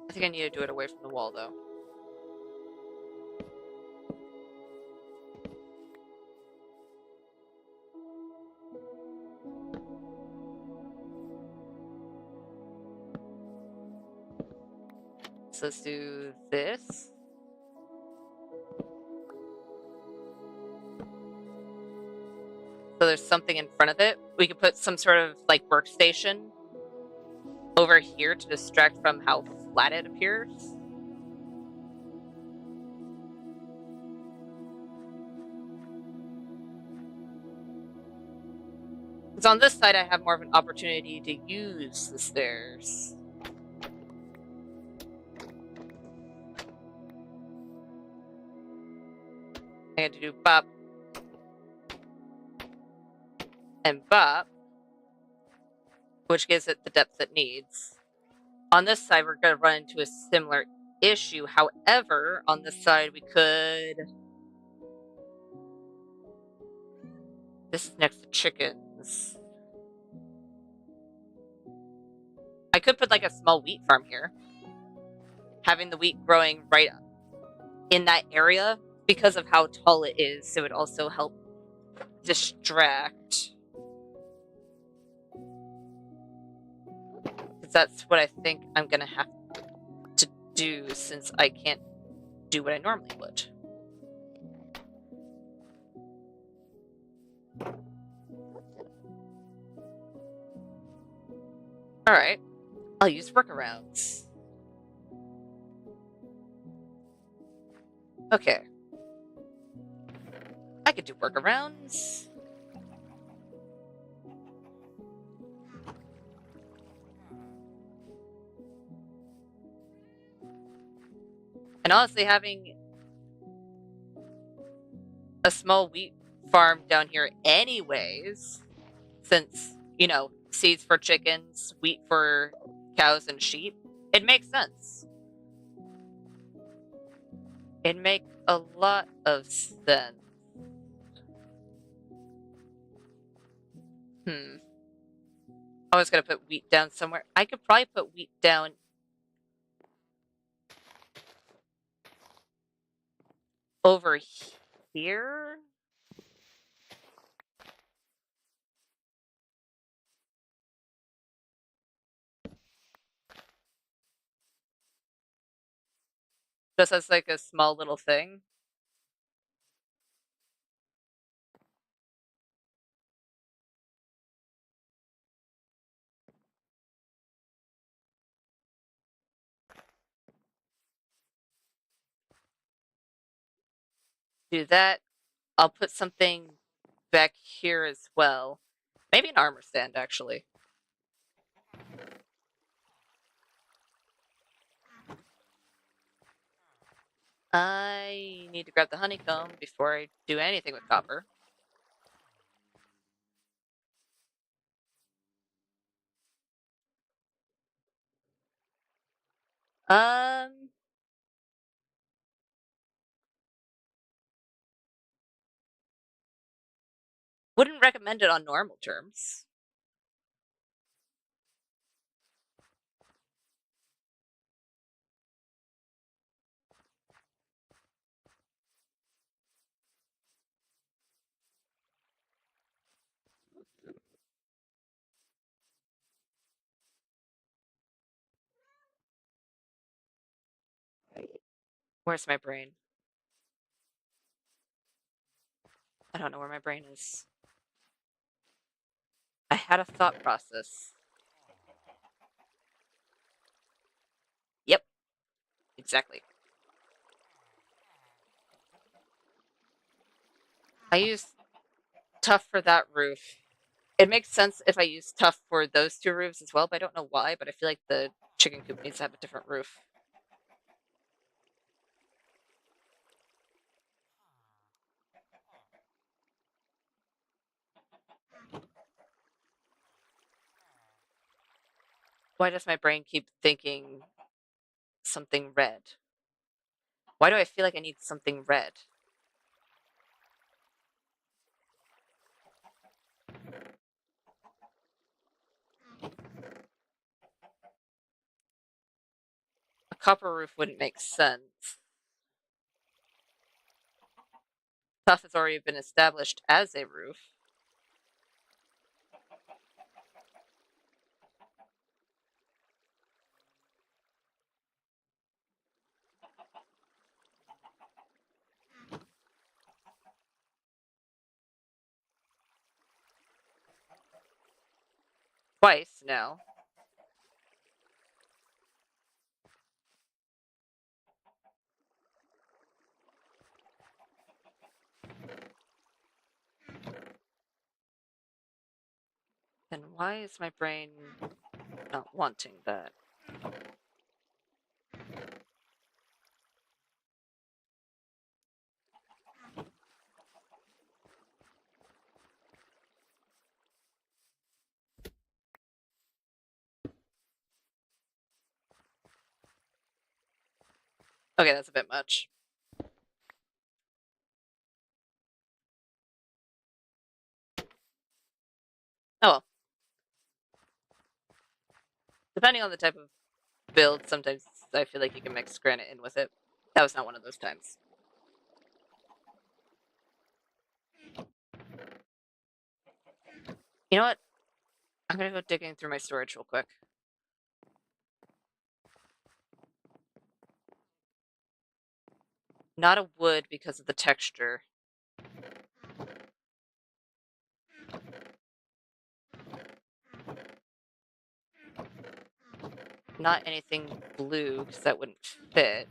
I think I need to do it away from the wall, though. So let's do this. So there's something in front of it. We could put some sort of like workstation over here to distract from how flat it appears. Because on this side, I have more of an opportunity to use the stairs. I had to do bop and bop, which gives it the depth it needs. On this side, we're going to run into a similar issue. However, on this side, we could... This is next to chickens. I could put like a small wheat farm here. Having the wheat growing right in that area because of how tall it is, it would also help distract. Because that's what I think I'm going to have to do since I can't do what I normally would. Alright, I'll use workarounds. Okay. I could do workarounds. And honestly, having a small wheat farm down here anyways, since, you know, seeds for chickens, wheat for cows and sheep, it makes sense. It makes a lot of sense. I was gonna put wheat down somewhere. I could probably put wheat down over here. Just as like a small little thing. Do that I'll put something back here as well. Maybe an armor stand, actually. I need to grab the honeycomb before I do anything with copper. Um, wouldn't recommend it on normal terms. Where's my brain? I don't know where my brain is. I had a thought process. Yep, exactly. I used tough for that roof. It makes sense if I use tough for those two roofs as well, but I don't know why, but I feel like the chicken coop needs to have a different roof. Why does my brain keep thinking something red? Why do I feel like I need something red? A copper roof wouldn't make sense. Tough has already been established as a roof. Twice now. Then why is my brain not wanting that? Okay, that's a bit much. Oh well. Depending on the type of build, sometimes I feel like you can mix granite in with it. That was not one of those times. You know what? I'm gonna go digging through my storage real quick. Not a wood because of the texture. Not anything blue because that wouldn't fit.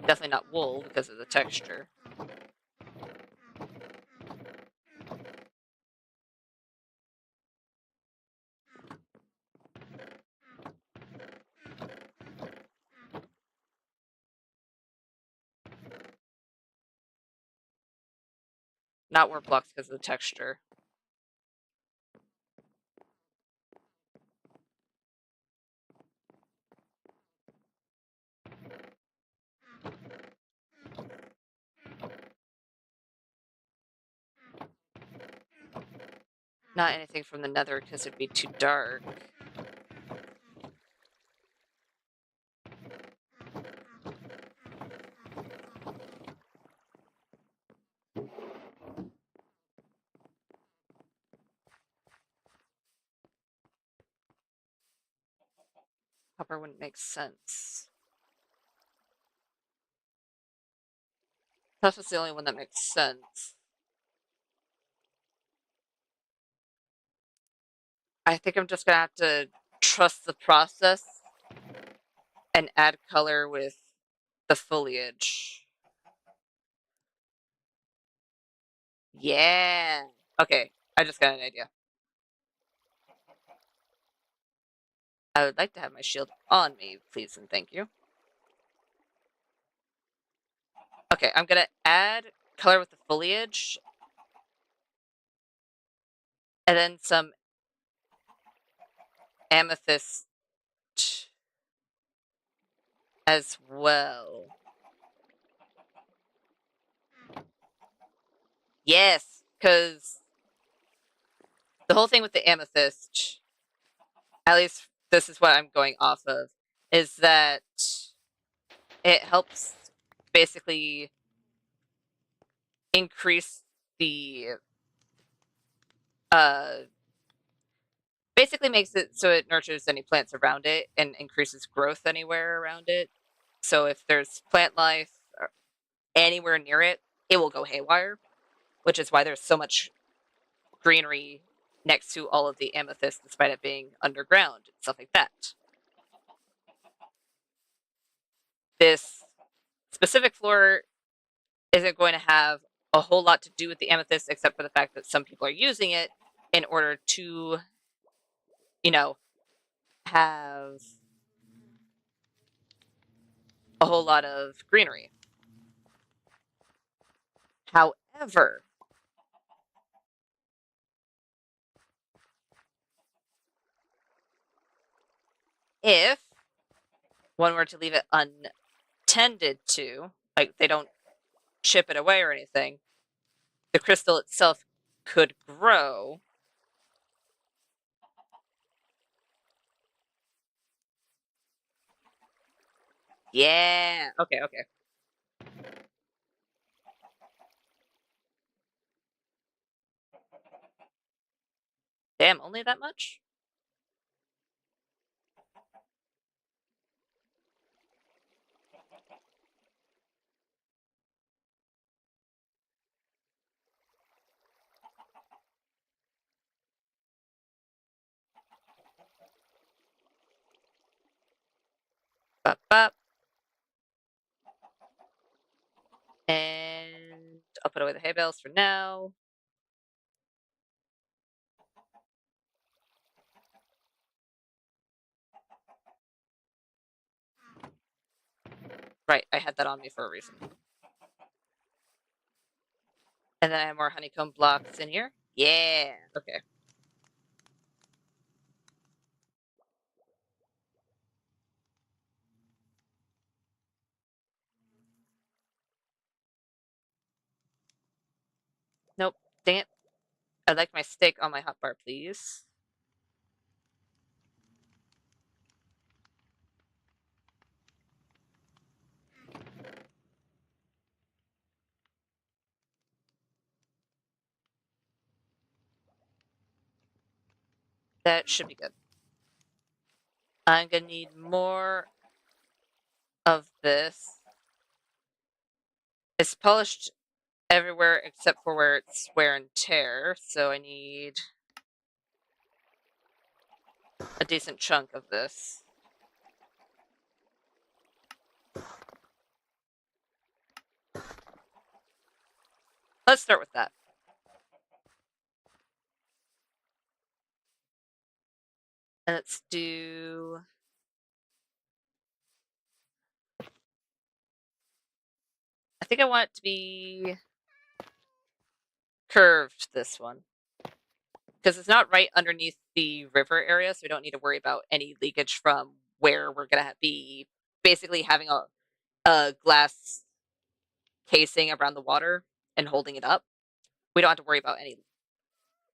Definitely not wool because of the texture. Not warp blocks because of the texture. Not anything from the nether because it'd be too dark. Copper wouldn't make sense. Tough is the only one that makes sense. I think I'm just gonna have to trust the process and add color with the foliage. Yeah. Okay, I just got an idea. I would like to have my shield on me, please and thank you. Okay, I'm gonna add color with the foliage. And then some amethyst as well. Yes, because the whole thing with the amethyst, at least this is what I'm going off of, is that it helps basically increase the uh basically makes it so it nurtures any plants around it and increases growth anywhere around it. So if there's plant life anywhere near it, it will go haywire, which is why there's so much greenery next to all of the amethyst despite it being underground and stuff like that. This specific floor isn't going to have a whole lot to do with the amethyst except for the fact that some people are using it in order to, you know, have a whole lot of greenery. However, if one were to leave it untended to, like they don't chip it away or anything, the crystal itself could grow. Yeah. Okay, okay. Damn, only that much? Bop, bop. And I'll put away the hay bales for now. Right, I had that on me for a reason. And then I have more honeycomb blocks in here. Yeah, okay. Nope, dang it. I'd like my steak on my hotbar, please. That should be good. I'm gonna need more of this. It's polished everywhere except for where it's wear and tear, so I need a decent chunk of this. Let's start with that. And let's do... I think I want it to be curved, this one. Because it's not right underneath the river area, so we don't need to worry about any leakage from where we're going to be basically having a glass casing around the water and holding it up. We don't have to worry about any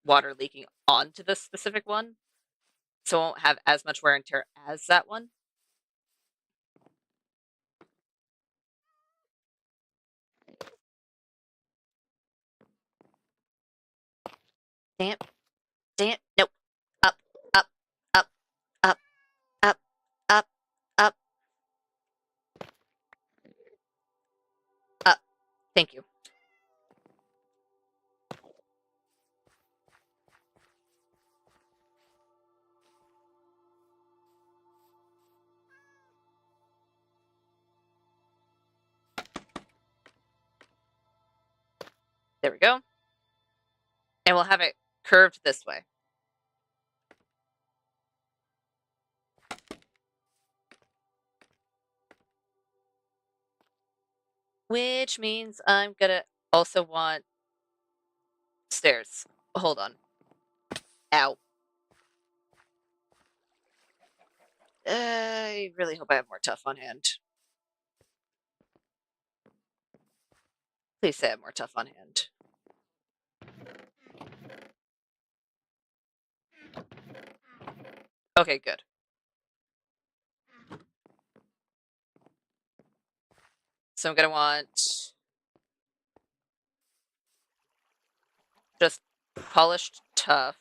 water leaking onto this specific one, so it won't have as much wear and tear as that one. Damn it. Damn it. Nope. Up, up, up, up, up, up, up, up. Thank you. There we go. we'll have it curved this way. Which means I'm gonna also want stairs. Hold on. Ow. I really hope I have more tough on hand. Please say I have more tough on hand. Okay, good. So I'm gonna want just polished tough.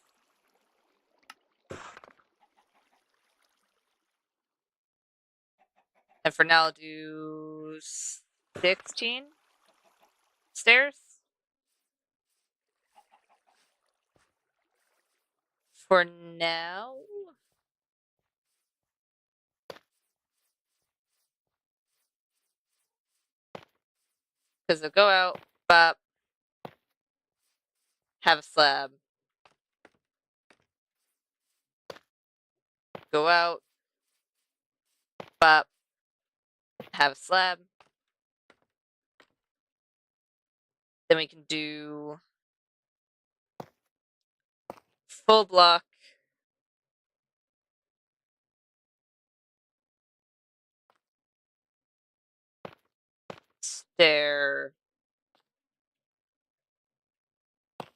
And for now, I'll do 16 stairs. For now. Because they'll go out, bop, have a slab. Go out, bop, have a slab. Then we can do full block. Stair.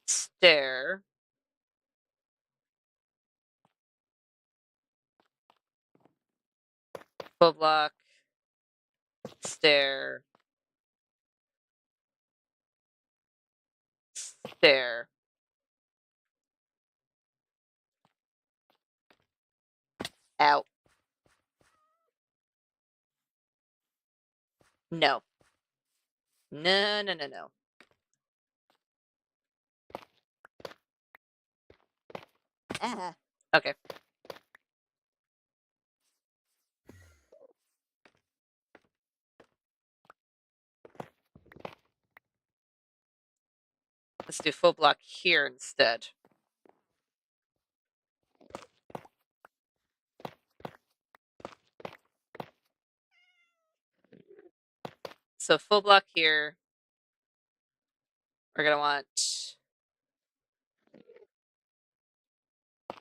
Stair. Full block. Stair. Stair. Out. No. No, no, no, no. Ah. Okay. Let's do full block here instead. So full block here. We're gonna want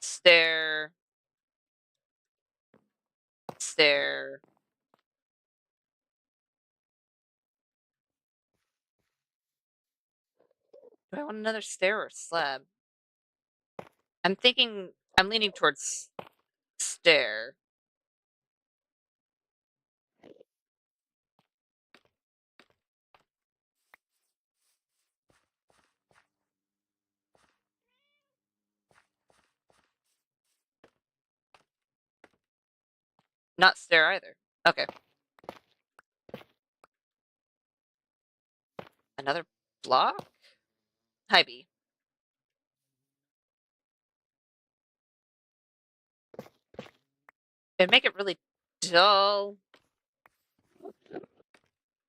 stair, stair. Do I want another stair or slab? I'm leaning towards stair. Not stair either. Okay. Another block? Hi, B. It'd make it really dull.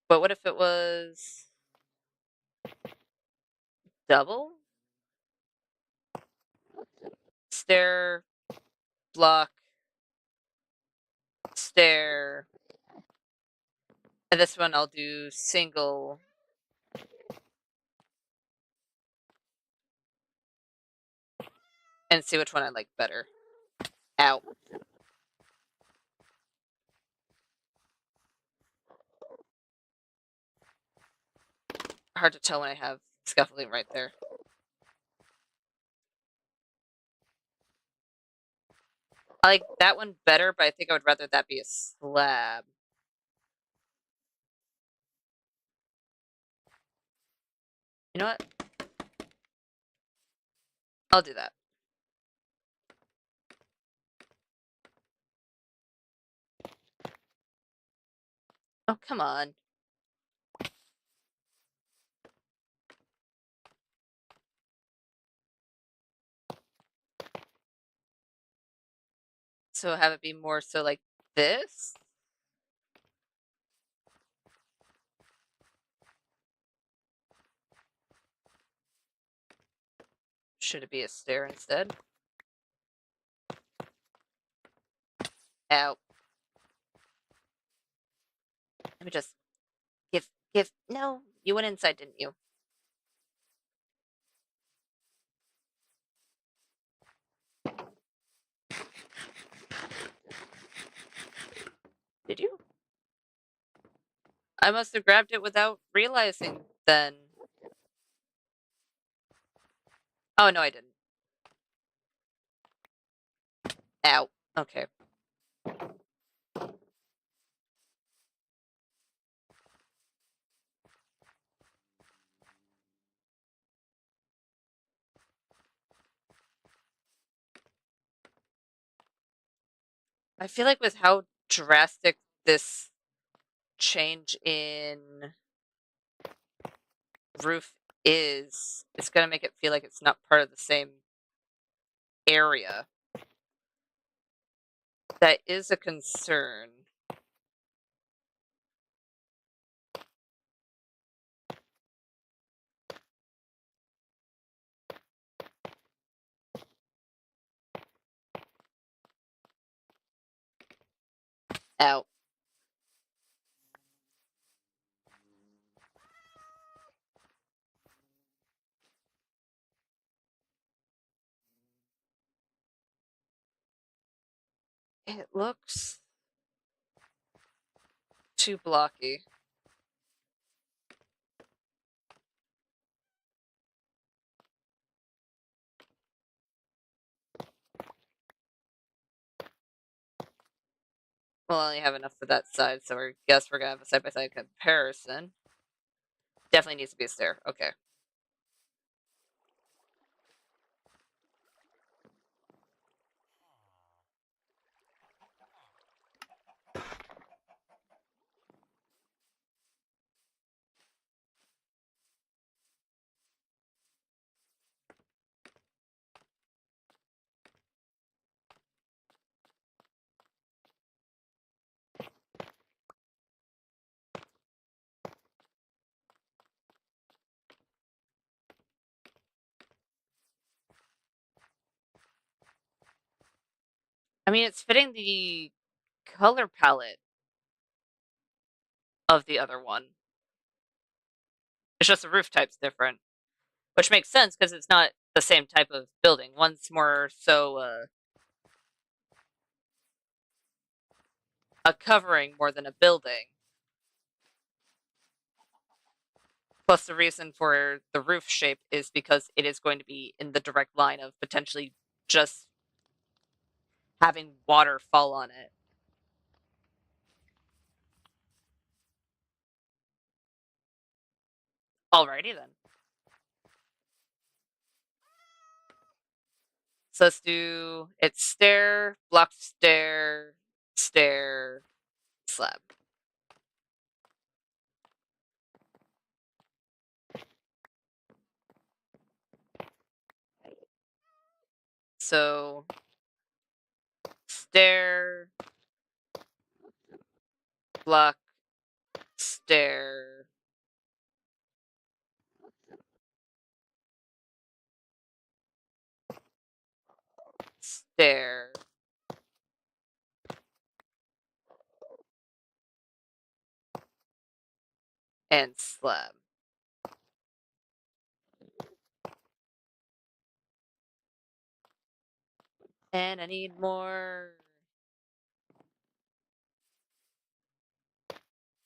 But what if it was double? Stair, block, stair. And this one I'll do single. And see which one I like better. Ow. Hard to tell when I have scaffolding right there. I like that one better, but I think I would rather that be a slab. You know what? I'll do that. Oh, come on. So have it be more so like this? Should it be a stair instead? Ow. Let me just give. No, you went inside, didn't you? Did you? I must have grabbed it without realizing then. Oh, no, I didn't. Ow. Okay. I feel like with how drastic this change in roof is, it's gonna make it feel like it's not part of the same area. That is a concern. Ow. It looks too blocky. We'll only have enough for that side, so I guess we're gonna have a side-by-side comparison. Definitely needs to be a stair. Okay. I mean, it's fitting the color palette of the other one. It's just the roof type's different, which makes sense because it's not the same type of building. One's more so a covering more than a building. Plus, the reason for the roof shape is because it is going to be in the direct line of potentially just having water fall on it. Alrighty then. So let's do it's stair, block stair, stair, slab. So stair, block, stair, stair, and slab. And I need more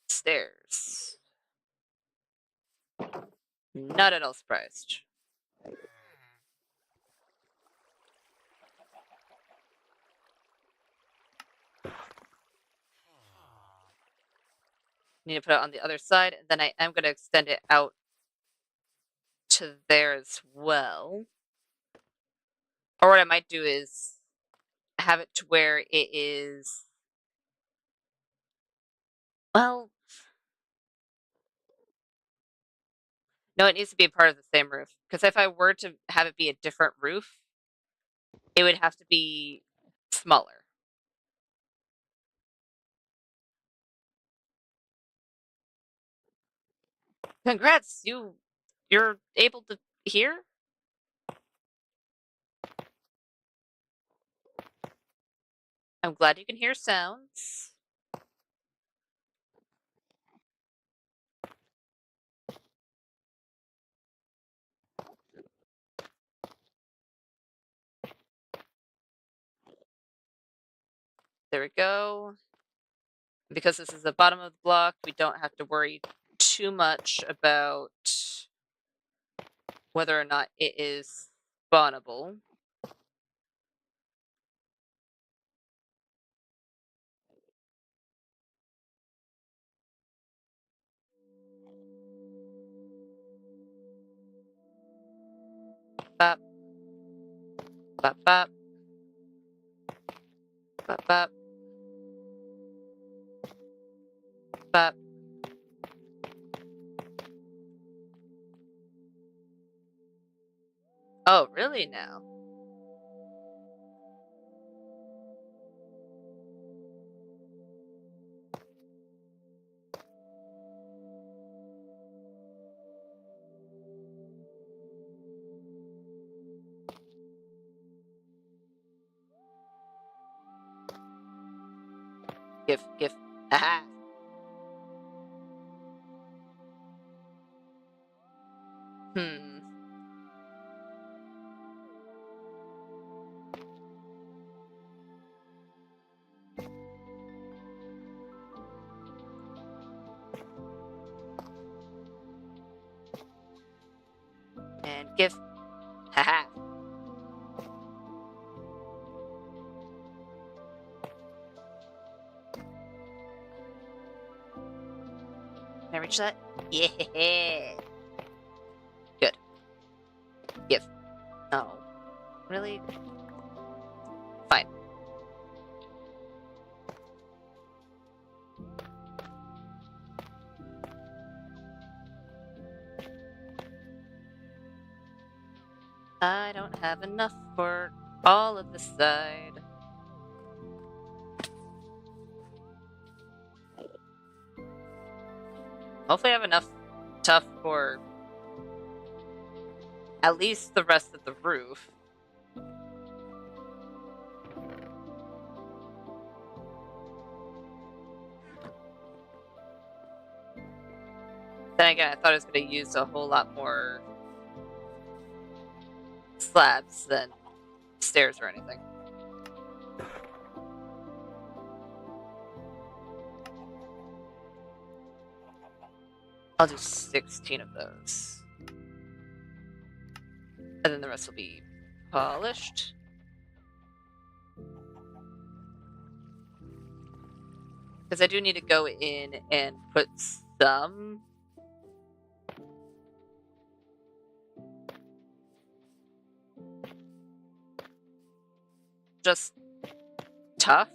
stairs. Not at all surprised. Need to put it on the other side, and then I am going to extend it out to there as well. Or what I might do is have it to where it is, well, no, it needs to be a part of the same roof. Because if I were to have it be a different roof, it would have to be smaller. Congrats, you're able to hear? I'm glad you can hear sounds. There we go. Because this is the bottom of the block, we don't have to worry too much about whether or not it is spawnable. Bop. Bop, bop. Bop, bop. Bop. Oh, really now? Give. Aha! Hmm. And give. Haha. Can I reach that? Yeah. Good. Give. Oh. Really? Fine. I don't have enough for all of this side. Hopefully I have enough stuff for at least the rest of the roof. Then again, I thought I was going to use a whole lot more slabs than stairs or anything. I'll do 16 of those. And then the rest will be polished. Because I do need to go in and put some just tough.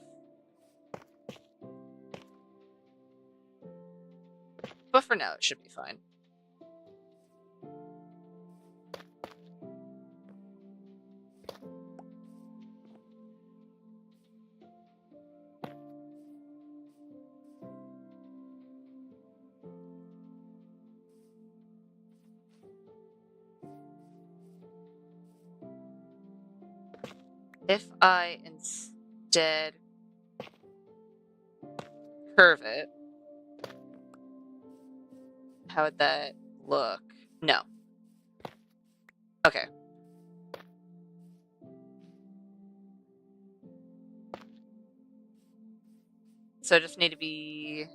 But for now, it should be fine. If I instead curve it, how would that look? No. Okay. So I just need to be...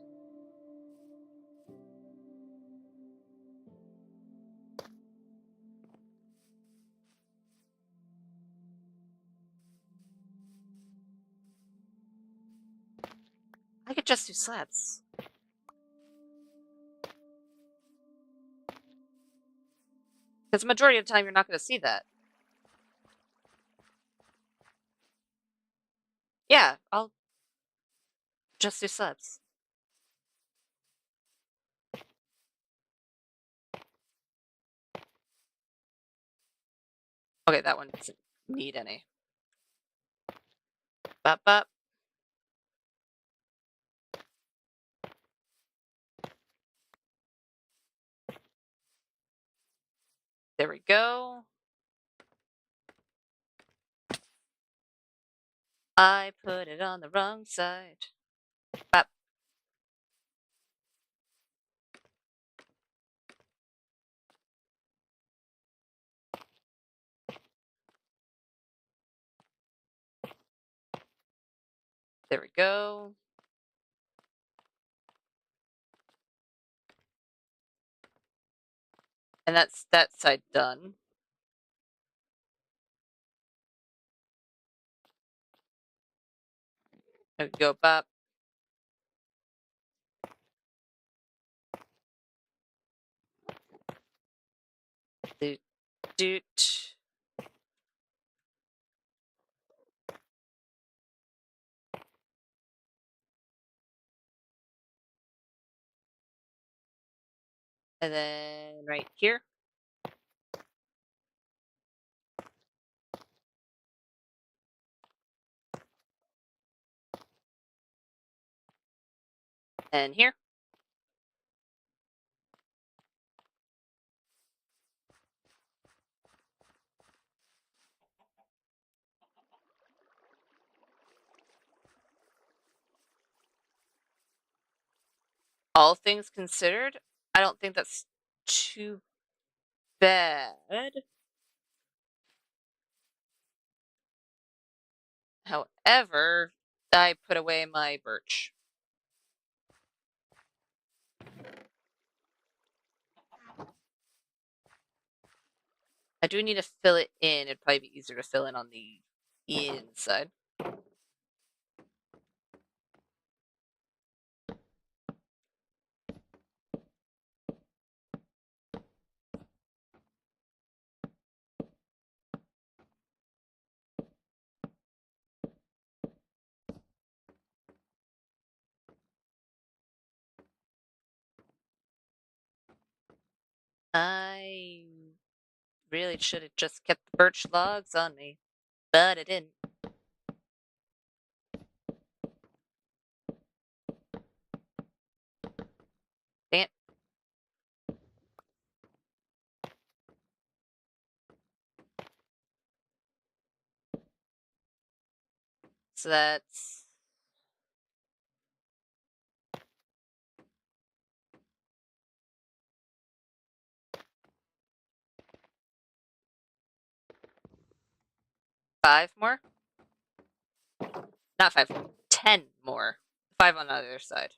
I could just do slabs. Because the majority of the time, you're not going to see that. Yeah, I'll just do slabs. Okay, that one doesn't need any. Bop, bop. There we go. I put it on the wrong side. Bop. There we go. And that's that side done. I go bop. Doot, doot. And then right here. And here. All things considered, I don't think that's too bad. However, I put away my birch. I do need to fill it in. It'd probably be easier to fill in on the inside. I really should have just kept the birch logs on me, but I didn't. Dang it. So that's 5 more? Not 5, 10 more. 5 on the other side.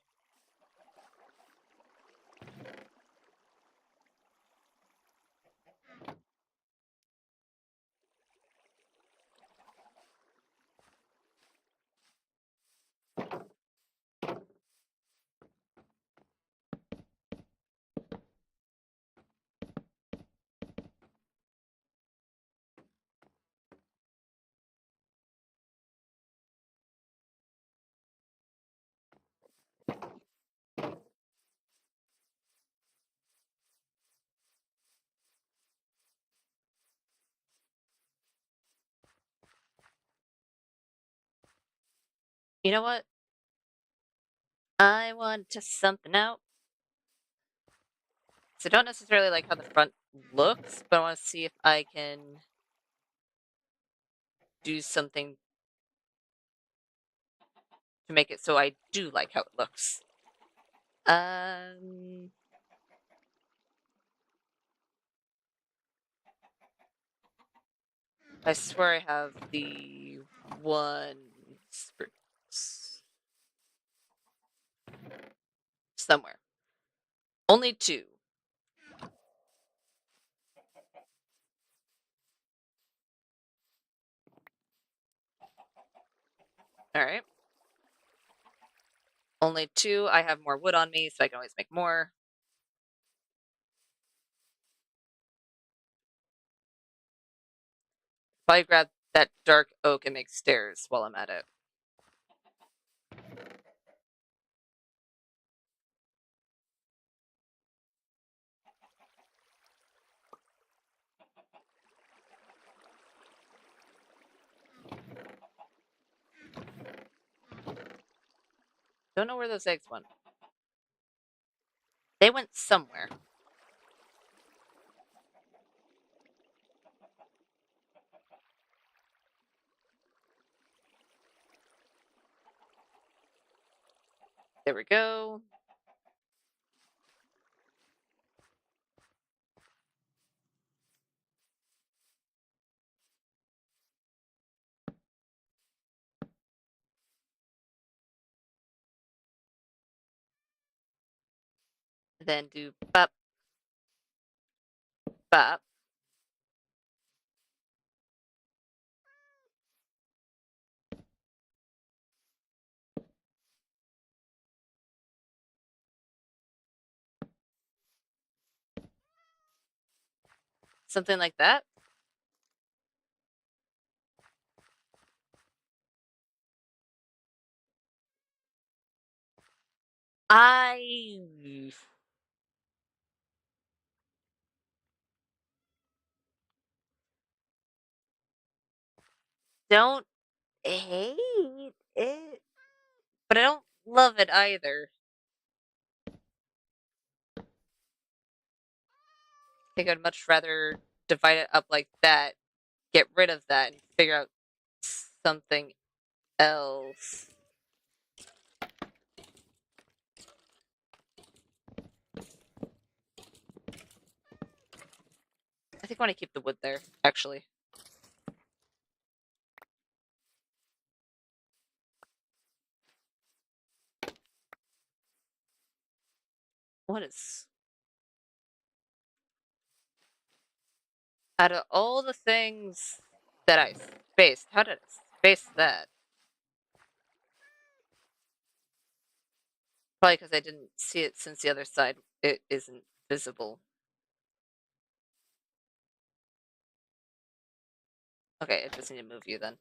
You know what? I want to test something out. So I don't necessarily like how the front looks, but I want to see if I can do something to make it so I do like how it looks. I swear I have the one somewhere. Only 2. All right. Only 2. I have more wood on me, so I can always make more. Probably grab that dark oak and make stairs while I'm at it. Don't know where those eggs went. They went somewhere. There we go. Then do bop, bop. Something like that. I don't hate it, but I don't love it either. I think I'd much rather divide it up like that, get rid of that, and figure out something else. I think I want to keep the wood there, actually. What is... Out of all the things that I spaced, how did I space that? Probably because I didn't see it since the other side it isn't visible. Okay, I just need to move you then.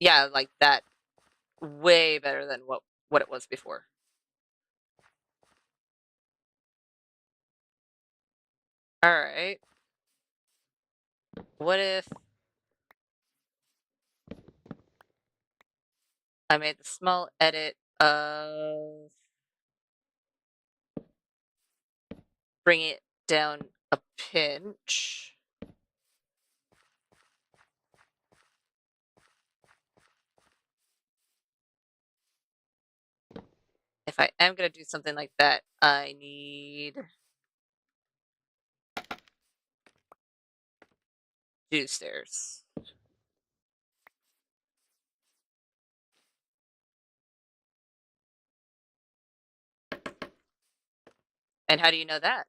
Yeah, like that. Way better than what it was before. Alright. What if I made the small edit of bring it down a pinch? If I am going to do something like that, I need two stairs. And how do you know that?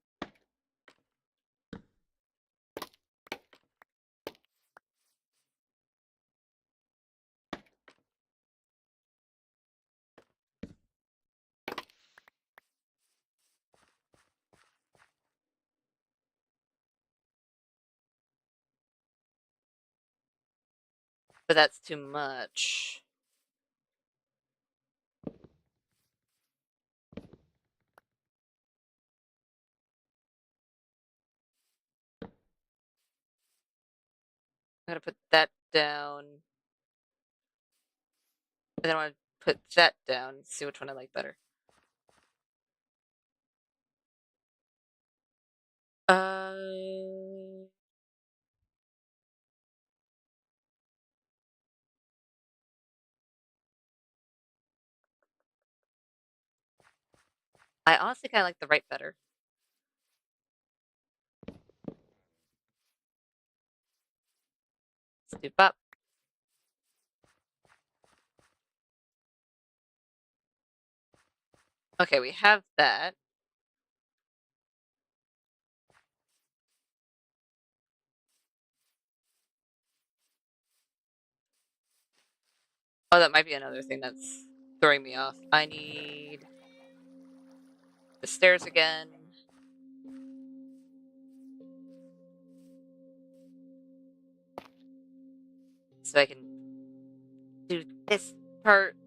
But that's too much. I'm going to put that down. And then I want to put that down, see which one I like better. I honestly kind of like the right better. Stoop up. Okay, we have that. Oh, that might be another thing that's throwing me off. I need the stairs again. So I can do this part.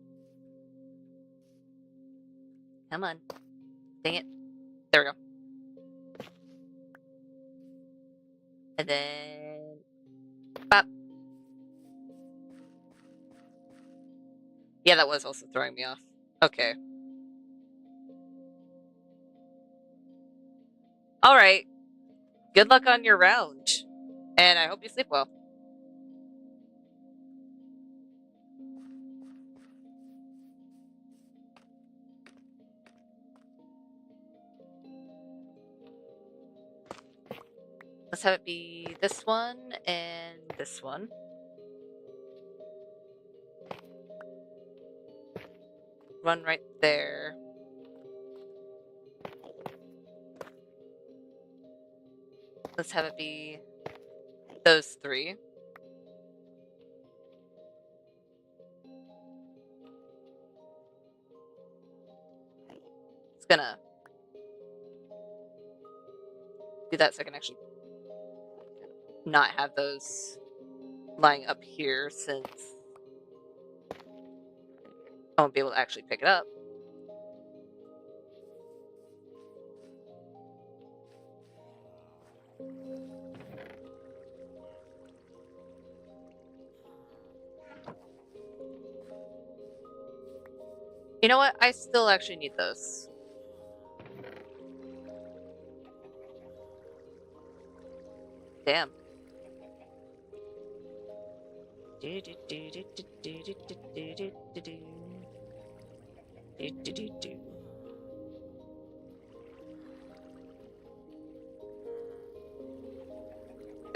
Come on. Dang it. There we go. And then... Bop. Yeah, that was also throwing me off. Okay. All right. Good luck on your round. And I hope you sleep well. Let's have it be this one and this one. Run right there. Let's have it be those three. It's gonna do that so I can actually not have those lying up here since I won't be able to actually pick it up. You know what? I still actually need those. Damn. There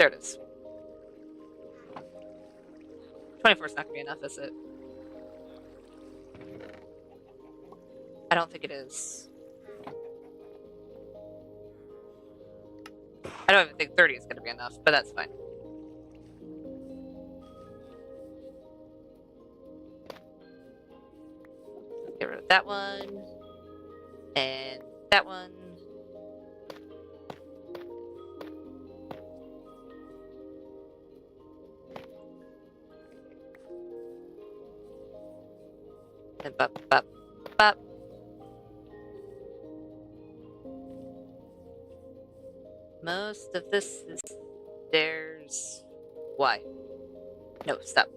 it is. 24 is not gonna be enough, is it? I don't think it is. I don't even think 30 is gonna be enough, but that's fine. Get rid of that one. And that one. And bop, bop, bop. Most of this is stairs. Why? No, stop.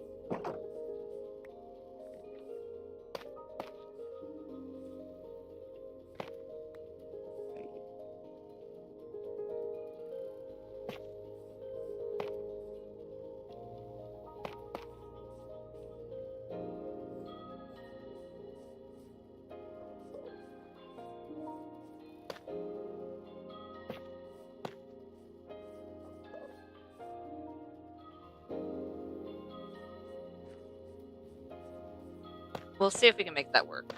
We'll see if we can make that work.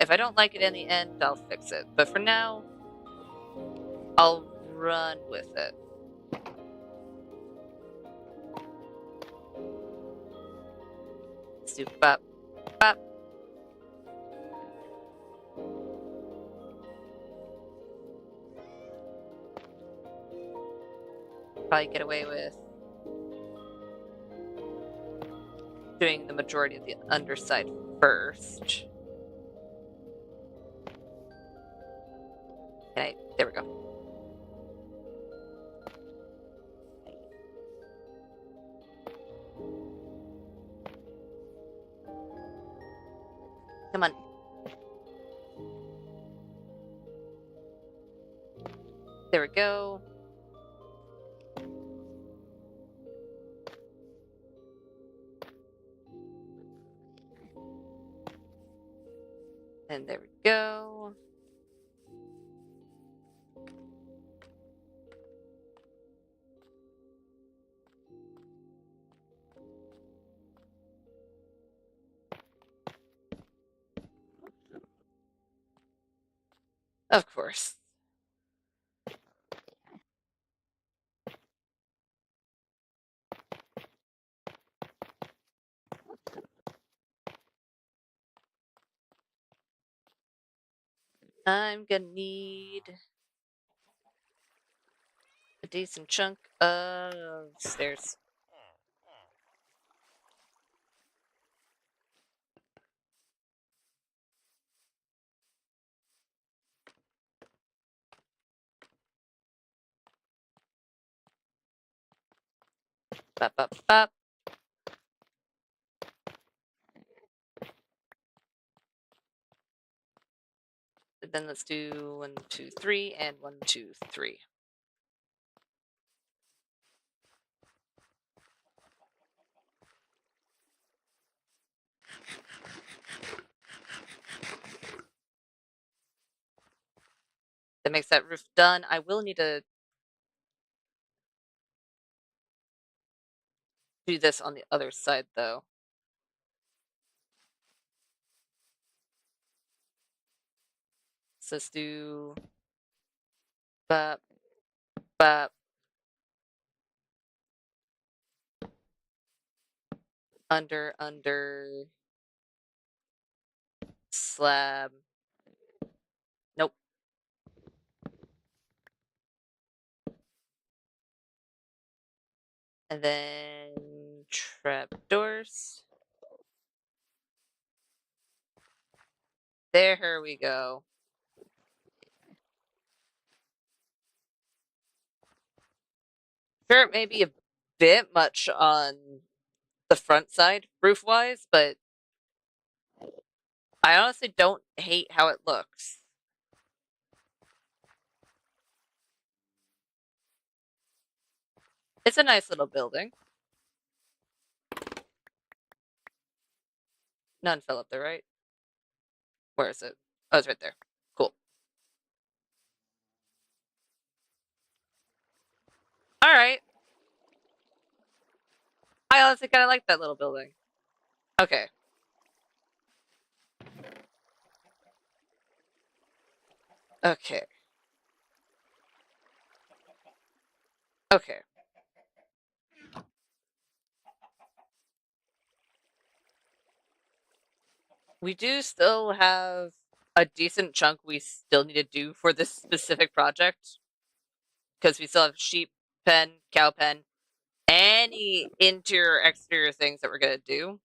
If I don't like it in the end, I'll fix it. But for now, I'll run with it. Let's do bop, bop. Probably get away with doing the majority of the underside first. Okay, there we go. Come on. There we go. And there we go. Of course. I'm gonna need a decent chunk of stairs. Bop, bop, bop. But then let's do 1, 2, 3, and 1, 2, 3. That makes that roof done. I will need to do this on the other side, though. So let's do bop, bop, under, slab. Nope. And then trapdoors. There we go. Sure, it may be a bit much on the front side, roof-wise, but I honestly don't hate how it looks. It's a nice little building. None fell up there, right? Where is it? Oh, it's right there. Cool. All right. I honestly kind of like that little building. Okay. Okay. Okay. We do still have a decent chunk we still need to do for this specific project because we still have sheep pen, cow pen, any interior, exterior things that we're going to do.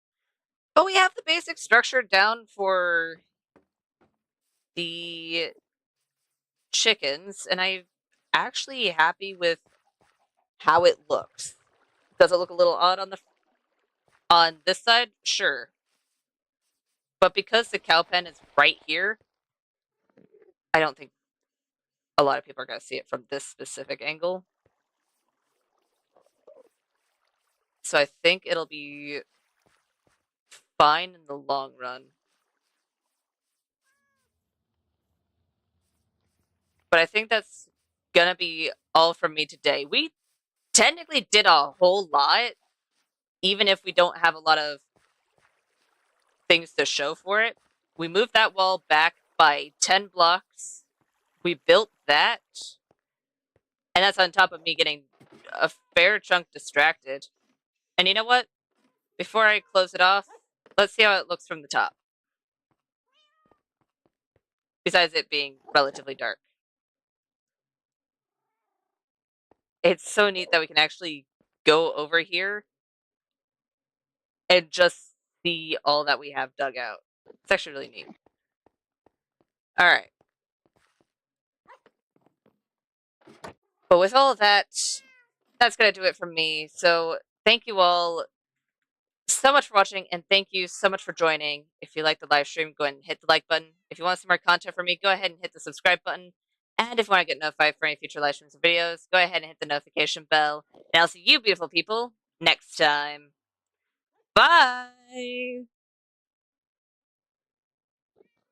But we have the basic structure down for the chickens, and I'm actually happy with how it looks. Does it look a little odd on this side? Sure. But because the cow pen is right here, I don't think a lot of people are going to see it from this specific angle. So I think it'll be fine in the long run. But I think that's going to be all from me today. We technically did a whole lot, even if we don't have a lot of things to show for it. We moved that wall back by 10 blocks. We built that. And that's on top of me getting a fair chunk distracted. And you know what? Before I close it off, let's see how it looks from the top. Besides it being relatively dark. It's so neat that we can actually go over here and just see all that we have dug out. It's actually really neat. All right. But with all of that, that's going to do it from me. So thank you all so much for watching, and thank you so much for joining. If you like the live stream, go ahead and hit the like button. If you want some more content from me, go ahead and hit the subscribe button. And if you want to get notified for any future live streams and videos, go ahead and hit the notification bell. And I'll see you beautiful people next time. Bye!